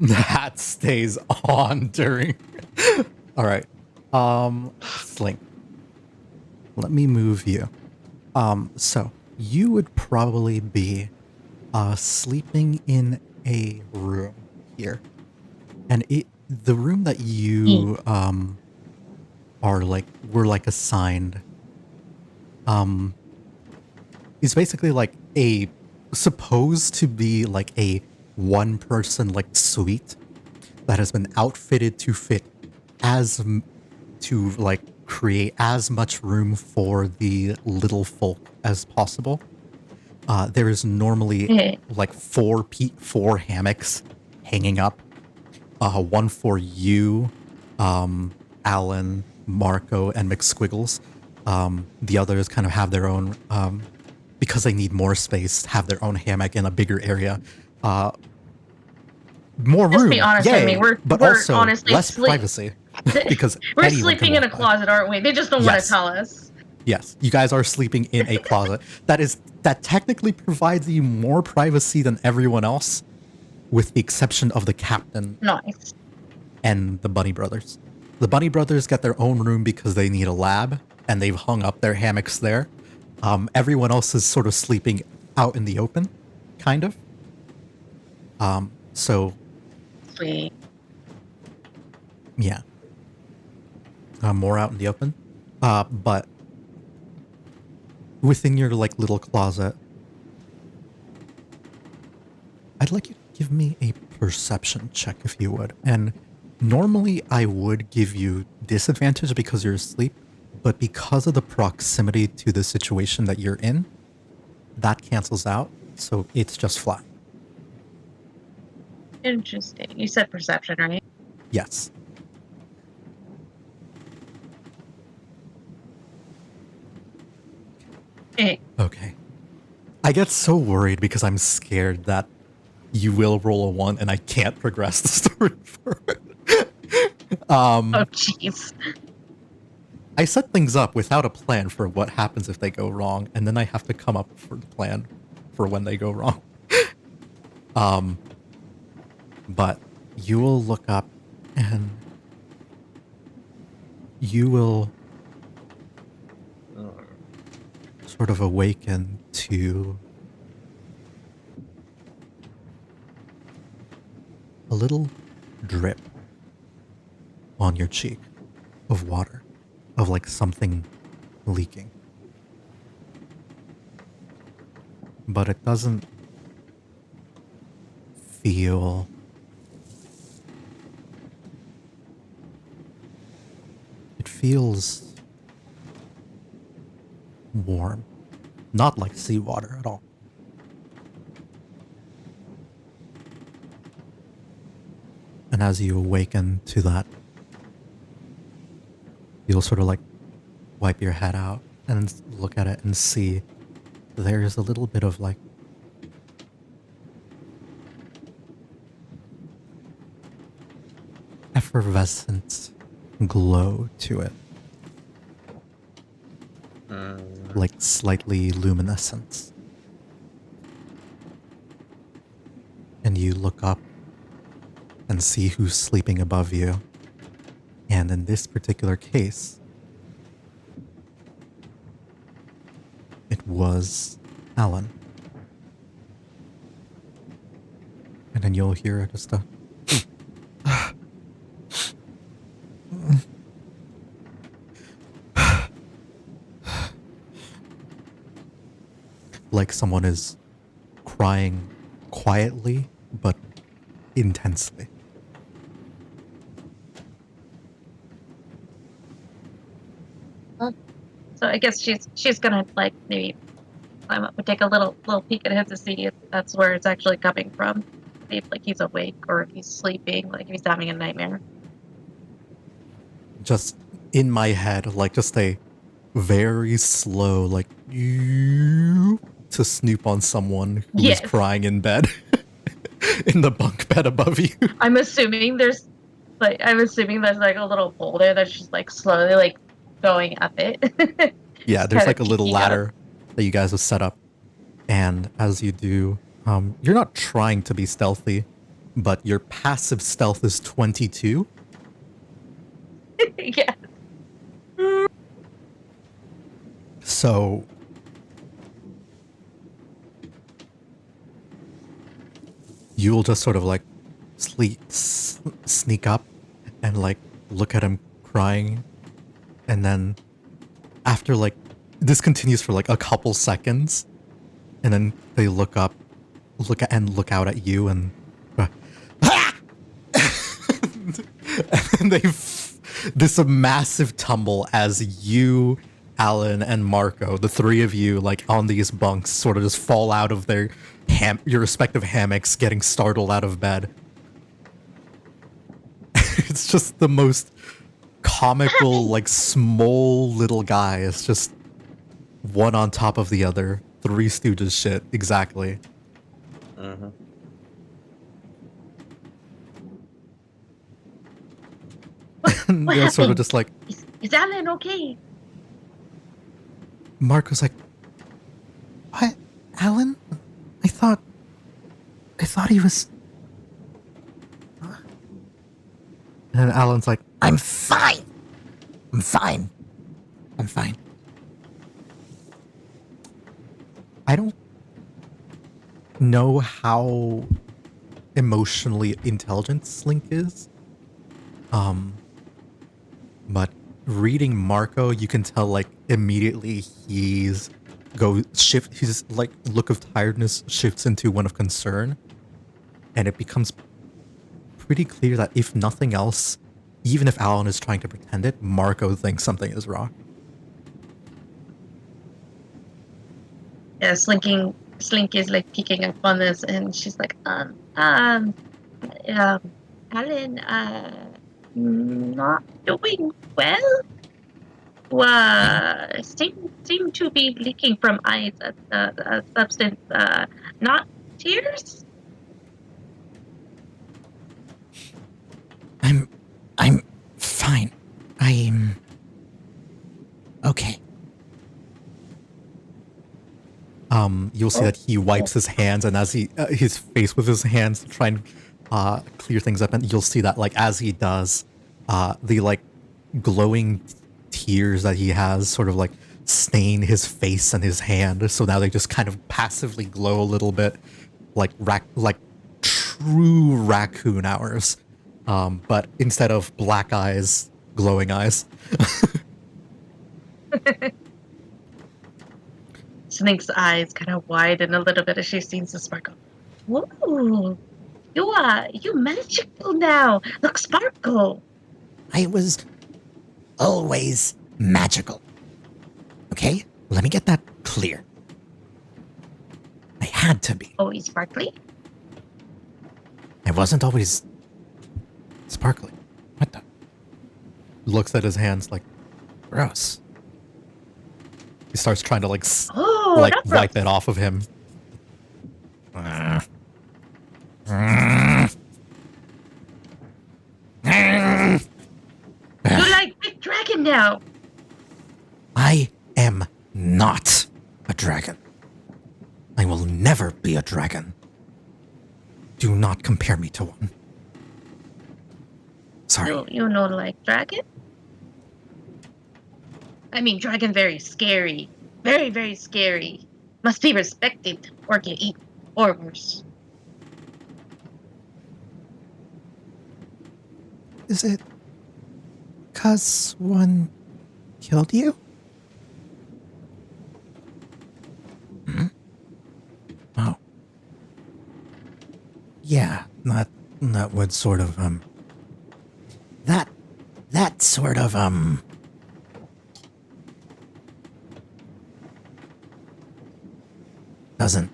That stays on during. All right. Slink. Let me move you. So you would probably be sleeping in a room here. And the room that you were assigned is basically like supposed to be like a one person like suite that has been outfitted to fit to like create as much room for the little folk as possible. There is normally like four hammocks hanging up. One for you, Alan, Marco, and McSquiggles. The others kind of have their own, because they need more space, have their own hammock in a bigger area. More room, be honest with me, but we're also honestly less privacy. Because we're anyone sleeping can in a walk closet, aren't we? They just don't want Yes. to tell us. Yes, you guys are sleeping in a closet. That technically provides you more privacy than everyone else, with the exception of the captain Nice. and the Bunny Brothers. The Bunny Brothers get their own room because they need a lab, and they've hung up their hammocks there. Everyone else is sort of sleeping out in the open, kind of. So Sweet. yeah, more out in the open. But within your like little closet, I'd like you to give me a perception check if you would. And normally I would give you disadvantage because you're asleep, but because of the proximity to the situation that you're in, that cancels out. So it's just flat. Interesting. You said perception, right? Yes. Eh. Okay. I get so worried because I'm scared that you will roll a 1 and I can't progress the story forward. Oh, jeez. I set things up without a plan for what happens if they go wrong, and then I have to come up for the plan for when they go wrong. But you will look up and you will sort of awaken to a little drip on your cheek of water, of like something leaking. But it doesn't feel it feels warm, not like seawater at all. And as you awaken to that, you'll sort of like wipe your head out and look at it and see there's a little bit of like effervescent glow to it. Like slightly luminescent. And you look up and see who's sleeping above you. And in this particular case, it was Alan. And then you'll hear just a like someone is crying quietly but intensely. So I guess she's gonna like maybe climb up and take a little peek at him to see if that's where it's actually coming from. See if like he's awake or if he's sleeping, like if he's having a nightmare. Just in my head, like just a very slow, like to snoop on someone who is crying in bed, in the bunk bed above you. I'm assuming there's like a little boulder that's just like slowly like going up it. Yeah, there's like a little ladder that you guys have set up, and as you do, you're not trying to be stealthy, but your passive stealth is 22. Yeah. So you'll just sort of like sneak up and like look at him crying, and then after like this continues for like a couple seconds, and then they look up, look out at you, and and this massive tumble as you, Alan, and Marco, the three of you, like on these bunks, sort of just fall out of their your respective hammocks, getting startled out of bed. It's just the most comical, like small little guy. It's just one on top of the other. Three Stooges shit, exactly. Mm-hmm. And they're sort of just like, is Alan okay? Marco's like, what? Alan? I thought he was... Huh? And Alan's like, I'm fine. I'm fine. I'm fine. I don't know how emotionally intelligent Slink is. But reading Marco, you can tell like immediately his like look of tiredness shifts into one of concern, and it becomes pretty clear that if nothing else, even if Alan is trying to pretend it, Marco thinks something is wrong. Yeah, Slink is like picking up on this, and she's like, Alan, not doing well. Staying seem to be leaking from eyes a substance, not tears? I'm fine. I'm okay. You'll see that he wipes his hands, and as his face with his hands to try and clear things up, and you'll see that like as he does, the like glowing tears that he has sort of like stain his face and his hand, so now they just kind of passively glow a little bit, like true raccoon hours, but instead of black eyes, glowing eyes. Snake's eyes kind of widen a little bit as she sees the sparkle. Ooh, you magical now. Look, sparkle. I was always magical. Okay? Let me get that clear. I had to be. Always sparkly. I wasn't always sparkly. What the? Looks at his hands like Gross. he starts trying to like Oh, like not wipe gross. it off of him. You like big dragon now. I am not a dragon. I will never be a dragon. Do not compare me to one. Sorry. You know like dragon? I mean, dragon very scary. Very, very scary. Must be respected or get eaten or worse. Is it 'cause one killed you? Hmm? Oh. Yeah, that would sort of, that sort of, doesn't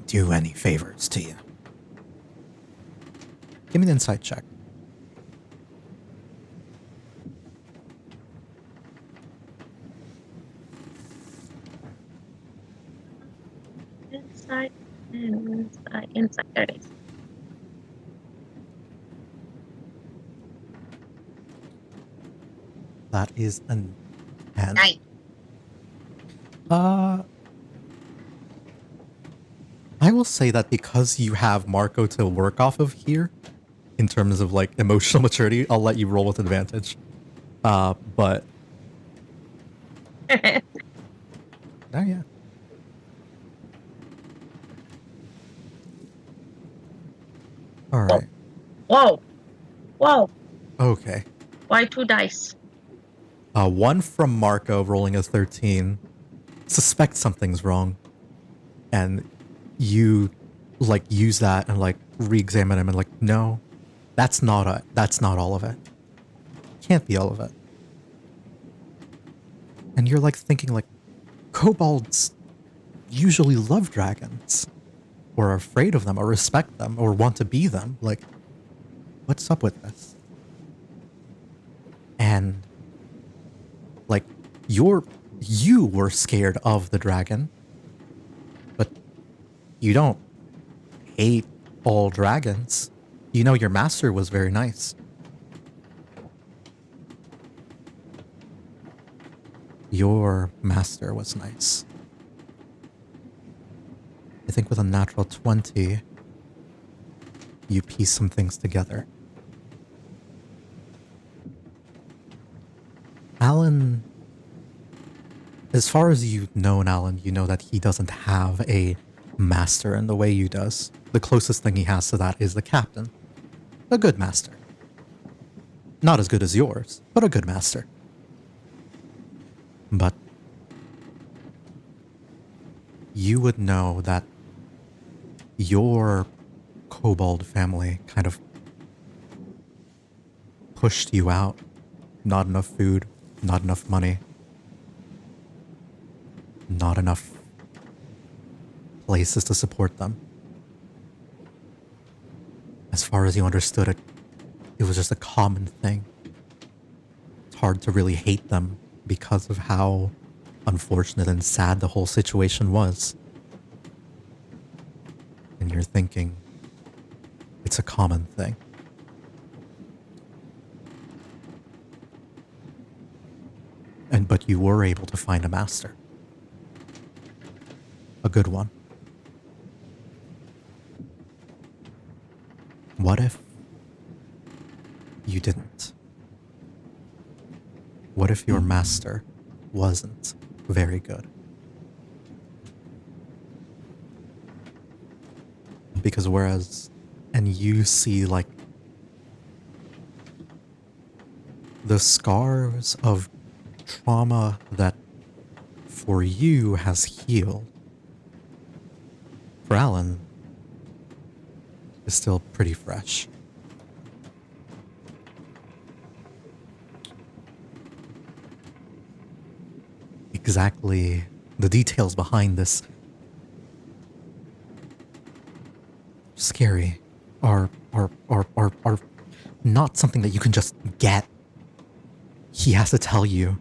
do any favors to you. Give me an insight check. Inside, inside. There it is. That is an 10. Nice. I will say that because you have Marco to work off of here, in terms of like emotional maturity, I'll let you roll with advantage. But oh yeah. All right. Whoa. Whoa. Okay. Why 2 dice? One from Marco rolling a 13. Suspect something's wrong, and you like use that and like re-examine him and like, no, that's not all of it. Can't be all of it. And you're like thinking like, kobolds usually love dragons, or are afraid of them, or respect them, or want to be them. Like, what's up with this? And like, you were scared of the dragon, but you don't hate all dragons. You know your master was very nice. Your master was nice. I think with a natural 20, you piece some things together. Alan, as far as you've known Alan, you know that he doesn't have a master in the way you does. The closest thing he has to that is the captain. A good master. Not as good as yours, but a good master. But you would know that your kobold family kind of pushed you out. Not enough food, not enough money, not enough places to support them. As far as you understood it, it was just a common thing. It's hard to really hate them because of how unfortunate and sad the whole situation was. And you're thinking, it's a common thing. But you were able to find a master. A good one. What if you didn't? What if your master wasn't very good? Because and you see like the scars of trauma that for you has healed, for Alan is still pretty fresh. Exactly the details behind this scary are not something that you can just get. He has to tell you,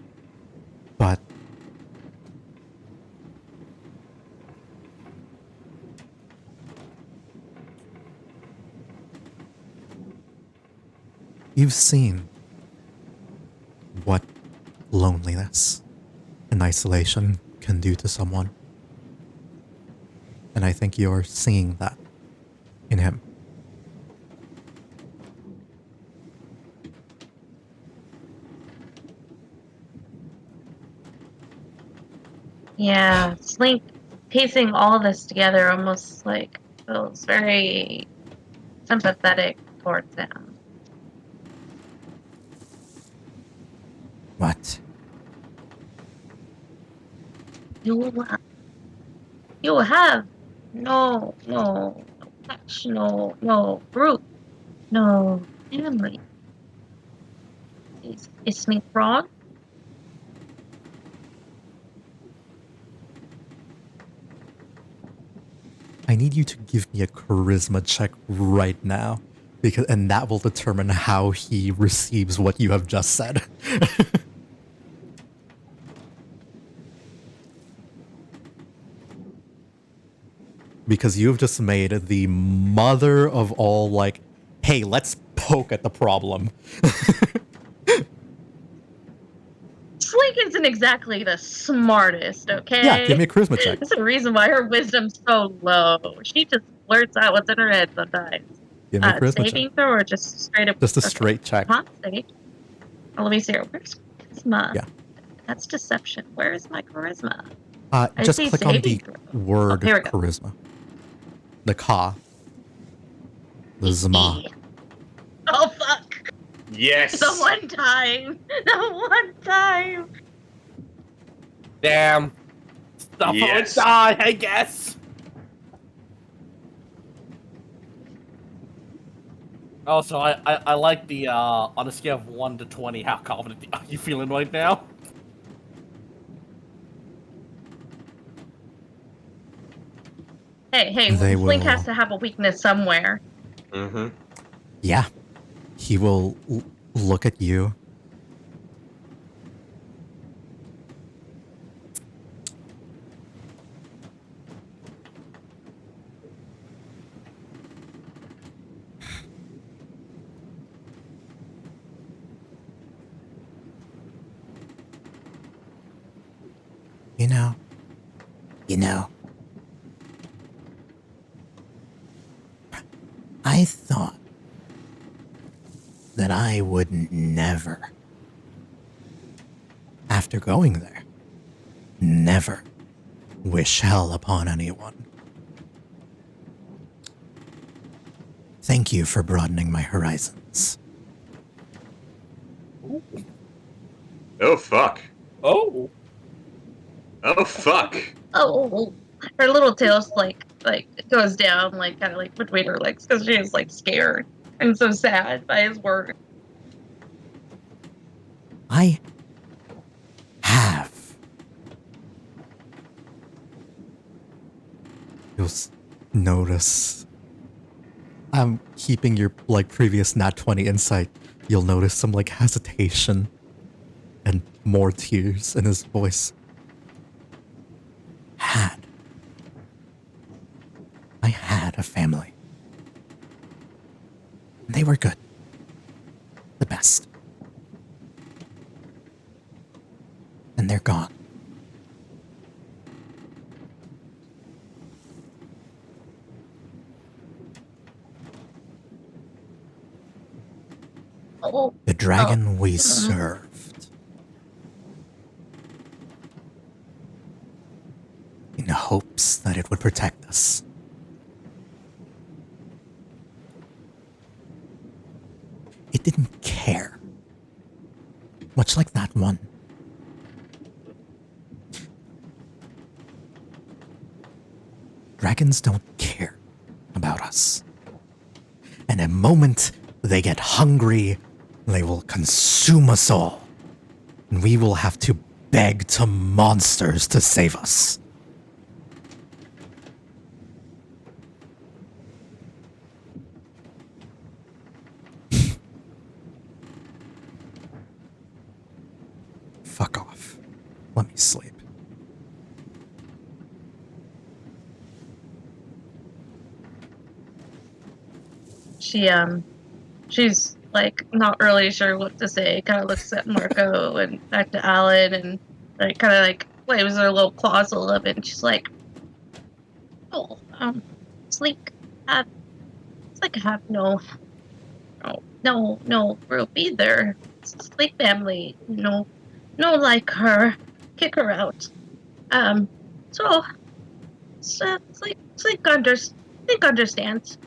but you've seen what loneliness and isolation can do to someone. And I think you're seeing that in him. Yeah, Slink piecing all of this together almost like feels very sympathetic towards him. What? You will have no touch, no group, no family. Is Slink wrong? I need you to give me a charisma check right now, and that will determine how he receives what you have just said. Because you've just made the mother of all, like, hey, let's poke at the problem. Slink isn't exactly the smartest, okay? Yeah, give me a charisma check. There's a reason why her wisdom's so low. She just blurts out what's in her head sometimes. Give me a charisma Saving check. throw or just straight up? Just a straight check. Huh? Saving? Oh, let me see here. Where's charisma? Yeah. That's deception. Where is my charisma? Just see click on the saving word here we go. charisma. The ka. The zma. Oh, fuck. Yes. The one time. The one time. Damn. Stuff Yes. would die, I guess. Also, I like the, on a scale of 1 to 20, how confident are you feeling right now? Hey, They Slink will- has to have a weakness somewhere. Mm-hmm. Yeah. He will look at you. You know, I thought that I would never, after going there, never wish hell upon anyone. Thank you for broadening my horizons. Oh fuck. Oh. Oh fuck. Oh, her little tail's like goes down, like kind of like between her legs because she is like scared and so sad by his words. I have. You'll notice. I'm keeping your, like, previous nat 20 insight. You'll notice some, like, hesitation and more tears in his voice. I had a family. They were good. The best. And they're gone. Oh, The dragon we served. In hopes that it would protect us. It didn't care. Much like that one. Dragons don't care about us. And the moment they get hungry, they will consume us all. And we will have to beg to monsters to save us. Fuck off. Let me sleep. She's like not really sure what to say. Kind of looks at Marco and back to Alan, and like kind of like waves her little claws a little bit. And she's like, "Oh, sleep. Have it's like have no group either. It's a sleep family. No, like her. Kick her out. So it's like understands.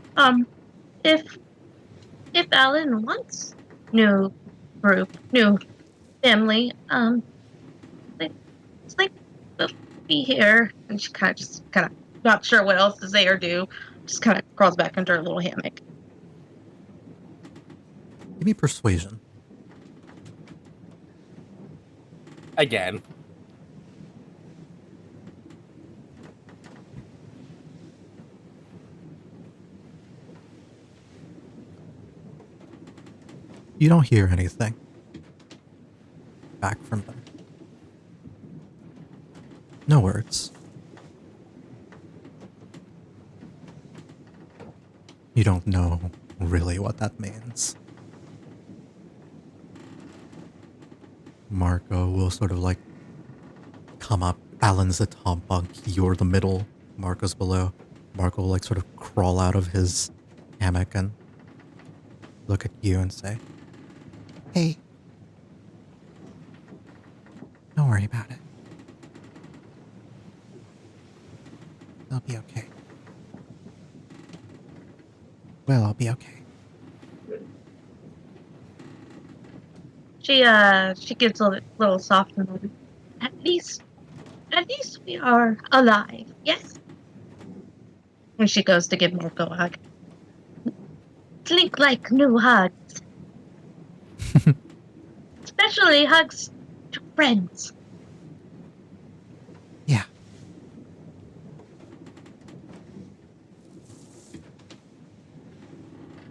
If Alan wants new group, new family, like it's like we'll be here. And she kind of not sure what else to say or do. Just kind of crawls back into her little hammock. Give me persuasion. Again. You don't hear anything back from them. No words. You don't know really what that means. Marco will sort of like come up. Alan's the top bunk. You're the middle. Marco's below. Marco will like sort of crawl out of his hammock and look at you and say, "Hey, don't worry about it. I'll be okay. Well, I'll be okay." She gives a little soft moment. At least we are alive. Yes. And she goes to give Marco a hug. Clink like new hugs. Especially hugs to friends. Yeah.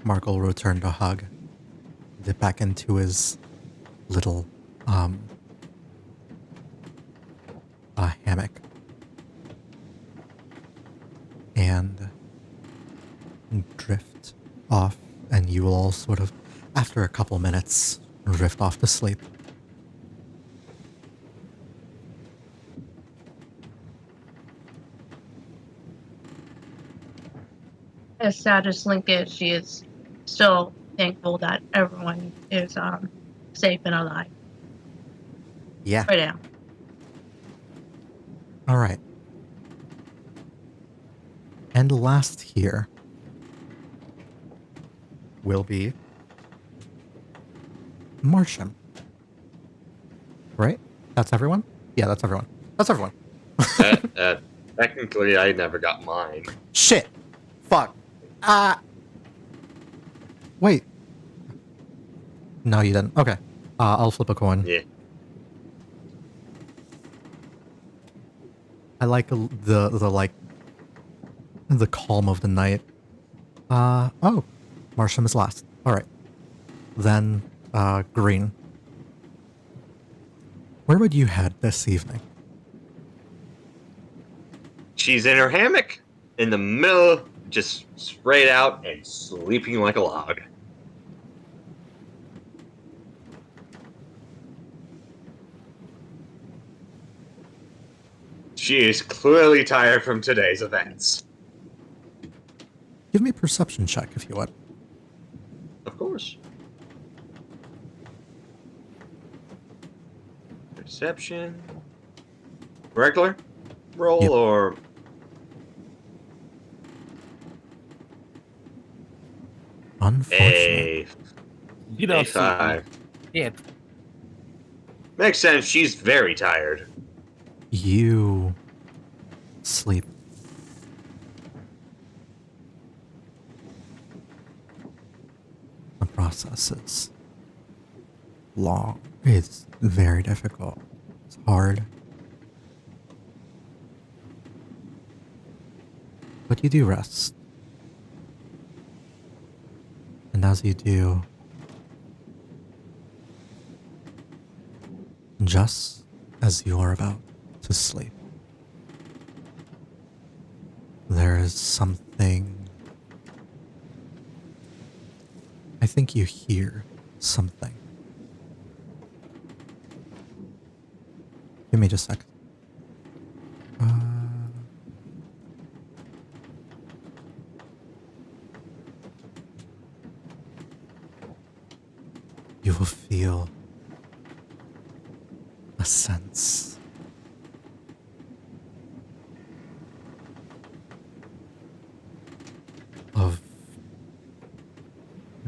Marco will return to hug. Dip back into his little hammock. And drift off, and you will all sort of, after a couple minutes, drift off to sleep. As sad as Link is, she is still thankful that everyone is safe and alive. Yeah. Right now. All right. And last here will be Martian. Right? That's everyone? Yeah, that's everyone. That's everyone. Technically, I never got mine. Shit. Fuck. Wait. No, you didn't. Okay. I'll flip a coin. Yeah. I like the calm of the night. Oh. Martian is last. Alright. Then, green. Where would you head this evening? She's in her hammock in the middle, just sprayed out and sleeping like a log. She is clearly tired from today's events. Give me a perception check if you would. Of course. Perception. Regular roll Yep. or Unfortunately. You don't see me. A5. Yeah. Makes sense. She's very tired. You sleep. The process is long. It's very difficult. It's hard. But you do rest. And as you do, just as you are about to sleep, there is something. I think you hear something. Give me just a second. You will feel a sense of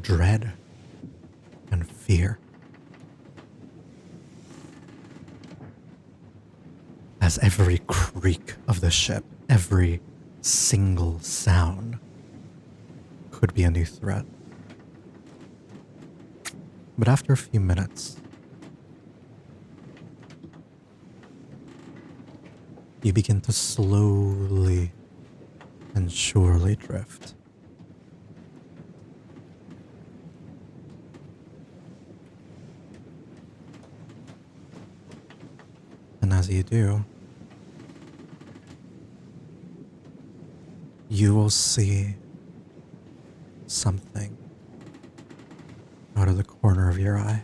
dread and fear as every creak of the ship, every single sound could be a new threat. But after a few minutes, you begin to slowly and surely drift. And as you do, you will see something out of the corner of your eye.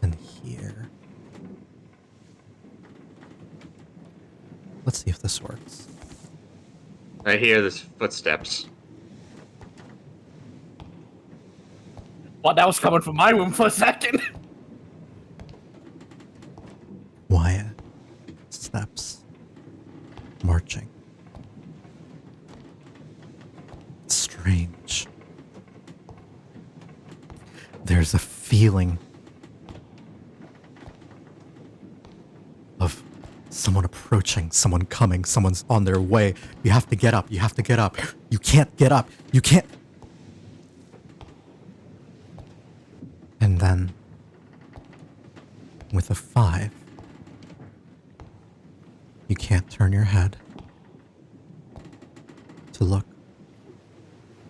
And here. Let's see if this works. I hear this footsteps. Well, that was coming from my room for a second. Wyatt steps marching. It's strange. There's a feeling of someone approaching, someone coming, someone's on their way. You have to get up. You have to get up. You can't get up. You can't. And then, with a 5, you can't turn your head to look.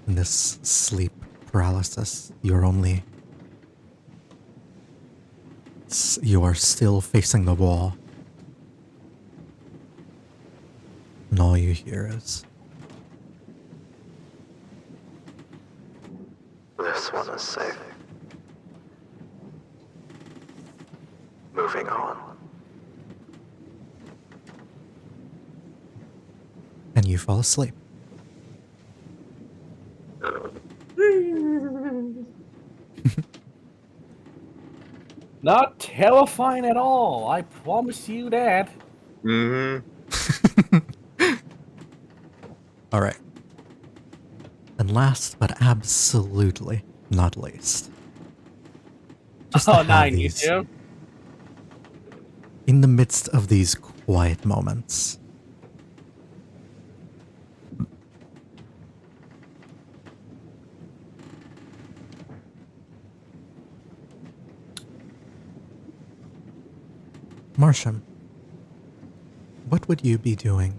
In this sleep paralysis, you're only. You are still facing the wall. And all you hear is. This one is safe. Moving on. And you fall asleep. Not terrifying at all. I promise you that. Mm-hmm. All right. And last but absolutely not least. Just to Oh, have 90, these- yeah. In the midst of these quiet moments, Marsham, what would you be doing?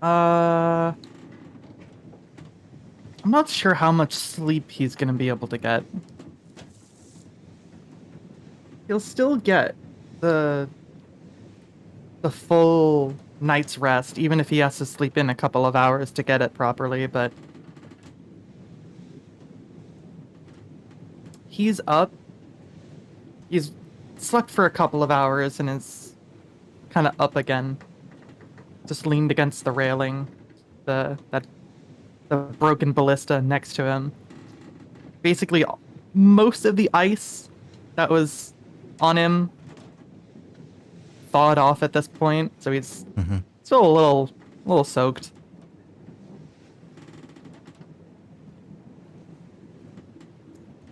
I'm not sure how much sleep he's gonna be able to get. He'll still get the full night's rest, even if he has to sleep in a couple of hours to get it properly, but he's up. He's slept for a couple of hours and is kind of up again. Just leaned against the railing, the broken ballista next to him. Basically, most of the ice that was on him thawed off at this point, so he's still a little soaked.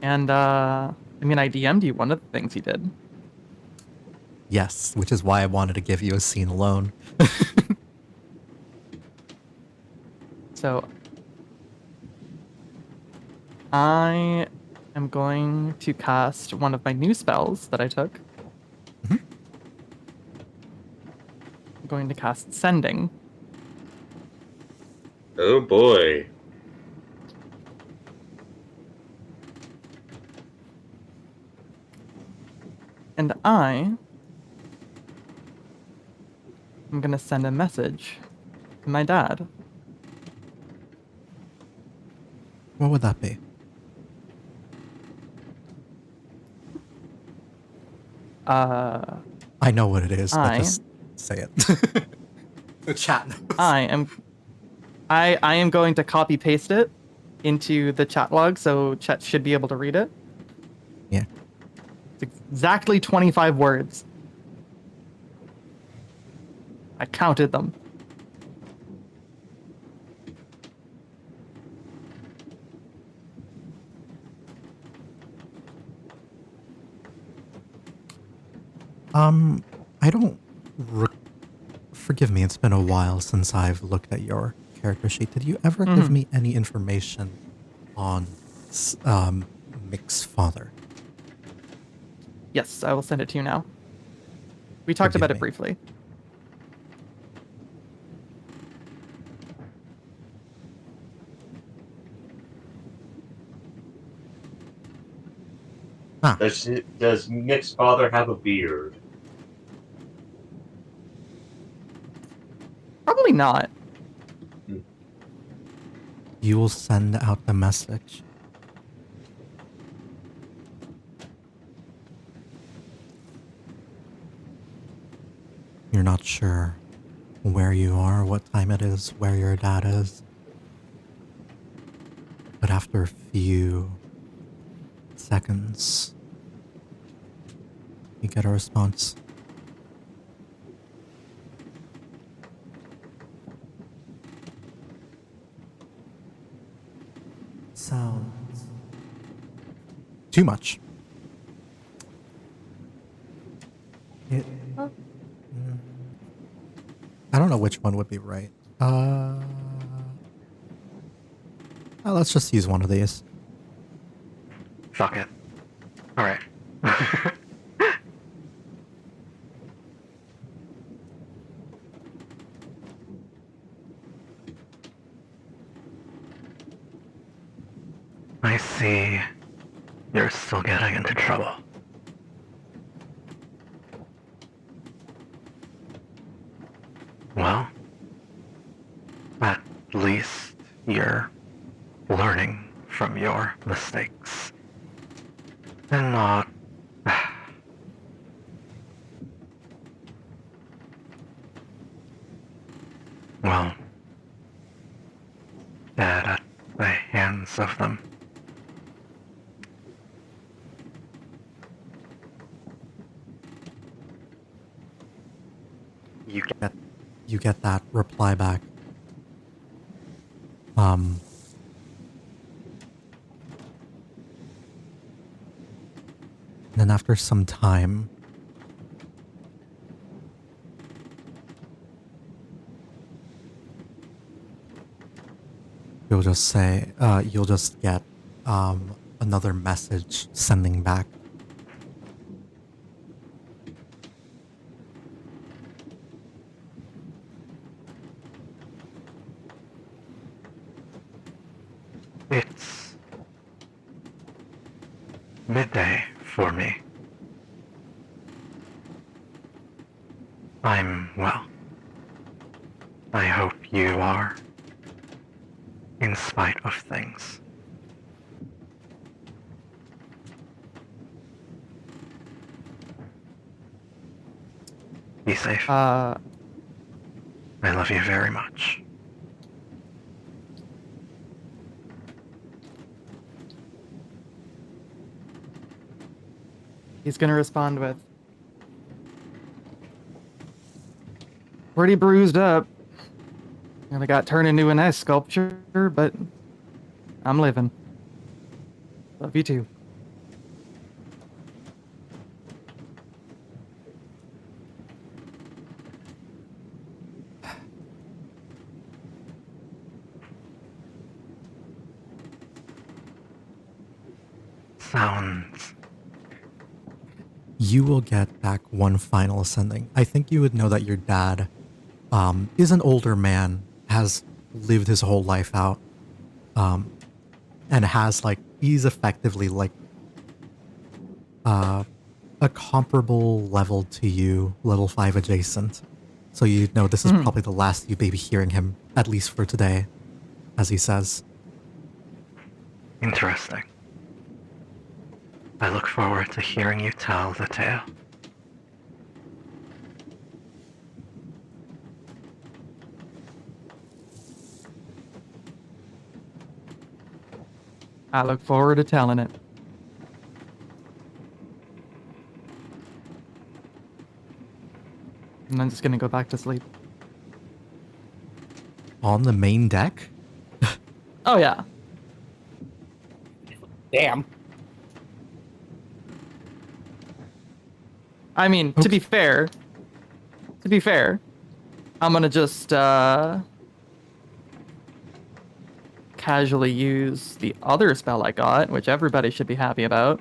And I mean, I DM'd you one of the things he did. Yes, which is why I wanted to give you a scene alone. So I am going to cast one of my new spells that I took. I'm going to cast Sending. Oh boy. And I'm going to send a message to my dad. What would that be? I know what it is, but just say it. The chat knows. I am going to copy paste it into the chat log, so chat should be able to read it. Yeah. It's exactly 25 words. I counted them. I don't... Forgive me, it's been a while since I've looked at your character sheet. Did you ever give me any information on Mick's father? Yes, I will send it to you now. We talked about it briefly. Does Mick's father have a beard? Probably not. You will send out the message. You're not sure where you are, what time it is, where your dad is. But after a few seconds, you get a response. Sounds. Too much. I don't know which one would be right. Let's just use one of these. Fuck it. Alright. I see you're still getting into trouble. Well, at least you're learning from your mistakes and not well, dead at the hands of them. You get that reply back. Then after some time, you'll just say, you'll just get another message sending back It's midday for me. I'm well. I hope you are, in spite of things. Be safe. I love you very much. He's gonna respond with, pretty bruised up. And I got turned into an ice sculpture, but I'm living. Love you too. Sounds. You will get back one final ascending. I think you would know that your dad is an older man, has lived his whole life out, and has like he's effectively like a comparable level to you, level 5 adjacent. So you know this is probably the last you may be hearing him, at least for today, as he says. Interesting. I look forward to hearing you tell the tale. I look forward to telling it. And I'm just gonna go back to sleep. On the main deck? Oh yeah. Damn. I mean, to be fair, I'm gonna just casually use the other spell I got, which everybody should be happy about.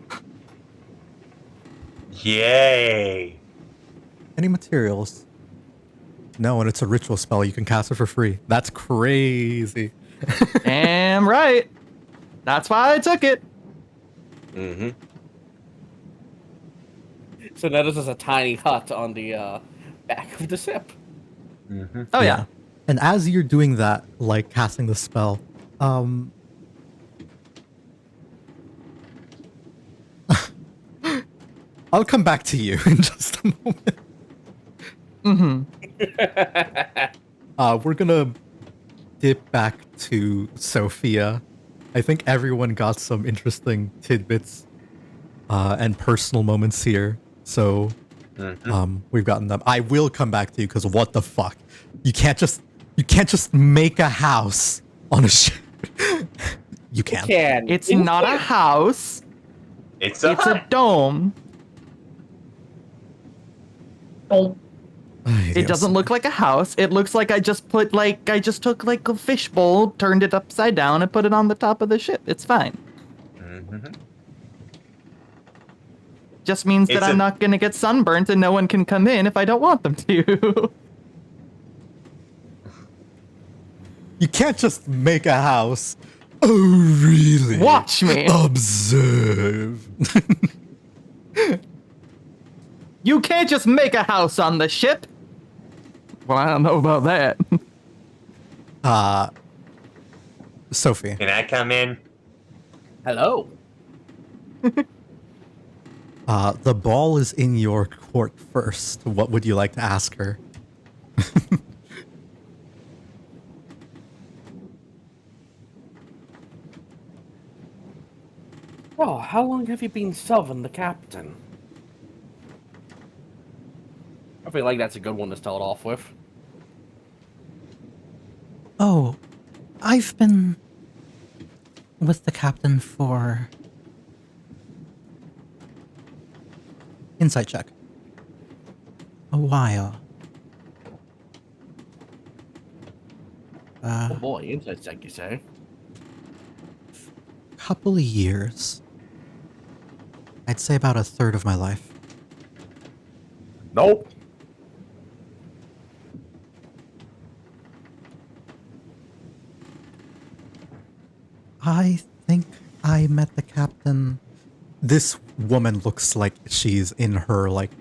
Yay! Any materials? No, and it's a ritual spell. You can cast it for free. That's crazy. Damn right. That's why I took it. Mm-hmm. So now this is a tiny hut on the back of the ship. Mm-hmm. Oh yeah. And as you're doing that, like casting the spell, I'll come back to you in just a moment. We're gonna dip back to Sophia. I think everyone got some interesting tidbits and personal moments here. So we've gotten them. I will come back to you because what the fuck? You can't just make a house on a ship. You can. It's not a house. It's It's a dome. Oh, It doesn't look like a house. It looks like I just took like a fishbowl, turned it upside down, and put it on the top of the ship. It's fine. Mm-hmm. Just means that It's I'm a- not gonna get sunburnt and no one can come in if I don't want them to. You can't just make a house. Oh, really? Watch me. Observe. You can't just make a house on the ship. Well, I don't know about that. Sophie. Can I come in? Hello. The ball is in your court first. What would you like to ask her? Oh, how long have you been serving the captain? I feel like that's a good one to start off with. Oh, I've been with the captain for... Insight check. a while. Oh boy, insight check, you say? Couple of years. I'd say about a third of my life. Nope. I think I met the captain. This woman looks like she's in her, like,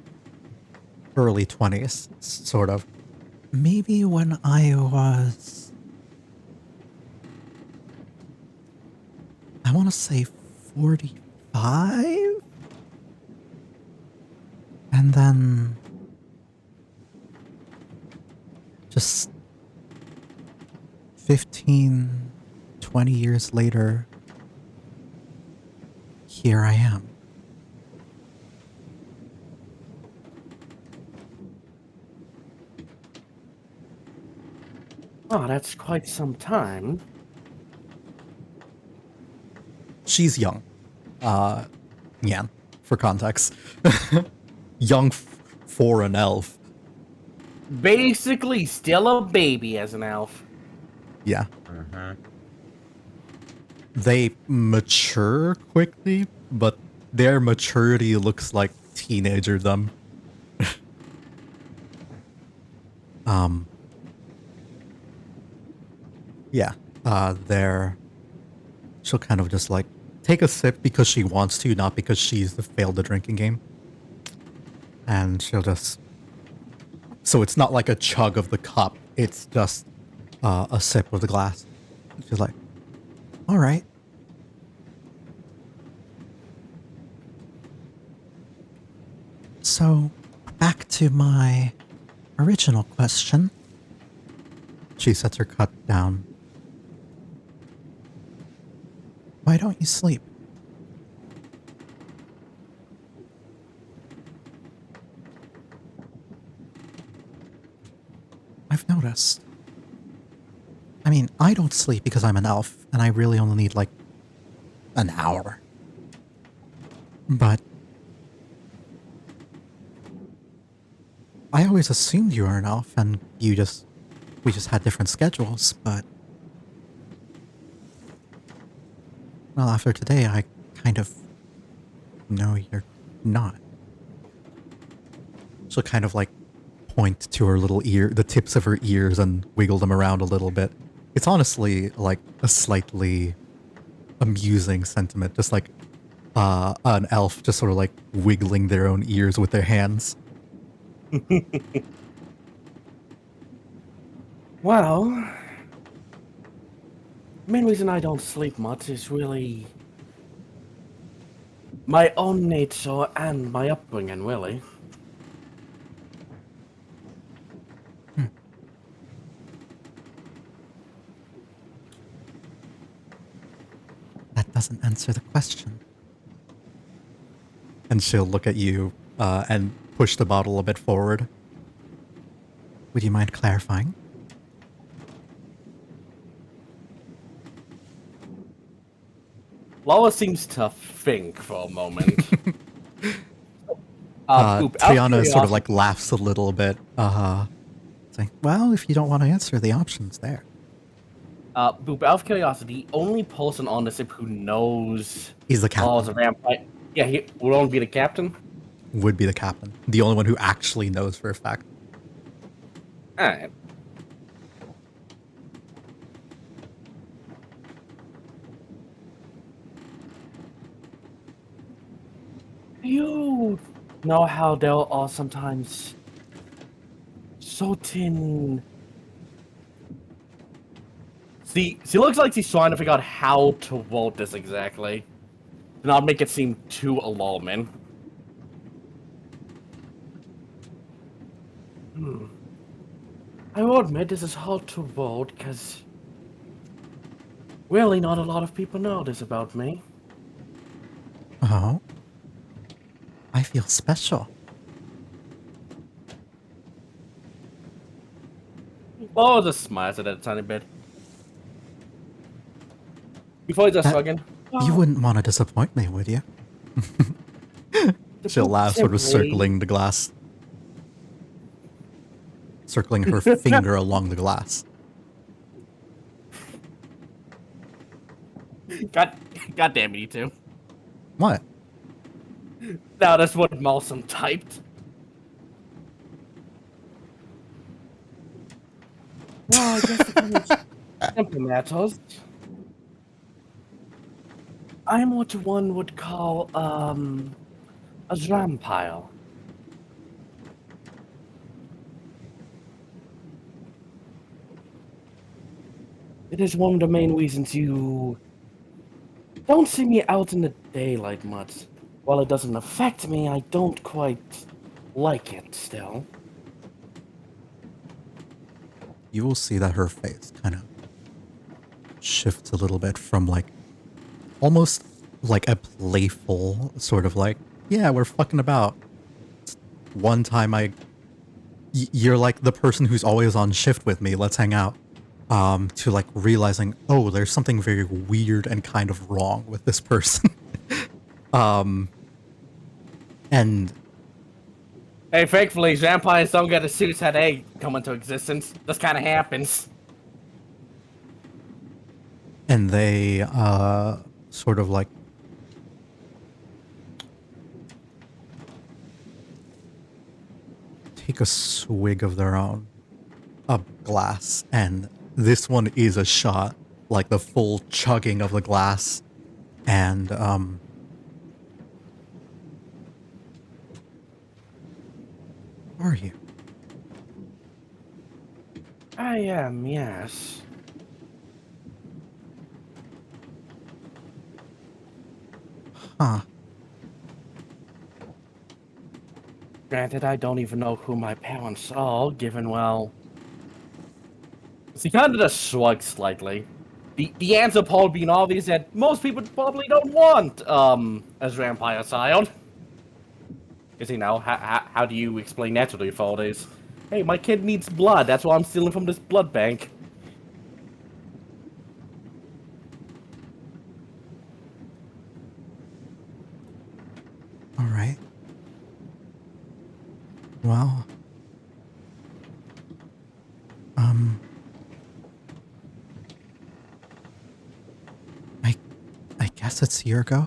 early 20s, sort of. Maybe when I was... I want to say 45? And then... just 15, 20 years later, here I am. Oh, that's quite some time. She's young. Yeah, for context. Young for an elf. Basically, still a baby as an elf. Yeah. Mm-hmm. They mature quickly, but their maturity looks like teenagerdom. Yeah. She'll kind of just like take a sip because she wants to, not because she's failed the drinking game. And she'll just... So it's not like a chug of the cup. It's just a sip of the glass. She's like, all right. So, back to my original question. She sets her cup down. Why don't you sleep? I've noticed. I mean, I don't sleep because I'm an elf, and I really only need, like, an hour. But I always assumed you were an elf, and we just had different schedules, but... Well, after today, I kind of know you're not. She'll kind of, like, point to her little ear, the tips of her ears, and wiggle them around a little bit. It's honestly, like, a slightly amusing sentiment, just like an elf just sort of, like, wiggling their own ears with their hands. Well, the main reason I don't sleep much is really my own nature and my upbringing, really. That doesn't answer the question. And she'll look at you and push the bottle a bit forward. Would you mind clarifying? Lola seems to think for a moment. Boop, out of Triana sort of like curiosity- laughs a little bit. Saying, well, if you don't want to answer, the option's there. Boop, out of curiosity, the only person on the ship who knows He's the captain. Lala's a vampire. Yeah, he would only be the captain. Would be the captain. The only one who actually knows for a fact. Alright. You know how there are sometimes certain... See, she looks like she's trying to figure out how to word this exactly. To not make it seem too alarming. I will admit this is hard to word because really not a lot of people know this about me. Oh? I feel special. Oh, just smiles at it a tiny bit. Before he just fucking... You wouldn't want to disappoint me, would you? She'll laugh, sort of circling the glass. Circling her finger along the glass. God damn it, you two. What? No, that's what Malsum typed. Well, I guess it kind of simple matters. I'm what one would call, a vampire. It is one of the main reasons you don't see me out in the daylight much. While it doesn't affect me, I don't quite like it still. You will see that her face kind of shifts a little bit from like almost like a playful sort of like, yeah, we're fucking about. One time you're like the person who's always on shift with me, let's hang out. To like realizing, oh, there's something very weird and kind of wrong with this person. And Hey, thankfully, vampires don't get as soon as they come into existence. This kind of happens. they sort of like take a swig of their own glass, and this one is a shot, like the full chugging of the glass, and who are you? I am, yes. Huh. Granted, I don't even know who my parents are, given, well... He kind of just shrugs slightly. The answer probably being obvious that most people probably don't want, a vampire child. Because, you know, how do you explain that to the authorities? Hey, my kid needs blood, that's why I'm stealing from this blood bank. All right. Well, I guess it's a year ago.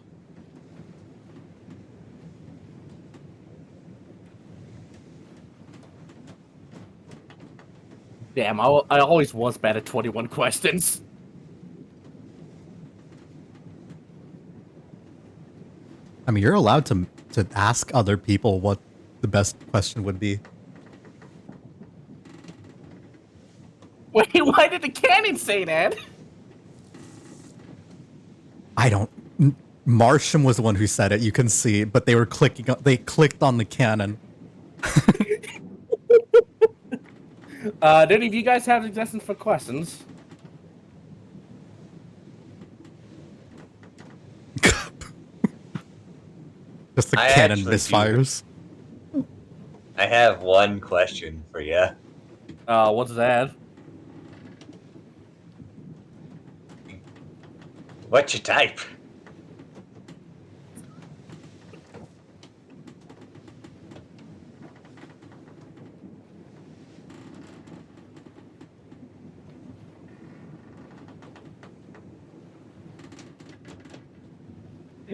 Damn, I always was bad at 21 questions. I mean, you're allowed to ask other people what the best question would be. Wait, why did the canon say that? I don't. Marsham was the one who said it. You can see, but they were clicking. They clicked on the cannon. Did any of you guys have suggestions for questions? Just the I cannon actually misfires. I have one question for you. What's that? What's your type?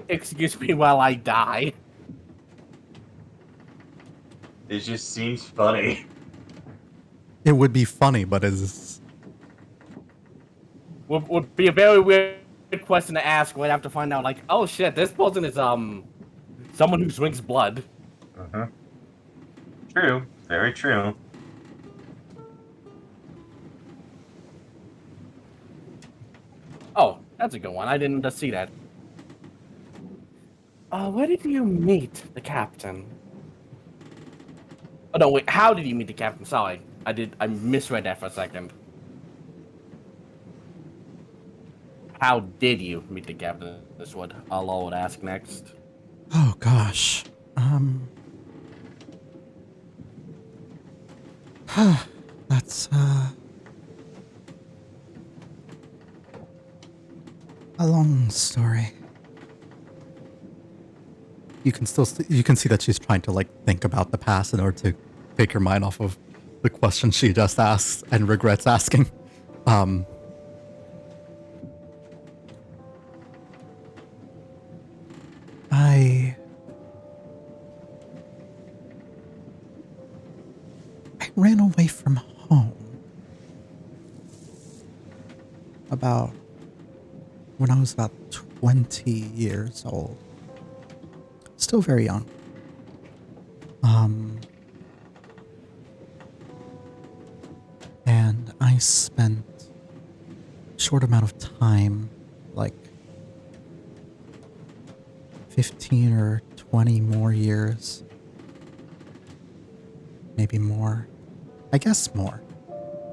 Excuse me while I die. It just seems funny. It would be funny, but is Would be a very weird question to ask right after find out, like, oh shit, this person is, someone who drinks blood. Uh-huh. True. Very true. Oh, that's a good one. I didn't just see that. Where did you meet the captain? Oh, no, wait, how did you meet the captain? Sorry, I misread that for a second. How did you meet the captain? Is what Allah would ask next. oh gosh. That's a long story. You can see that she's trying to like think about the past in order to take her mind off of the question she just asked and regrets asking. I ran away from home about when I was about 20 years old. Still very young. And I spent a short amount of time, like 15 or 20 more years, maybe more. I guess more,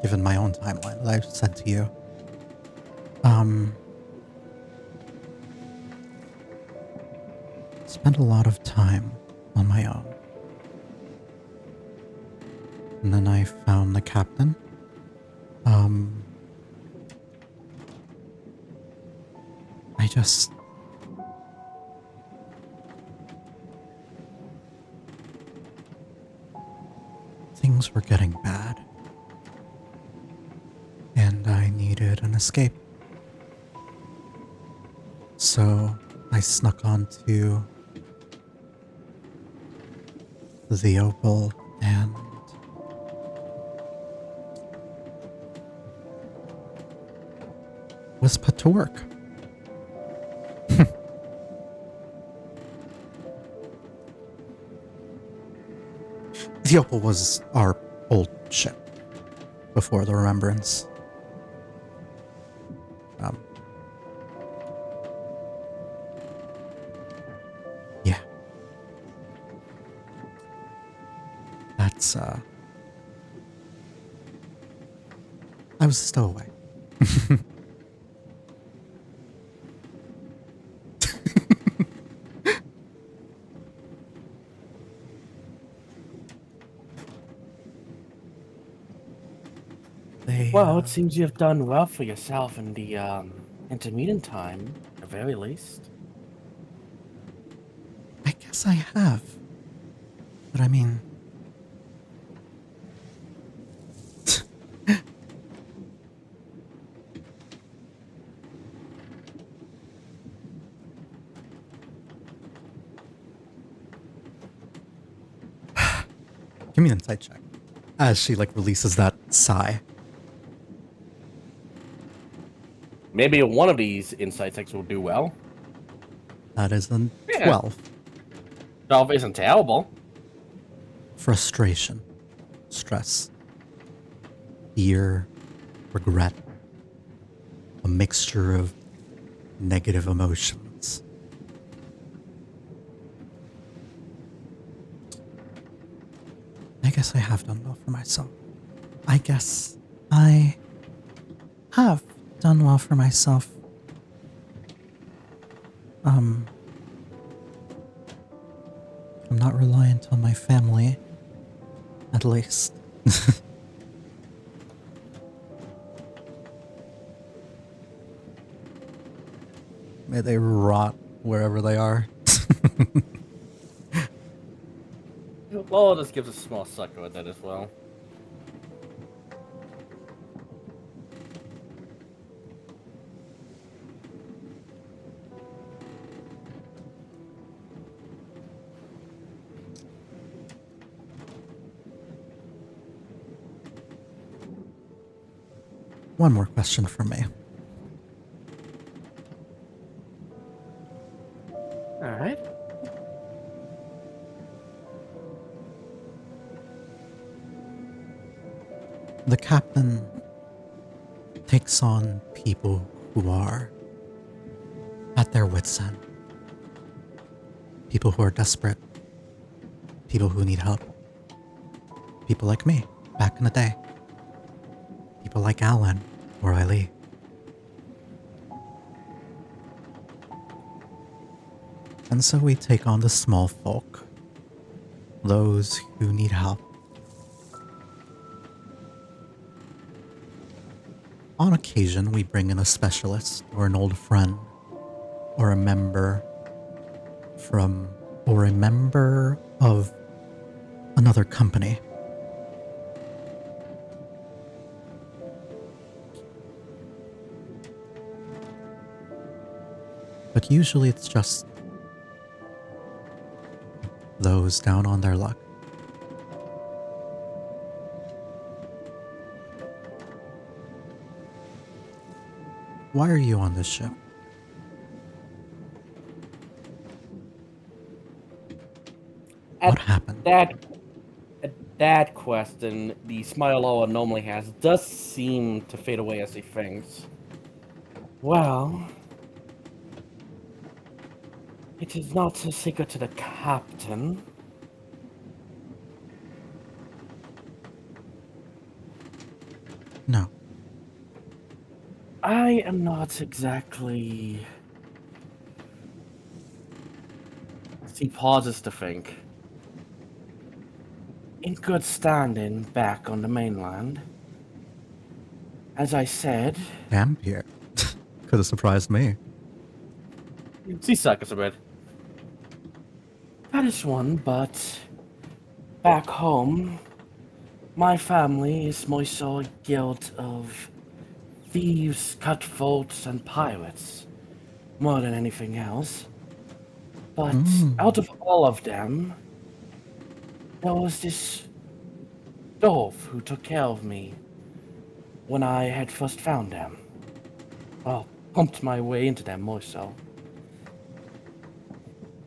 given my own timeline that I've said to you. Spent a lot of time on my own. And then I found the captain. I just... Things were getting bad. And I needed an escape. So I snuck onto the Opal and was put to work. The Opal was our old ship before the Remembrance. Yeah. That's, I was a stowaway. Well, it seems you've done well for yourself in the intermediate time, at the very least. I guess I have. But I mean... Give me an insight check. As she, like, releases that sigh. Maybe one of these insight checks will do well. That is a Yeah. 12. 12 isn't terrible. Frustration. Stress. Fear. Regret. A mixture of negative emotions. I guess I have done well for myself. I guess I have done well for myself. I'm not reliant on my family, at least. May they rot wherever they are. Well, this gives a small sucker with that as well. One more question from me. Alright. The captain takes on people who are at their wits' end. People who are desperate. People who need help. People like me, back in the day. People like Alan or Eileen. And so we take on the small folk. Those who need help. On occasion, we bring in a specialist or an old friend or a member of another company. But usually it's just those down on their luck. Why are you on this ship? What happened? That question the smile Oa normally has does seem to fade away as he thinks. Well, it is not a secret to the captain. No. I am not exactly. He pauses to think. In good standing back on the mainland. As I said, Damn, Pierre. Could have surprised me. he sucks a bit. That is one, but back home, my family is more so a guild of thieves, cutthroats, and pirates, more than anything else. But out of all of them, there was this dwarf who took care of me when I had first found them. Well, pumped my way into them more so.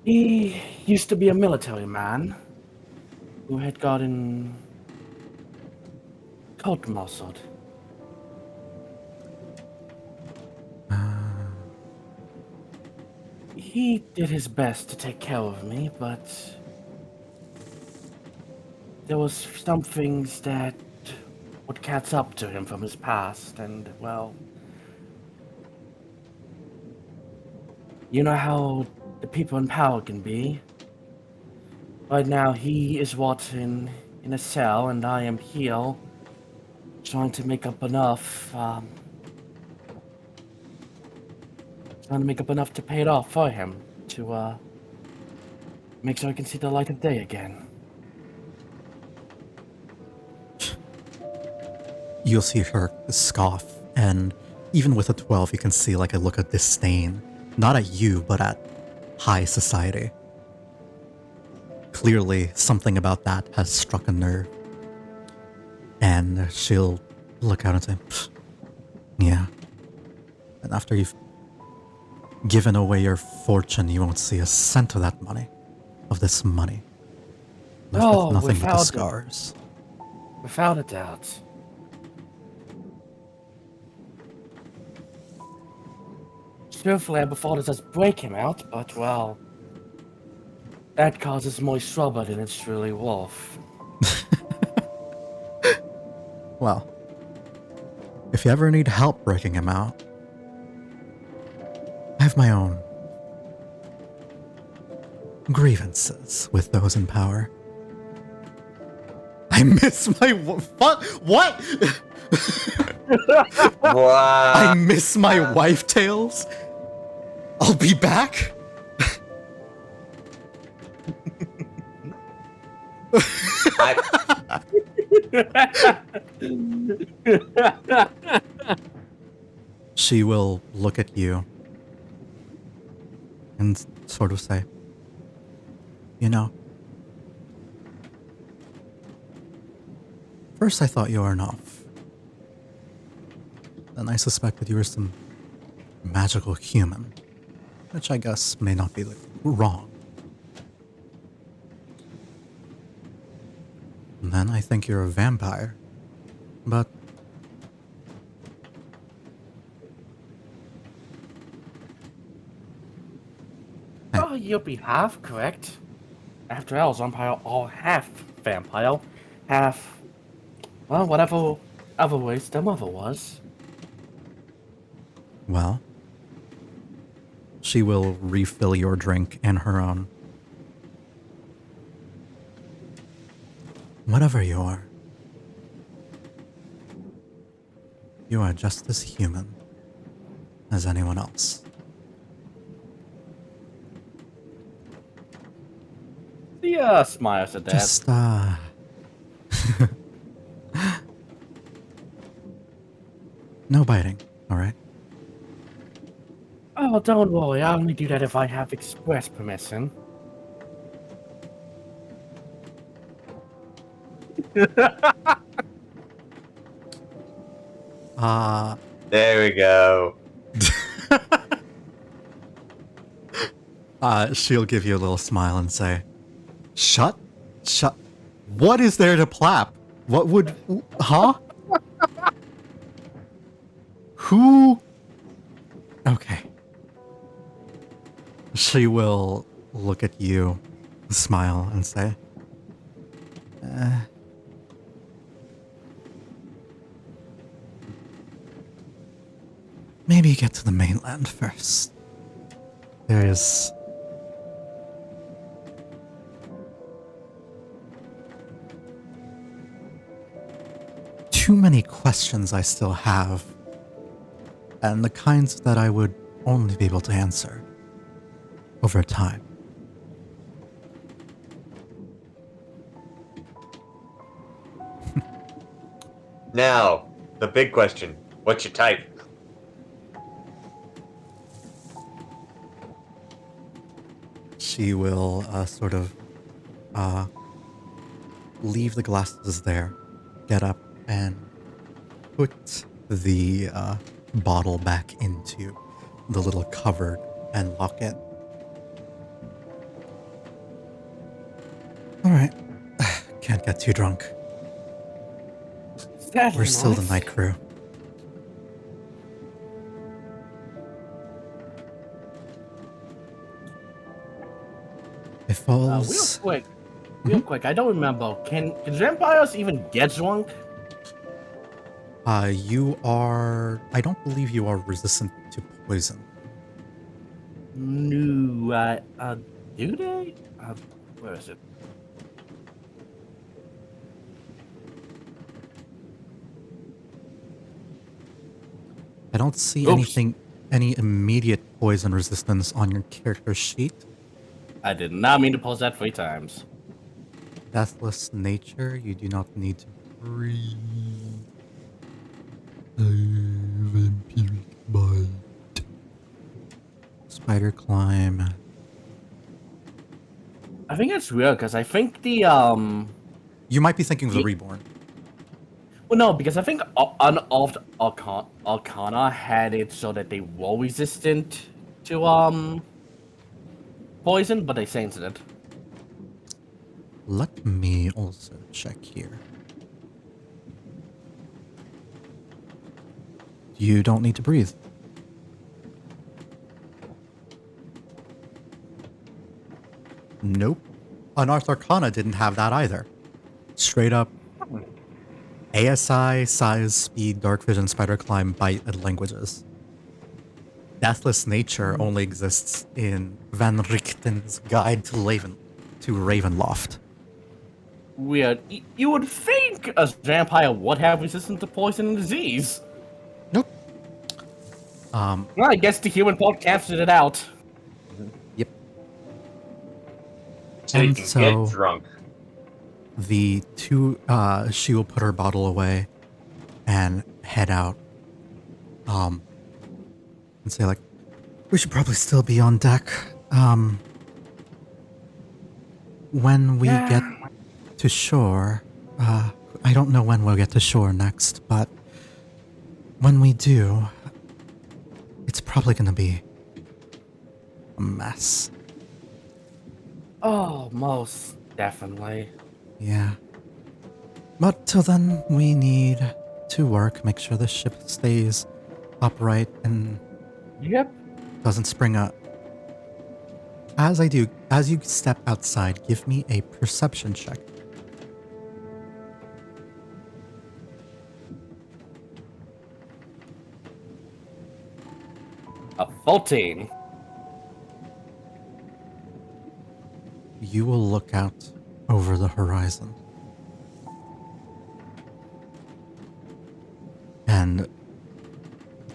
He used to be a military man who had gotten court-martialed. He did his best to take care of me, but there was some things that would catch up to him from his past, and, well, you know how the people in power can be. Right now, he is rotting in a cell, and I am here trying to make up enough, to pay it off for him, to, make sure I can see the light of day again. You'll see her scoff, and even with a 12, you can see like a look of disdain. Not at you, but at high society. Clearly, something about that has struck a nerve. And she'll look out and say, yeah. And after you've given away your fortune, you won't see a cent of that money. Of this money. Left with nothing but the scars. Without a doubt. Truthfully, I before does break him out, but well, that causes more trouble than it's truly worth. Well, if you ever need help breaking him out, I have my own grievances with those in power. I miss my what? Wow. I miss my wife tales. I'll be back. She will look at you and sort of say, you know, first I thought you were an elf. Then I suspected you were some magical human, which I guess may not be wrong. And then I think you're a vampire, but Oh, you'll be half correct. After all, vampire are half vampire, half, well, whatever other ways their mother was. well, she will refill your drink and her own. Whatever you are just as human as anyone else. He smiles at that. Just, no biting, alright? Oh, don't worry, I only do that if I have express permission. There we go. She'll give you a little smile and say, shut Shut. What is there to plap? What would... Huh? Who... Okay. She will look at you, smile, and say, maybe get to the mainland first. There's... too many questions I still have, and the kinds that I would only be able to answer over time. Now, the big question. What's your type? She will sort of leave the glasses there, get up, and put the bottle back into the little cupboard and lock it. Alright. Can't get too drunk. We're still the night crew. It falls... Real quick, I don't remember. Can vampires even get drunk? You are... I don't believe you are resistant to poison. No, do they? Where is it? I don't see Oops. any immediate poison resistance on your character sheet. I did not mean to pause that 3 times. Deathless nature, you do not need to breathe. Vampiric bite. Spider climb. I think it's weird because I think the You might be thinking of the reborn. Well, no, because I think Unearthed Arcana had it so that they were resistant to poison, but they changed it. Let me also check here. You don't need to breathe. Nope. Unearthed Arcana didn't have that either. Straight up ASI, size, speed, dark vision, spider climb, bite, and languages. Deathless nature only exists in Van Richten's Guide to Ravenloft. Weird. You would think a vampire would have resistance to poison and disease. Nope. Well, I guess the human part captured it out. Yep. So you And can so- get drunk. The two, she will put her bottle away and head out. And say like, we should probably still be on deck. When we get to shore, I don't know when we'll get to shore next, but when we do, it's probably gonna be a mess. Oh, most definitely. Yeah. But till then, we need to work, make sure the ship stays upright and Yep. doesn't spring up. As you step outside, give me a perception check. A 14. You will look out over the horizon. And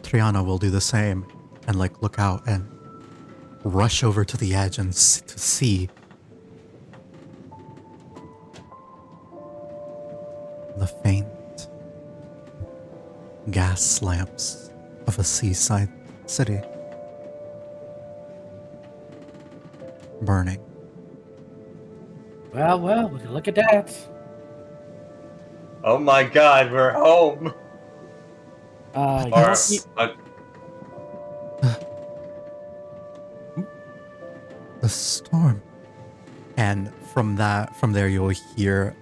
Triana will do the same and like look out and rush over to the edge and to see the faint gas lamps of a seaside city burning. Well, look at that. Oh my god, we're home! You Or, don't need- The storm. And from there you'll hear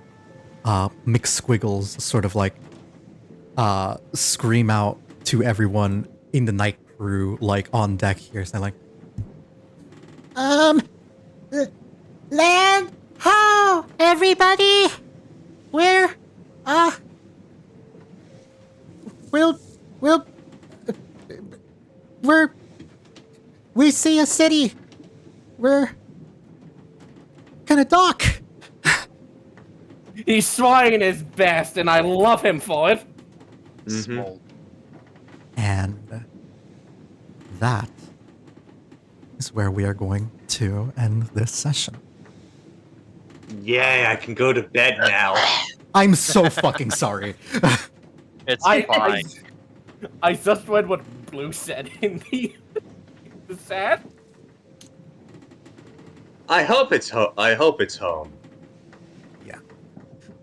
McSquiggles sort of like scream out to everyone in the night crew, like on deck here, saying like, Land ho, everybody! We're, we see a city. We're gonna dock. He's trying his best, and I love him for it. Small. and that is where we are going to end this session. Yeah, I can go to bed now. I'm so fucking sorry. It's fine. I just read what Blue said in the chat. I hope it's home. Yeah.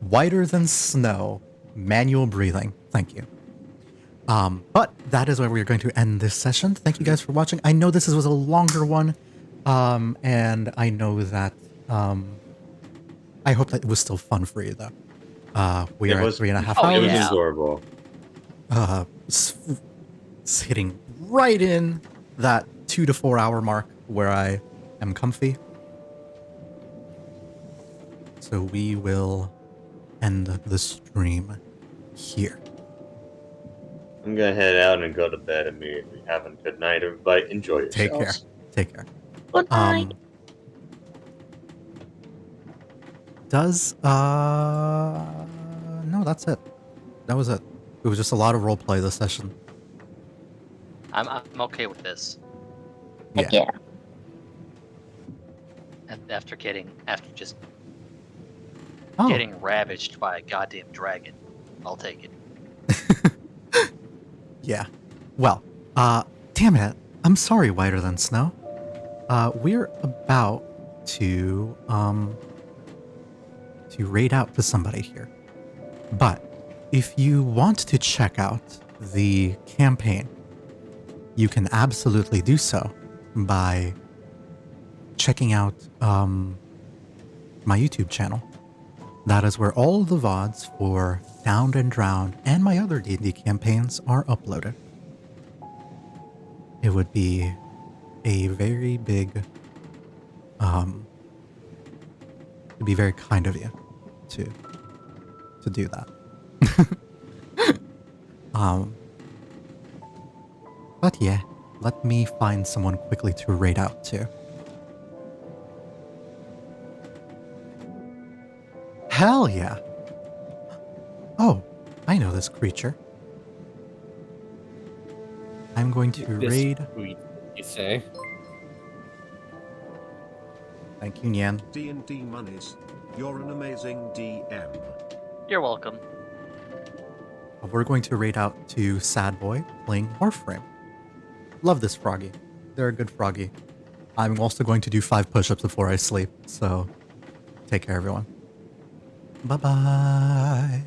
Whiter than snow, manual breathing. Thank you. But that is where we're going to end this session. Thank you guys for watching. I know this was a longer one, and I know that, I hope that it was still fun for you, though. We are at 3.5 hours. It was enjoyable. It's hitting right in that 2 to 4 hour mark where I am comfy. So we will end the stream here. I'm gonna head out and go to bed immediately. Have a good night, everybody. Enjoy yourselves. Take care. Take care. Good night. No, that's it. That was it. It was just a lot of roleplay this session. I'm okay with this. Yeah. After just Oh. getting ravaged by a goddamn dragon, I'll take it. Yeah. Well, damn it. I'm sorry, Whiter Than Snow. We're about to raid out to somebody here. But if you want to check out the campaign, you can absolutely do so by checking out my YouTube channel. That is where all the VODs for Downed and Drowned and my other D&D campaigns are uploaded. It would be a very big, it'd be very kind of you to do that. But yeah, let me find someone quickly to raid out to. Hell yeah. Oh, I know this creature. I'm going to raid. Sweet, you say? Thank you, Nyan. D&D Monies, you're an amazing DM. You're welcome. We're going to raid out to Sad Boy playing Warframe. Love this froggy. They're a good froggy. I'm also going to do 5 push-ups before I sleep, so take care, everyone. Bye-bye.